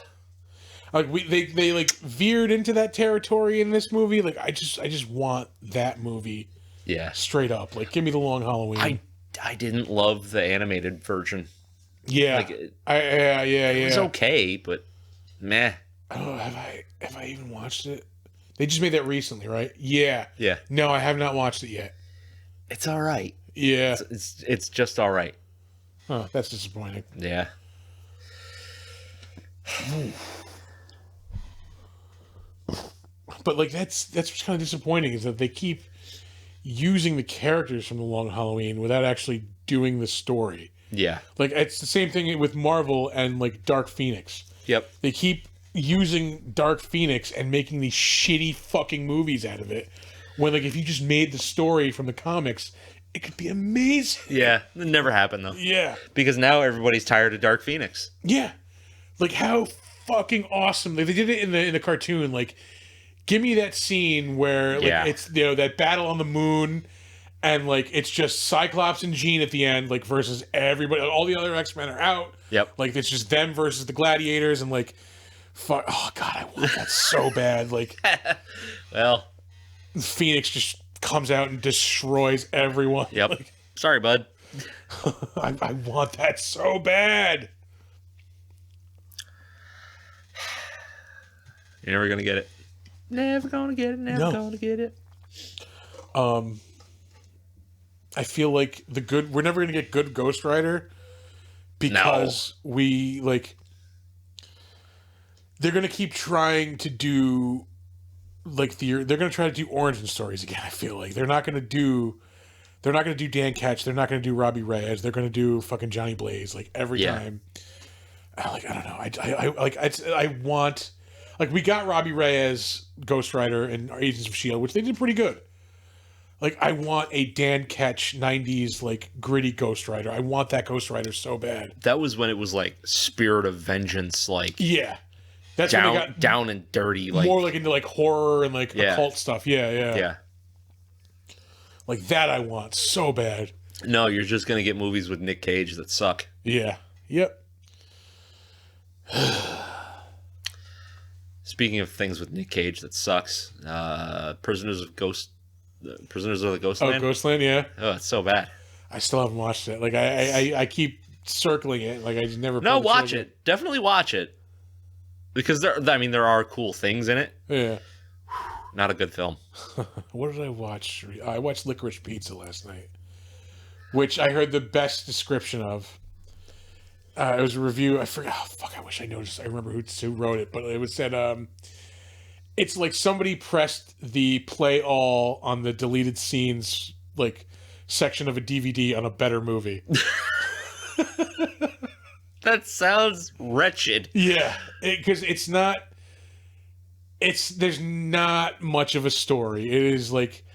they like veered into that territory in this movie. Like, I just want that movie yeah. straight up. Like, give me The Long Halloween. I didn't love the animated version. Yeah, Like, yeah. It was okay, but meh. Oh, have I even watched it? They just made that recently, right? Yeah. Yeah. No, I have not watched it yet. It's all right. Yeah. It's just all right. Huh, that's disappointing. Yeah. But like that's what's kind of disappointing is that they keep using the characters from The Long Halloween without actually doing the story. Yeah. Like it's the same thing with Marvel and like Dark Phoenix. Yep. They keep using Dark Phoenix and making these shitty fucking movies out of it. When like if you just made the story from the comics, it could be amazing. Yeah. It never happened though. Yeah. Because now everybody's tired of Dark Phoenix. Yeah. Like how fucking awesome. Like, they did it in the cartoon. Like give me that scene where like it's that battle on the moon and like it's just Cyclops and Jean at the end like versus everybody, all the other X-Men are out. Yep. Like it's just them versus the Gladiators and like fuck, oh god, I want that so bad. Like well, Phoenix just comes out and destroys everyone. Yep. Like, sorry, bud. I want that so bad. You're never gonna get it. Never gonna get it. Never gonna get it. I feel like we're never gonna get good Ghost Rider because we like they're gonna keep trying to do like they're gonna try to do origin stories again. I feel like they're not gonna do Dan Ketch. They're not gonna do Robbie Reyes. They're gonna do fucking Johnny Blaze like every time. I don't know. I want like we got Robbie Reyes Ghost Rider and Agents of S.H.I.E.L.D., which they did pretty good. Like, I want a Dan Ketch 90s, like, gritty Ghost Rider. I want that Ghost Rider so bad. That was when it was, like, Spirit of Vengeance, like... Yeah. That's down, when they got... down and dirty, like... More, like, into, like, horror and, like, occult stuff. Yeah. Like, that I want so bad. No, you're just gonna get movies with Nick Cage that suck. Yeah. Yep. Speaking of things with Nick Cage that sucks, Prisoners of the Ghostland. Oh, Ghostland, yeah. Oh, it's so bad. I still haven't watched it. Like, I keep circling it. Like, I just never... No, watch it. Definitely watch it. Because there are cool things in it. Yeah. Not a good film. What did I watch? I watched Licorice Pizza last night, which I heard the best description of. It was a review. I forgot. Oh, fuck! I wish I noticed. I remember who wrote it, but it was said. It's like somebody pressed the play all on the deleted scenes like section of a DVD on a better movie. That sounds wretched. Yeah, because it's not. There's not much of a story. It is like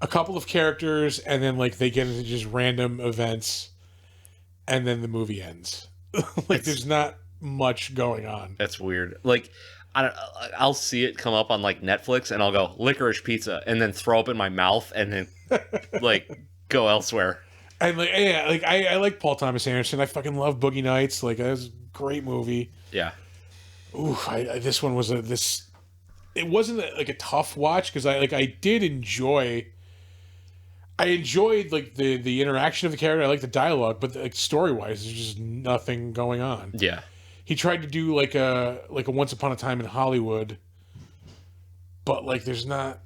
a couple of characters, and then like they get into just random events, and then the movie ends. Like there's not much going on. That's weird. Like I'll see it come up on like Netflix, and I'll go Licorice Pizza, and then throw up in my mouth, and then like go elsewhere. And like yeah, like I like Paul Thomas Anderson. I fucking love Boogie Nights. Like that was a great movie. Yeah. Ooh, this one was it wasn't like a tough watch because I did enjoy. I enjoyed like the interaction of the character. I like the dialogue, but like story wise, there's just nothing going on. Yeah, he tried to do like a Once Upon a Time in Hollywood, but like there's not.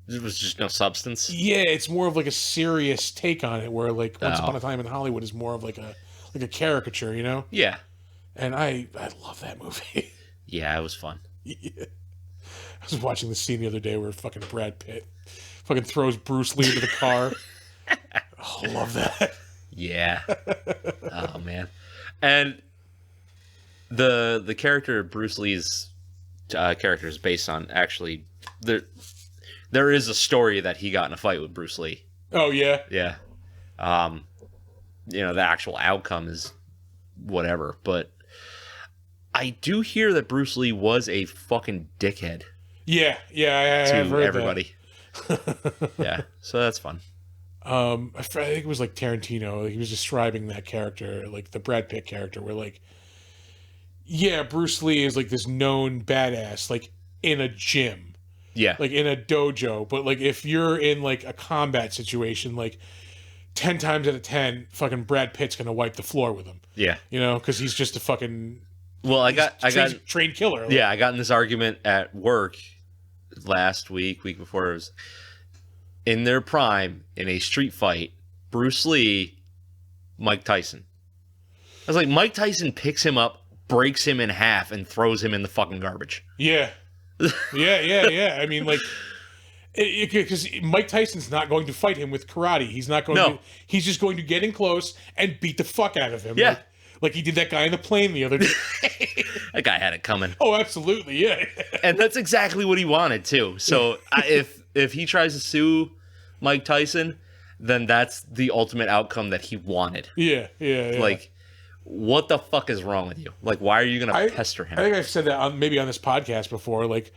There was just no substance. Yeah, it's more of like a serious take on it, where like Once Upon a Time in Hollywood is more of like a caricature, you know? Yeah, and I love that movie. Yeah, it was fun. Yeah. I was watching the scene the other day where fucking Brad Pitt fucking throws Bruce Lee into the car. Oh, I love that. Yeah. Oh man. And the character Bruce Lee's character is based on actually there is a story that he got in a fight with Bruce Lee. Oh yeah. Yeah. The actual outcome is whatever, but I do hear that Bruce Lee was a fucking dickhead Yeah, I have to heard everybody. Yeah, so that's fun. I think it was like Tarantino. He was describing that character, like the Brad Pitt character, where like, yeah, Bruce Lee is like this known badass, like in a gym, Yeah, like in a dojo. But like if you're in like a combat situation, like 10 times out of 10, fucking Brad Pitt's gonna wipe the floor with him. yeah. You know, because he's just a fucking Well, I got trained killer. Like, yeah, I got in this argument at work last week before. It was in their prime in a street fight. Bruce Lee, Mike Tyson. I was like, Mike Tyson picks him up, breaks him in half, and throws him in the fucking garbage. yeah. Yeah. I mean, like, because Mike Tyson's not going to fight him with karate. He's not going to. He's just going to get in close and beat the fuck out of him. Yeah. Like he did that guy in the plane the other day. That guy had it coming. Oh, absolutely, yeah. And that's exactly what he wanted, too. So if he tries to sue Mike Tyson, then that's the ultimate outcome that he wanted. Yeah. Like, what the fuck is wrong with you? Like, why are you going to pester him? I think I've said that maybe on this podcast before. Like,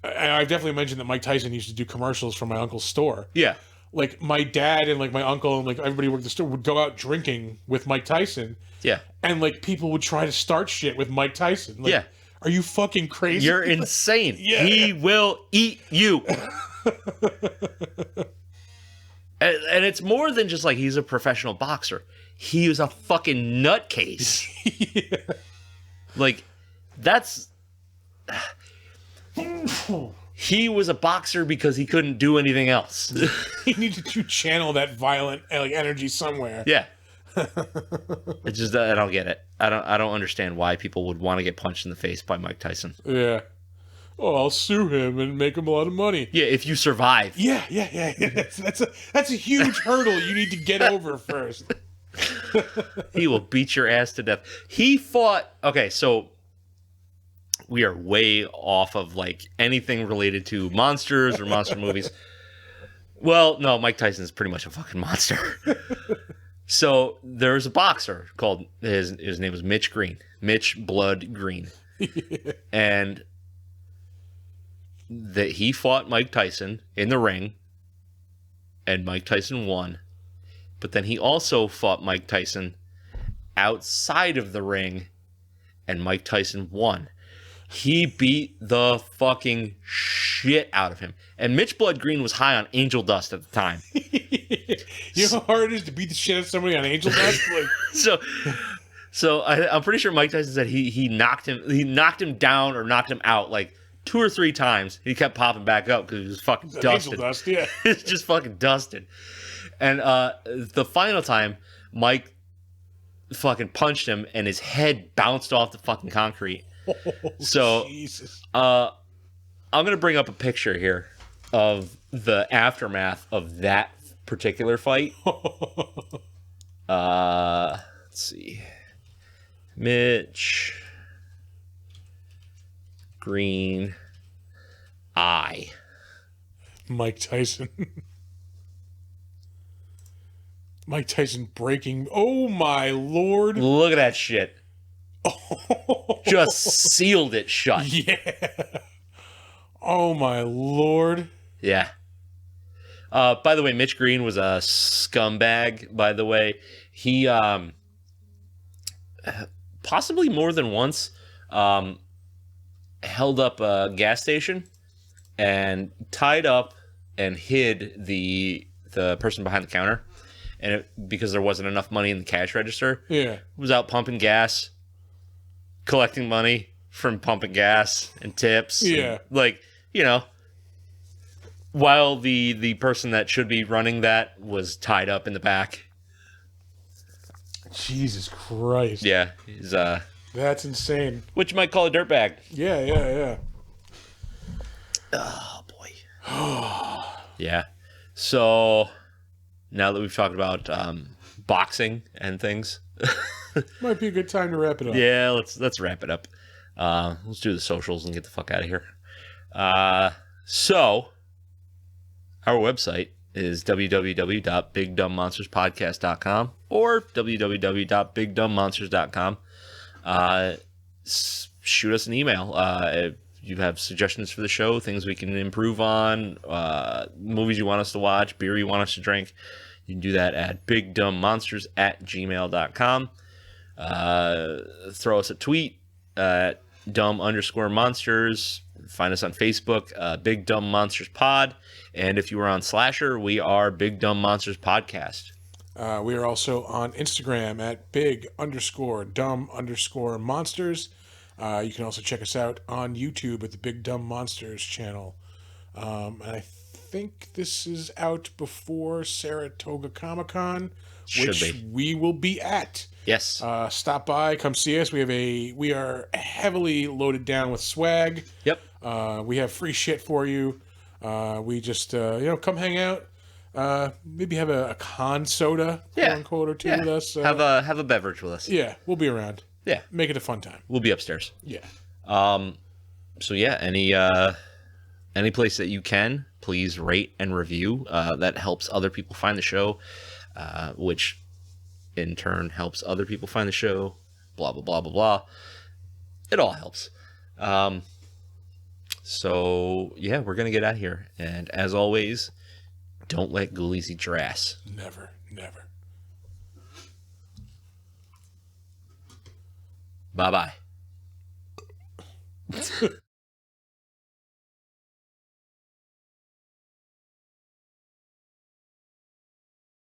I've definitely mentioned that Mike Tyson used to do commercials for my uncle's store. Yeah. Like, my dad and, like, my uncle and, like, everybody who worked at the store would go out drinking with Mike Tyson. Yeah. And, like, people would try to start shit with Mike Tyson. Like, Yeah. Are you fucking crazy? You're insane. Yeah. He will eat you. And it's more than just like he's a professional boxer. He was a fucking nutcase. Yeah. Like, that's... He was a boxer because he couldn't do anything else. He needed to channel that violent like energy somewhere. Yeah. It's just I don't get it. I don't understand why people would want to get punched in the face by Mike Tyson. Yeah. Oh, I'll sue him and make him a lot of money. Yeah, if you survive. Yeah. That's a huge hurdle you need to get over first. He will beat your ass to death. He fought... Okay, so we are way off of like anything related to monsters or monster movies. Well, no, Mike Tyson is pretty much a fucking monster. So there's a boxer called his name was Mitch Green, Mitch Blood Green, and that he fought Mike Tyson in the ring, and Mike Tyson won. But then he also fought Mike Tyson outside of the ring, and Mike Tyson won. He beat the fucking shit out of him. And Mitch Blood Green was high on angel dust at the time. You know how hard it is to beat the shit out of somebody on angel dust? Like... So I'm pretty sure Mike Tyson said he knocked him down or knocked him out like 2 or 3 times. He kept popping back up because he was fucking dusted. Angel dust, yeah. It's just fucking dusted. And the final time, Mike fucking punched him and his head bounced off the fucking concrete. Oh, so Jesus. I'm gonna bring up a picture here of the aftermath of that particular fight. Let's see. Mitch Green Mike Tyson. Mike Tyson breaking. Oh my lord. Look at that shit. Just sealed it shut. Yeah. Oh my lord. Yeah. By the way, Mitch Green was a scumbag, by the way. He possibly more than once held up a gas station and tied up and hid the person behind the counter. And because there wasn't enough money in the cash register, was out pumping gas, collecting money from pumping gas and tips. Yeah. And, like, you know, while the person that should be running that was tied up in the back. Jesus Christ. Yeah. He's, that's insane. which you might call a dirtbag. Yeah. Oh, boy. Yeah. So, now that we've talked about boxing and things. Might be a good time to wrap it up. Yeah, let's wrap it up. Let's do the socials and get the fuck out of here. So, our website is www.bigdumbmonsterspodcast.com or www.bigdumbmonsters.com. shoot us an email. If you have suggestions for the show, things we can improve on, movies you want us to watch, beer you want us to drink, you can do that at bigdumbmonsters@gmail.com. Throw us a tweet at dumb_monsters. Find us on Facebook, Big Dumb Monsters Pod. And if you are on Slasher, we are Big Dumb Monsters Podcast. We are also on Instagram at big_dumb_monsters. You can also check us out on YouTube at the Big Dumb Monsters channel. And I think this is out before Saratoga Comic-Con, which we will be at. Yes. Stop by, come see us. We are heavily loaded down with swag. Yep. We have free shit for you. We just come hang out. Maybe have a con soda, quote unquote, or two with us. Have a beverage with us. Yeah, we'll be around. Yeah. Make it a fun time. We'll be upstairs. Yeah. So yeah, any place that you can, please rate and review. That helps other people find the show, which in turn helps other people find the show. Blah blah blah blah blah. It all helps. So yeah, we're gonna get out of here, and as always, don't let ghoulies eat your ass. Never, never. Bye bye.